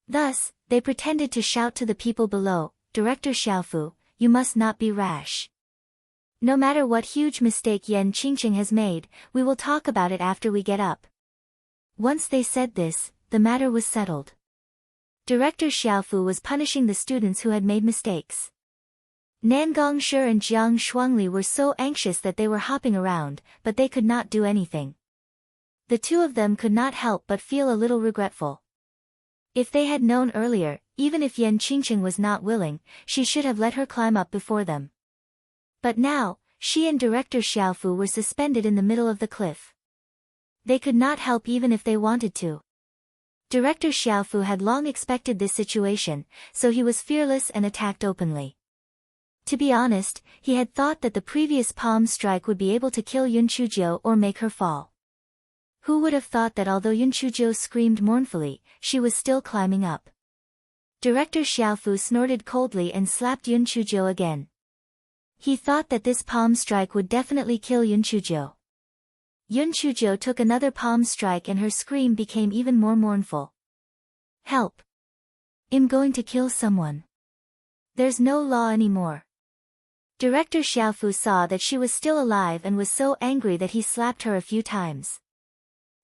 Thus, they pretended to shout to the people below, "Director Xiaofu, you must not be rash. No matter what huge mistake Yan Qingcheng has made, we will talk about it after we get up." Once they said this, the matter was settled. Director Xiaofu was punishing the students who had made mistakes. Nangong Shi and Jiang Shuangli were so anxious that they were hopping around, but they could not do anything. The two of them could not help but feel a little regretful. If they had known earlier, even if Yan Qingcheng was not willing, she should have let her climb up before them. But now, she and Director Xiaofu were suspended in the middle of the cliff. They could not help even if they wanted to. Director Xiaofu had long expected this situation, so he was fearless and attacked openly. To be honest, he had thought that the previous palm strike would be able to kill Yun Chujiu or make her fall. Who would have thought that although Yun Chujiu screamed mournfully, she was still climbing up. Director Xiaofu snorted coldly and slapped Yun Chujiu again. He thought that this palm strike would definitely kill Yun Chujiu. Yun Chujiu took another palm strike and her scream became even more mournful. "Help! I'm going to kill someone. There's no law anymore. Director Xiaofu saw that she was still alive and was so angry that he slapped her a few times.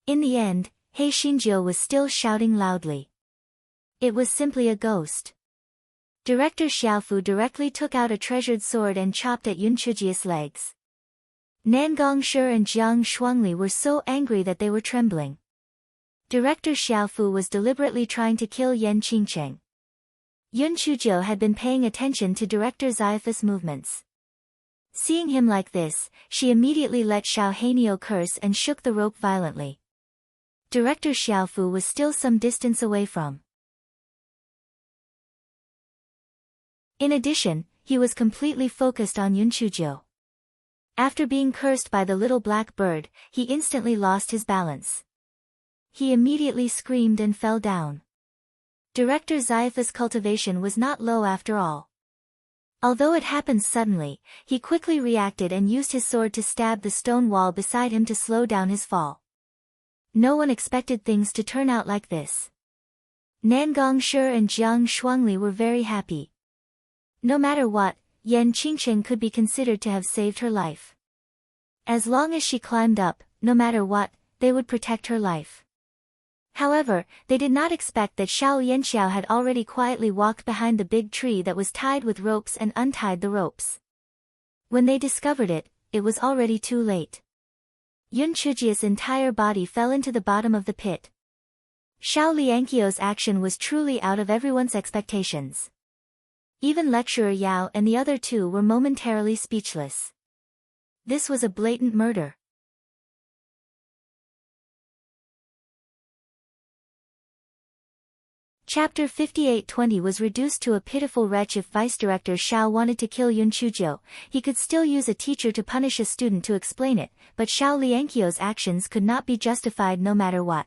In the end, He Xinjiu was still shouting loudly. It was simply a ghost. Director Xiaofu directly took out a treasured sword and chopped at Yun Chuji's legs. Nan Gongshi and Jiang Shuangli were so angry that they were trembling. Director Xiaofu was deliberately trying to kill Yan Qingcheng. Yun Chujiu had been paying attention to Director Xiaofu's movements. Seeing him like this, she immediately let Xiao Hanio curse and shook the rope violently. Director Xiaofu was still some distance away from. In addition, he was completely focused on Yun Chujiu. After being cursed by the little black bird, he instantly lost his balance. He immediately screamed and fell down. Director Xiaofu's cultivation was not low after all. Although it happened suddenly, he quickly reacted and used his sword to stab the stone wall beside him to slow down his fall. No one expected things to turn out like this. Nan Gongshi and Jiang Shuangli were very happy. No matter what, Yan Qingcheng could be considered to have saved her life. As long as she climbed up, no matter what, they would protect her life. However, they did not expect that Xiao Yanxiao had already quietly walked behind the big tree that was tied with ropes and untied the ropes. When they discovered it, it was already too late. Yun Chuji's entire body fell into the bottom of the pit. Xiao Liangqiu's action was truly out of everyone's expectations. Even Lecturer Yao and the other two were momentarily speechless. This was a blatant murder. Chapter 58:20 was reduced to a pitiful wretch. If Vice Director Xiao wanted to kill Yun Chujiu, he could still use a teacher to punish a student to explain it, but Xiao Liangqiu's actions could not be justified no matter what.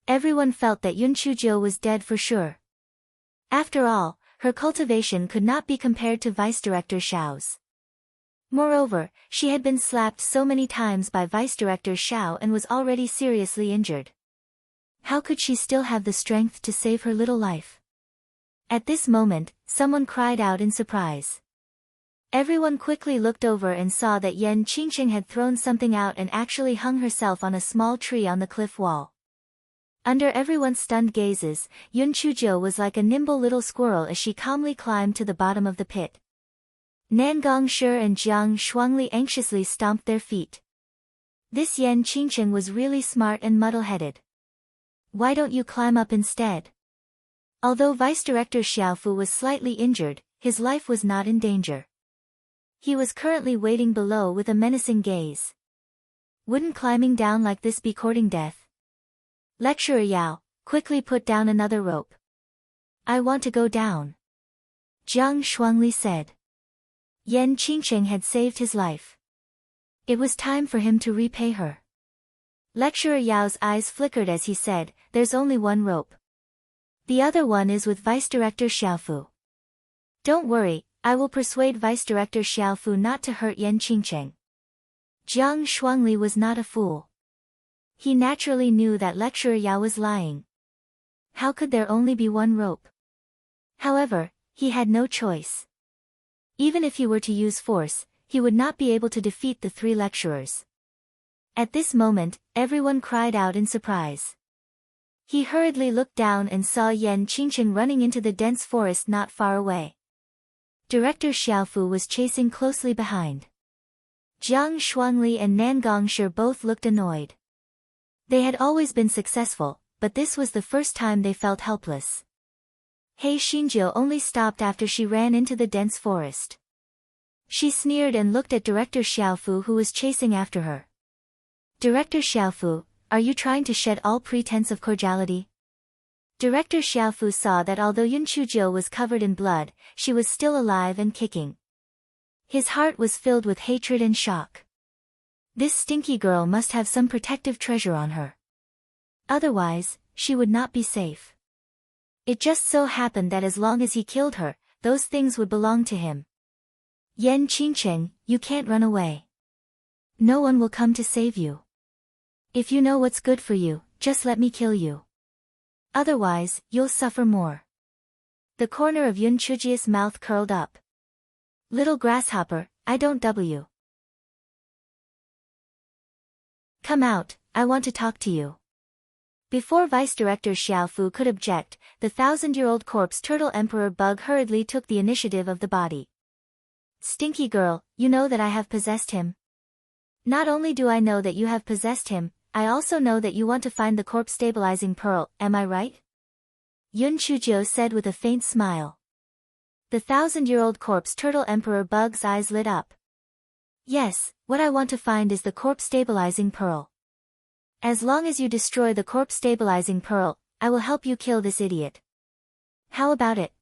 Everyone felt that Yun Chujiu was dead for sure. After all, her cultivation could not be compared to Vice Director Xiao's. Moreover, she had been slapped so many times by Vice Director Xiao and was already seriously injured. How could she still have the strength to save her little life? At this moment, someone cried out in surprise. Everyone quickly looked over and saw that Yan Qingcheng had thrown something out and actually hung herself on a small tree on the cliff wall. Under everyone's stunned gazes, Yun Chujiu was like a nimble little squirrel as she calmly climbed to the bottom of the pit. Nan Gongshi and Jiang Shuangli anxiously stomped their feet. This Yan Qingcheng was really smart and muddle-headed. Why don't you climb up instead? Although Vice Director Xiaofu was slightly injured, his life was not in danger. He was currently waiting below with a menacing gaze. Wouldn't climbing down like this be courting death? Lecturer Yao, quickly put down another rope. I want to go down. Jiang Shuangli said. Yan Qingcheng had saved his life. It was time for him to repay her. Lecturer Yao's eyes flickered as he said, there's only one rope. The other one is with Vice Director Xiaofu. Don't worry, I will persuade Vice Director Xiaofu not to hurt Yan Qingcheng. Jiang Shuangli was not a fool. He naturally knew that Lecturer Yao was lying. How could there only be one rope? However, he had no choice. Even if he were to use force, he would not be able to defeat the three lecturers. At this moment, everyone cried out in surprise. He hurriedly looked down and saw Yan Qingcheng running into the dense forest not far away. Director Xiaofu was chasing closely behind. Jiang Shuangli and Nan Gongshi both looked annoyed. They had always been successful, but this was the first time they felt helpless. He Xinjiu only stopped after she ran into the dense forest. She sneered and looked at Director Xiaofu who was chasing after her. Director Xiaofu, are you trying to shed all pretense of cordiality? Director Xiaofu saw that although Yun Chujiu was covered in blood, she was still alive and kicking. His heart was filled with hatred and shock. This stinky girl must have some protective treasure on her. Otherwise, she would not be safe. It just so happened that as long as he killed her, those things would belong to him. Yan Qingcheng, you can't run away. No one will come to save you. If you know what's good for you, just let me kill you. Otherwise, you'll suffer more. The corner of Yun Chuji's mouth curled up. Little grasshopper, I don't w. Come out, I want to talk to you. Before Vice Director Xiaofu could object, the 1,000-year-old corpse turtle emperor bug hurriedly took the initiative of the body. Stinky girl, you know that I have possessed him. Not only do I know that you have possessed him, I also know that you want to find the corpse stabilizing pearl, am I right? Yun Chujiu said with a faint smile. The 1,000-year-old corpse turtle emperor bug's eyes lit up. Yes, what I want to find is the corpse stabilizing pearl. As long as you destroy the corpse stabilizing pearl, I will help you kill this idiot. How about it?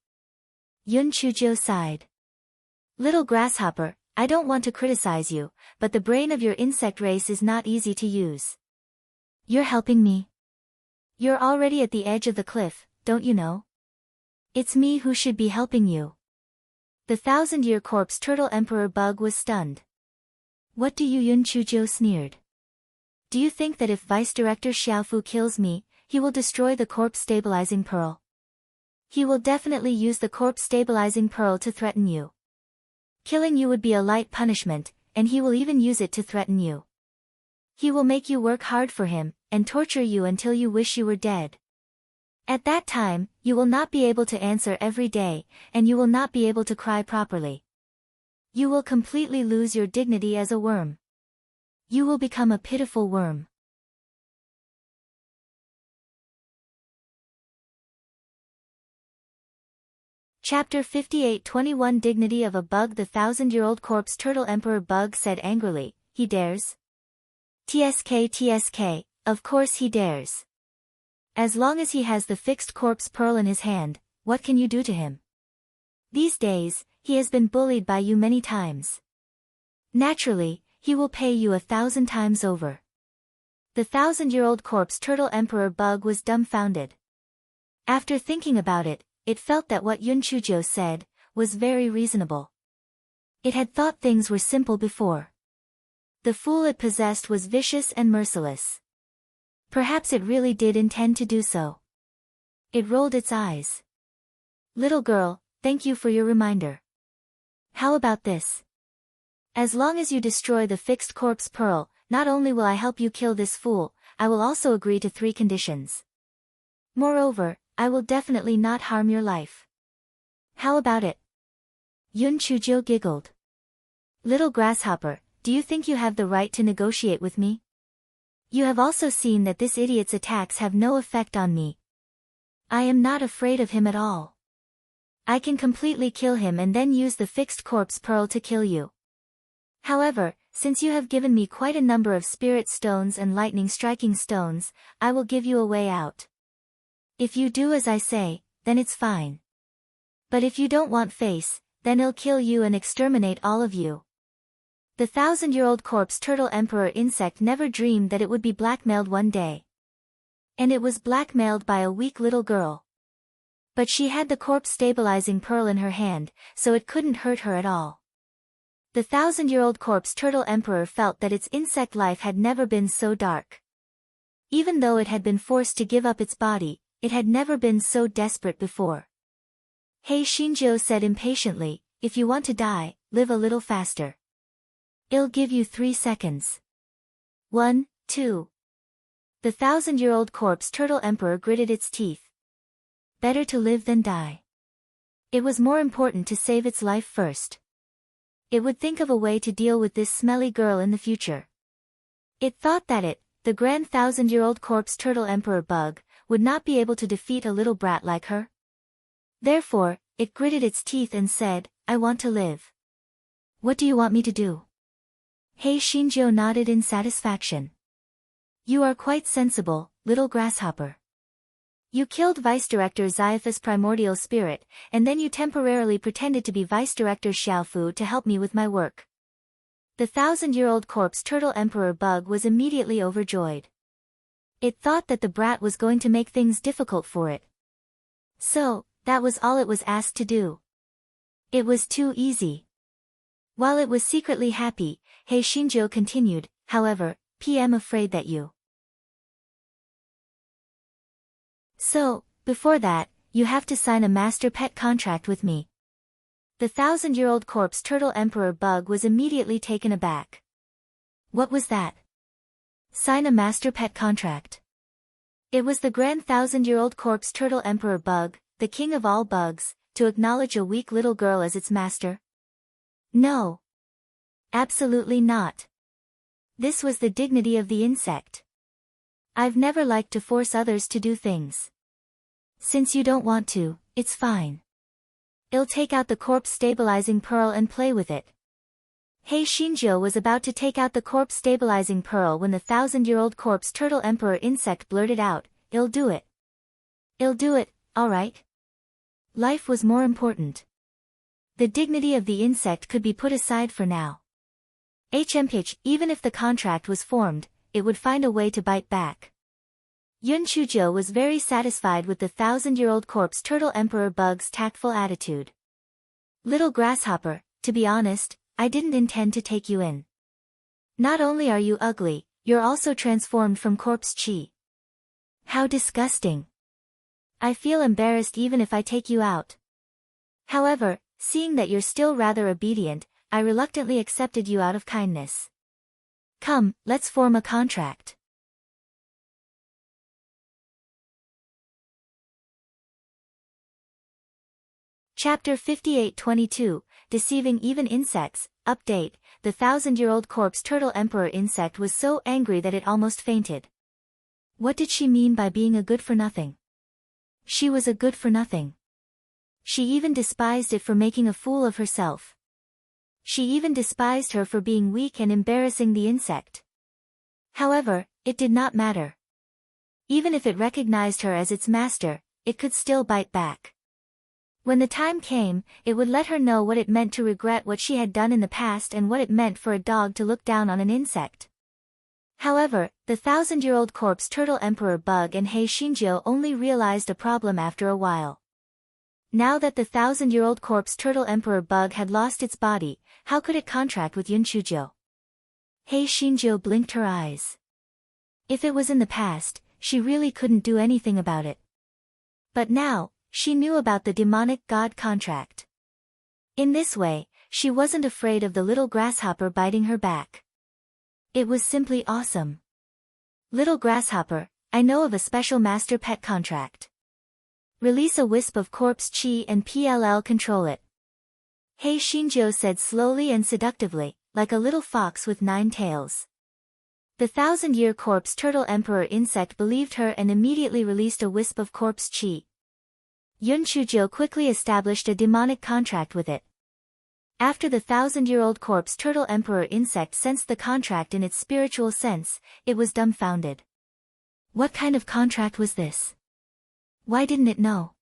Yun Chujiu sighed. Little grasshopper, I don't want to criticize you, but the brain of your insect race is not easy to use. You're helping me. You're already at the edge of the cliff, don't you know? It's me who should be helping you. The 1,000-year corpse turtle emperor bug was stunned. What do you? Yun Chujiu sneered. Do you think that if Vice Director Xiaofu kills me, he will destroy the corpse stabilizing pearl? He will definitely use the corpse stabilizing pearl to threaten you. Killing you would be a light punishment, and he will even use it to threaten you. He will make you work hard for him, and torture you until you wish you were dead. At that time, you will not be able to answer every day, and you will not be able to cry properly. You will completely lose your dignity as a worm. You will become a pitiful worm. Chapter 58 21 Dignity of a Bug. The 1,000-year-old corpse turtle emperor bug said angrily, he dares? TSK, of course he dares. As long as he has the fixed corpse pearl in his hand, what can you do to him? These days, he has been bullied by you many times. Naturally, he will pay you 1,000 times over. The 1,000-year-old corpse turtle emperor bug was dumbfounded. After thinking about it, it felt that what Yun Chujiu said was very reasonable. It had thought things were simple before. The fool it possessed was vicious and merciless. Perhaps it really did intend to do so. It rolled its eyes. Little girl, thank you for your reminder. How about this? As long as you destroy the fixed corpse pearl, not only will I help you kill this fool, I will also agree to 3 conditions. Moreover, I will definitely not harm your life. How about it? Yun Chujiu giggled. Little grasshopper, do you think you have the right to negotiate with me? You have also seen that this idiot's attacks have no effect on me. I am not afraid of him at all. I can completely kill him and then use the fixed corpse pearl to kill you. However, since you have given me quite a number of spirit stones and lightning striking stones, I will give you a way out. If you do as I say, then it's fine. But if you don't want face, then I'll kill you and exterminate all of you. The 1,000-year-old corpse turtle emperor insect never dreamed that it would be blackmailed one day. And it was blackmailed by a weak little girl. But she had the corpse stabilizing pearl in her hand, so it couldn't hurt her at all. The 1,000-year-old corpse turtle emperor felt that its insect life had never been so dark. Even though it had been forced to give up its body, it had never been so desperate before. Hey Shinjo said impatiently, if you want to die, live a little faster. I'll give you 3 seconds. 1, 2. The 1,000-year-old corpse turtle emperor gritted its teeth. Better to live than die. It was more important to save its life first. It would think of a way to deal with this smelly girl in the future. It thought that it, the grand 1,000-year-old corpse turtle emperor bug, would not be able to defeat a little brat like her. Therefore, it gritted its teeth and said, I want to live. What do you want me to do? Hey Shinjo nodded in satisfaction. You are quite sensible, little grasshopper. You killed Vice Director Xaia's primordial spirit, and then you temporarily pretended to be Vice Director Xiaofu to help me with my work. The 1,000-year-old corpse turtle emperor bug was immediately overjoyed. It thought that the brat was going to make things difficult for it. So, that was all it was asked to do. It was too easy. While it was secretly happy, Hey Shinjo continued, however, I'm afraid that you. So, before that, you have to sign a master pet contract with me. The 1,000-year-old corpse turtle emperor bug was immediately taken aback. What was that? Sign a master pet contract. It was the grand 1,000-year-old corpse turtle emperor bug, the king of all bugs, to acknowledge a weak little girl as its master? No. Absolutely not. This was the dignity of the insect. I've never liked to force others to do things. Since you don't want to, it's fine. I'll take out the corpse stabilizing pearl and play with it. Hei Shinjo was about to take out the corpse stabilizing pearl when the 1,000-year-old corpse turtle emperor insect blurted out, "I'll do it. I'll do it, alright." Life was more important. The dignity of the insect could be put aside for now. Even if the contract was formed, it would find a way to bite back. Yun Chujo was very satisfied with the 1,000-year-old corpse turtle emperor bug's tactful attitude. Little grasshopper, to be honest, I didn't intend to take you in. Not only are you ugly, you're also transformed from corpse chi. How disgusting. I feel embarrassed even if I take you out. However, seeing that you're still rather obedient, I reluctantly accepted you out of kindness. Come, let's form a contract. Chapter 58-22, Deceiving Even Insects. Update, the 1,000-year-old corpse turtle emperor insect was so angry that it almost fainted. What did she mean by being a good-for-nothing? She was a good-for-nothing. She even despised it for making a fool of herself. She even despised her for being weak and embarrassing the insect. However, it did not matter. Even if it recognized her as its master, it could still bite back. When the time came, it would let her know what it meant to regret what she had done in the past and what it meant for a dog to look down on an insect. However, the 1,000-year-old corpse turtle emperor bug and Hei Shinjo only realized a problem after a while. Now that the 1,000-year-old corpse turtle emperor bug had lost its body, how could it contract with Yun Chujo? Hei Shinjo blinked her eyes. If it was in the past, she really couldn't do anything about it. But now, she knew about the demonic god contract. In this way, she wasn't afraid of the little grasshopper biting her back. It was simply awesome. Little grasshopper, I know of a special master pet contract. Release a wisp of corpse chi and PLL control it. Hei Shinjo said slowly and seductively, like a little fox with 9 tails. The 1,000-year corpse turtle emperor insect believed her and immediately released a wisp of corpse chi. Yun Chujo quickly established a demonic contract with it. After the 1,000-year-old corpse turtle emperor insect sensed the contract in its spiritual sense, it was dumbfounded. What kind of contract was this? Why didn't it know?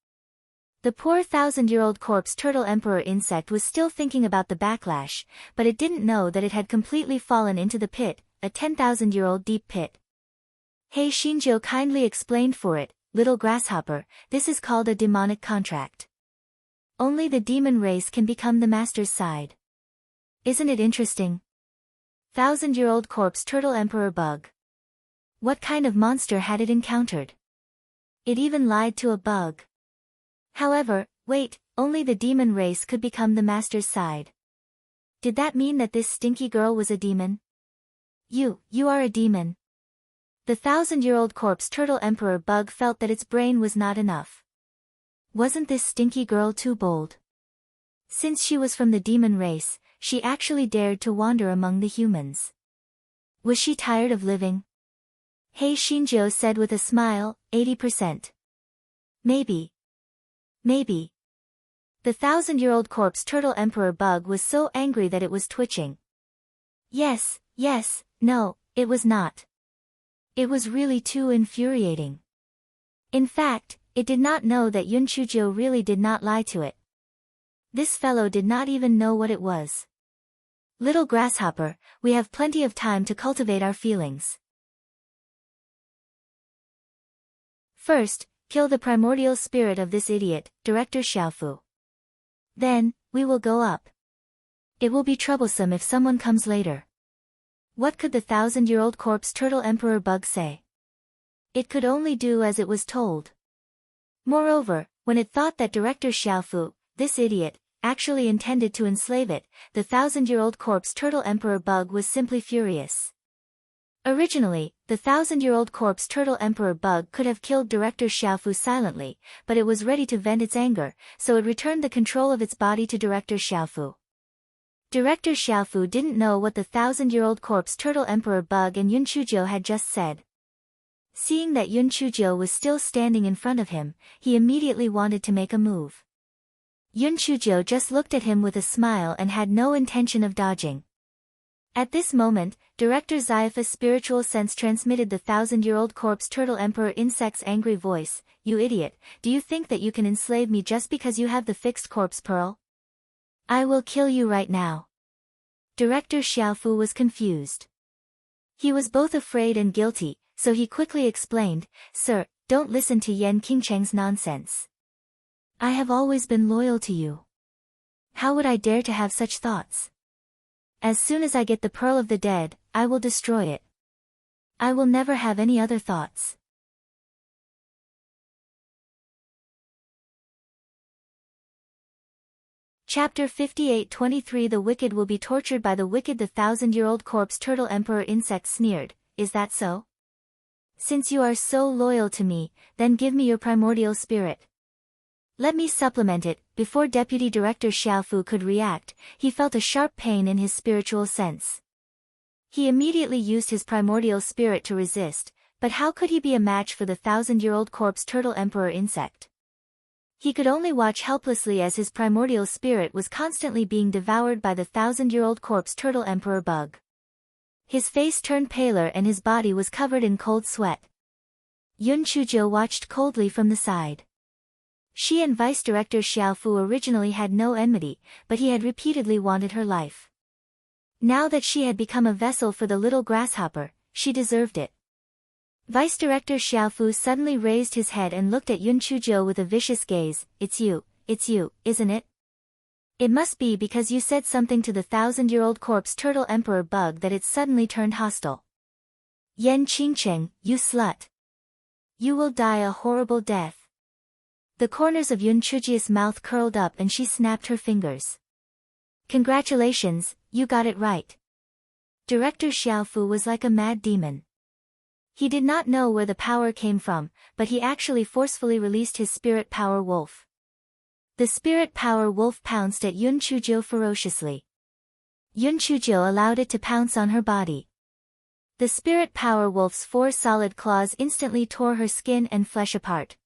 The poor 1,000-year-old corpse turtle emperor insect was still thinking about the backlash, but it didn't know that it had completely fallen into the pit, a 10,000-year-old deep pit. Hei Shinjo kindly explained for it, little grasshopper, this is called a demonic contract. Only the demon race can become the master's side. Isn't it interesting? 1,000-year-old corpse turtle emperor bug. What kind of monster had it encountered? It even lied to a bug. However, wait, only the demon race could become the master's side. Did that mean that this stinky girl was a demon? You are a demon. The 1,000-year-old corpse turtle emperor bug felt that its brain was not enough. Wasn't this stinky girl too bold? Since she was from the demon race, she actually dared to wander among the humans. Was she tired of living? Hei Shinjo said with a smile, 80%. Maybe. Maybe. The 1,000-year-old corpse turtle emperor bug was so angry that it was twitching. Yes, no, it was not. It was really too infuriating. In fact, it did not know that Yun Chujo really did not lie to it. This fellow did not even know what it was. Little grasshopper, we have plenty of time to cultivate our feelings. First, kill the primordial spirit of this idiot, Director Xiaofu. Then, we will go up. It will be troublesome if someone comes later. What could the 1,000-year-old corpse turtle emperor bug say? It could only do as it was told. Moreover, when it thought that Director Xiaofu, this idiot, actually intended to enslave it, the 1,000-year-old corpse turtle emperor bug was simply furious. Originally, the 1,000-year-old corpse turtle emperor bug could have killed Director Xiaofu silently, but it was ready to vent its anger, so it returned the control of its body to Director Xiaofu. Director Xiaofu didn't know what the 1,000-year-old corpse turtle emperor bug and Yun Chuzhou had just said. Seeing that Yun Chuzhou was still standing in front of him, he immediately wanted to make a move. Yun Chuzhou just looked at him with a smile and had no intention of dodging. At this moment, Director Xiaofu's spiritual sense transmitted the 1,000-year-old corpse turtle emperor insect's angry voice. "You idiot, do you think that you can enslave me just because you have the fixed corpse pearl? I will kill you right now." Director Xiaofu was confused. He was both afraid and guilty, so he quickly explained, "Sir, don't listen to Yan Qingcheng's nonsense. I have always been loyal to you. How would I dare to have such thoughts? As soon as I get the Pearl of the Dead, I will destroy it. I will never have any other thoughts." Chapter 58:23 The wicked will be tortured by the wicked. The 1,000-year-old corpse turtle emperor insect sneered, "Is that so? Since you are so loyal to me, then give me your primordial spirit. Let me supplement it." Before Deputy Director Xiaofu could react, he felt a sharp pain in his spiritual sense. He immediately used his primordial spirit to resist, but how could he be a match for the 1,000-year-old corpse turtle emperor insect? He could only watch helplessly as his primordial spirit was constantly being devoured by the 1,000-year-old corpse turtle emperor bug. His face turned paler and his body was covered in cold sweat. Yun Chuzhou watched coldly from the side. She and Vice Director Xiaofu originally had no enmity, but he had repeatedly wanted her life. Now that she had become a vessel for the little grasshopper, she deserved it. Vice Director Xiaofu suddenly raised his head and looked at Yun Chuzhou with a vicious gaze. It's you, isn't it? It must be because you said something to the 1,000-year-old corpse turtle emperor bug that it suddenly turned hostile. Yan Qingcheng, you slut. You will die a horrible death." The corners of Yun Chuzhou's mouth curled up and she snapped her fingers. "Congratulations, you got it right." Director Xiaofu was like a mad demon. He did not know where the power came from, but he actually forcefully released his spirit power wolf. The spirit power wolf pounced at Yun Chuzhou ferociously. Yun Chuzhou allowed it to pounce on her body. The spirit power wolf's 4 solid claws instantly tore her skin and flesh apart.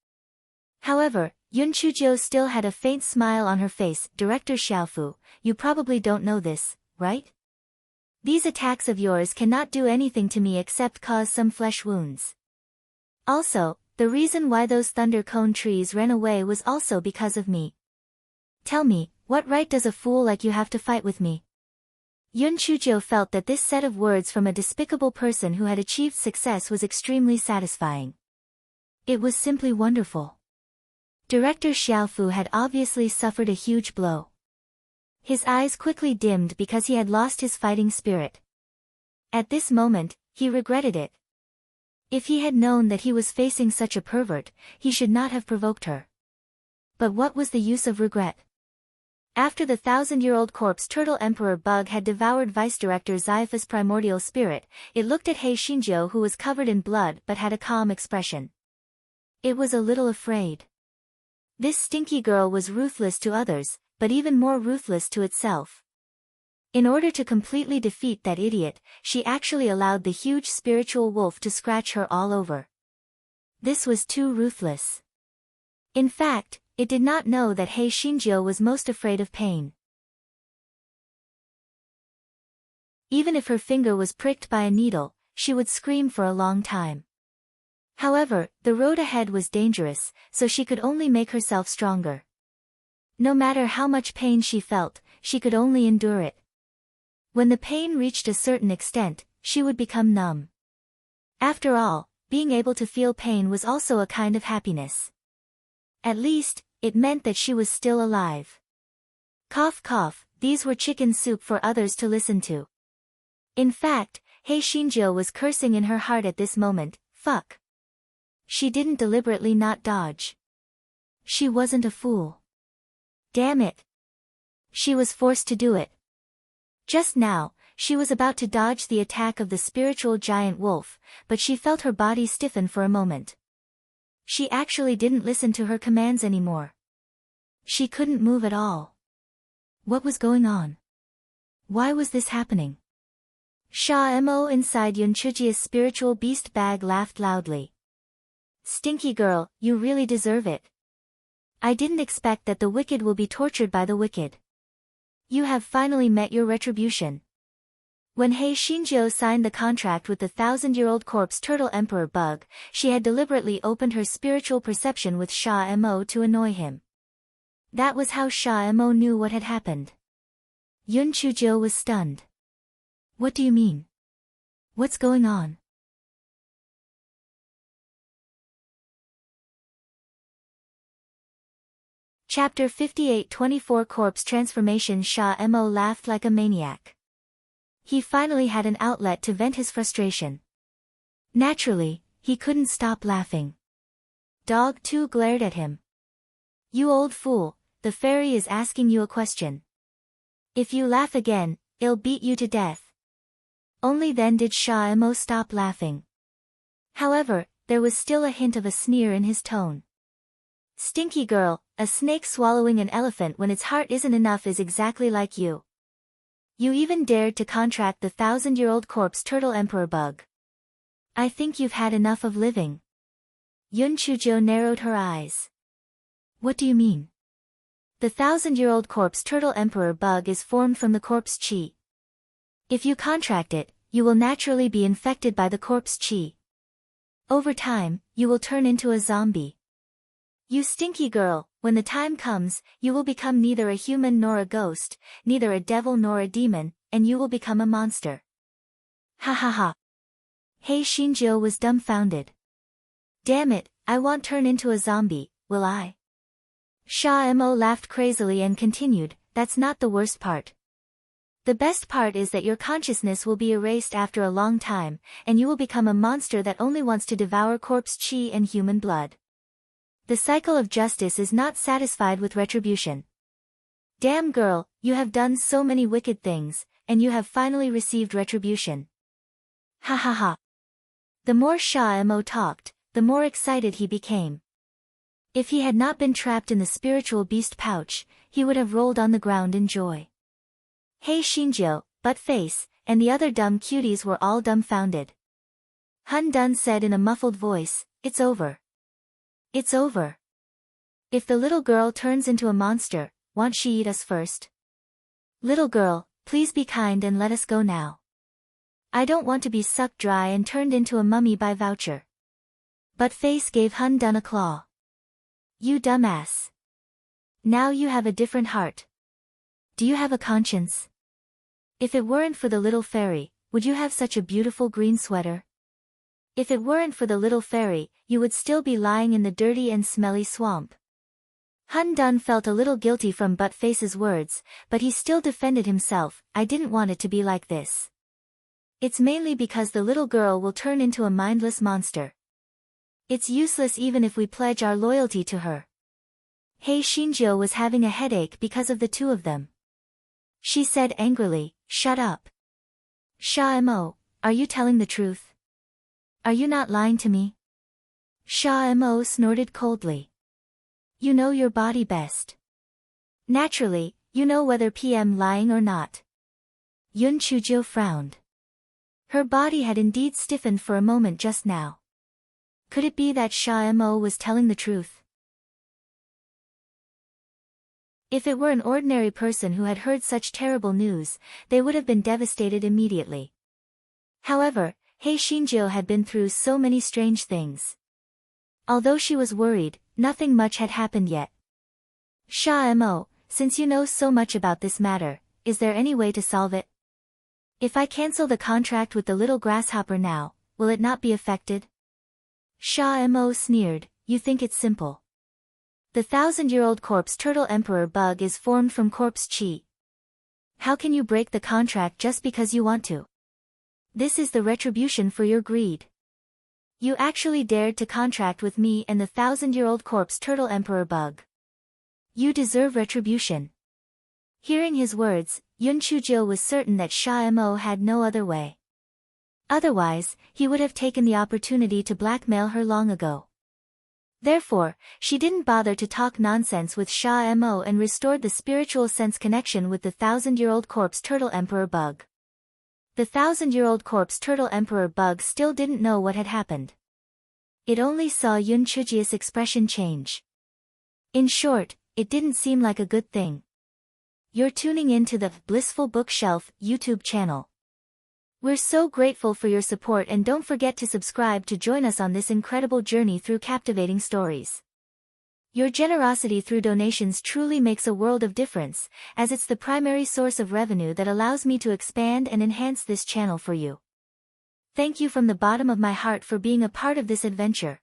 However, Yun Chuzhou still had a faint smile on her face. "Director Xiaofu, you probably don't know this, right? These attacks of yours cannot do anything to me except cause some flesh wounds. Also, the reason why those thunder cone trees ran away was also because of me. Tell me, what right does a fool like you have to fight with me?" Yun Chuzhou felt that this set of words from a despicable person who had achieved success was extremely satisfying. It was simply wonderful. Director Xiaofu had obviously suffered a huge blow. His eyes quickly dimmed because he had lost his fighting spirit. At this moment, he regretted it. If he had known that he was facing such a pervert, he should not have provoked her. But what was the use of regret? After the 1,000-year-old corpse turtle emperor bug had devoured Vice Director Xiaofu's primordial spirit, it looked at He Xinjiu who was covered in blood but had a calm expression. It was a little afraid. This stinky girl was ruthless to others, but even more ruthless to itself. In order to completely defeat that idiot, she actually allowed the huge spiritual wolf to scratch her all over. This was too ruthless. In fact, it did not know that He Xinjiu was most afraid of pain. Even if her finger was pricked by a needle, she would scream for a long time. However, the road ahead was dangerous, so she could only make herself stronger. No matter how much pain she felt, she could only endure it. When the pain reached a certain extent, she would become numb. After all, being able to feel pain was also a kind of happiness. At least, it meant that she was still alive. Cough cough, these were chicken soup for others to listen to. In fact, He Xinjiu was cursing in her heart at this moment. Fuck. She didn't deliberately not dodge. She wasn't a fool. Damn it. She was forced to do it. Just now, she was about to dodge the attack of the spiritual giant wolf, but she felt her body stiffen for a moment. She actually didn't listen to her commands anymore. She couldn't move at all. What was going on? Why was this happening? Sha-mo inside Yunchujia's spiritual beast bag laughed loudly. Stinky girl, you really deserve it. I didn't expect that the wicked will be tortured by the wicked. You have finally met your retribution. When Hei Shinjiu signed the contract with the 1,000-year-old corpse turtle emperor bug, she had deliberately opened her spiritual perception with Sha-mo to annoy him. That was how Sha-mo knew what had happened. Yun Chujiu was stunned. What do you mean? What's going on? Chapter 58 24 Corpse Transformation. Sha-mo laughed like a maniac. He finally had an outlet to vent his frustration. Naturally, he couldn't stop laughing. Dog 2 glared at him. You old fool, the fairy is asking you a question. If you laugh again, I'll beat you to death. Only then did Sha-mo stop laughing. However, there was still a hint of a sneer in his tone. Stinky girl, a snake swallowing an elephant when its heart isn't enough is exactly like you. You even dared to contract the 1,000-year-old corpse turtle emperor bug. I think you've had enough of living. Yun Chujiu narrowed her eyes. What do you mean? The 1,000-year-old corpse turtle emperor bug is formed from the corpse chi. If you contract it, you will naturally be infected by the corpse chi. Over time, you will turn into a zombie. You stinky girl, when the time comes, you will become neither a human nor a ghost, neither a devil nor a demon, and you will become a monster. Ha ha ha. Hei Shinjiu was dumbfounded. Damn it, I won't turn into a zombie, will I? Sha-mo laughed crazily and continued, that's not the worst part. The best part is that your consciousness will be erased after a long time, and you will become a monster that only wants to devour corpse chi and human blood. The cycle of justice is not satisfied with retribution. Damn girl, you have done so many wicked things, and you have finally received retribution. Ha ha ha. The more Sha-mo talked, the more excited he became. If he had not been trapped in the spiritual beast pouch, he would have rolled on the ground in joy. Hei Shinjiu, Buttface, and the other dumb cuties were all dumbfounded. Hun Dun said in a muffled voice, it's over. It's over. If the little girl turns into a monster, won't she eat us first? Little girl, please be kind and let us go now. I don't want to be sucked dry and turned into a mummy by voucher. Buttface gave Hun Dun a claw. You dumbass. Now you have a different heart. Do you have a conscience? If it weren't for the little fairy, would you have such a beautiful green sweater? If it weren't for the little fairy, you would still be lying in the dirty and smelly swamp. Hun Dun felt a little guilty from Buttface's words, but he still defended himself. I didn't want it to be like this. It's mainly because the little girl will turn into a mindless monster. It's useless even if we pledge our loyalty to her. Hei Shinjiu was having a headache because of the two of them. She said angrily, shut up. Sha-mo, are you telling the truth? Are you not lying to me? Sha-mo snorted coldly. You know your body best. Naturally, you know whether PM lying or not. Yun Chujiu frowned. Her body had indeed stiffened for a moment just now. Could it be that Sha-mo was telling the truth? If it were an ordinary person who had heard such terrible news, they would have been devastated immediately. However, Hei Shinjiu had been through so many strange things. Although she was worried, nothing much had happened yet. Sha-mo, since you know so much about this matter, is there any way to solve it? If I cancel the contract with the little grasshopper now, will it not be affected? Sha-mo sneered, you think it's simple. The 1,000-year-old corpse turtle emperor bug is formed from corpse chi. How can you break the contract just because you want to? This is the retribution for your greed. You actually dared to contract with me and the 1,000-year-old corpse turtle emperor bug. You deserve retribution. Hearing his words, Yun Chujil was certain that Sha Mo had no other way. Otherwise, he would have taken the opportunity to blackmail her long ago. Therefore, she didn't bother to talk nonsense with Sha Mo and restored the spiritual sense connection with the 1,000-year-old corpse turtle emperor bug. The 1,000-year-old corpse turtle emperor bug still didn't know what had happened. It only saw Yun Chuji's expression change. In short, it didn't seem like a good thing. You're tuning in to the Blissful Bookshelf YouTube channel. We're so grateful for your support, and don't forget to subscribe to join us on this incredible journey through captivating stories. Your generosity through donations truly makes a world of difference, as it's the primary source of revenue that allows me to expand and enhance this channel for you. Thank you from the bottom of my heart for being a part of this adventure.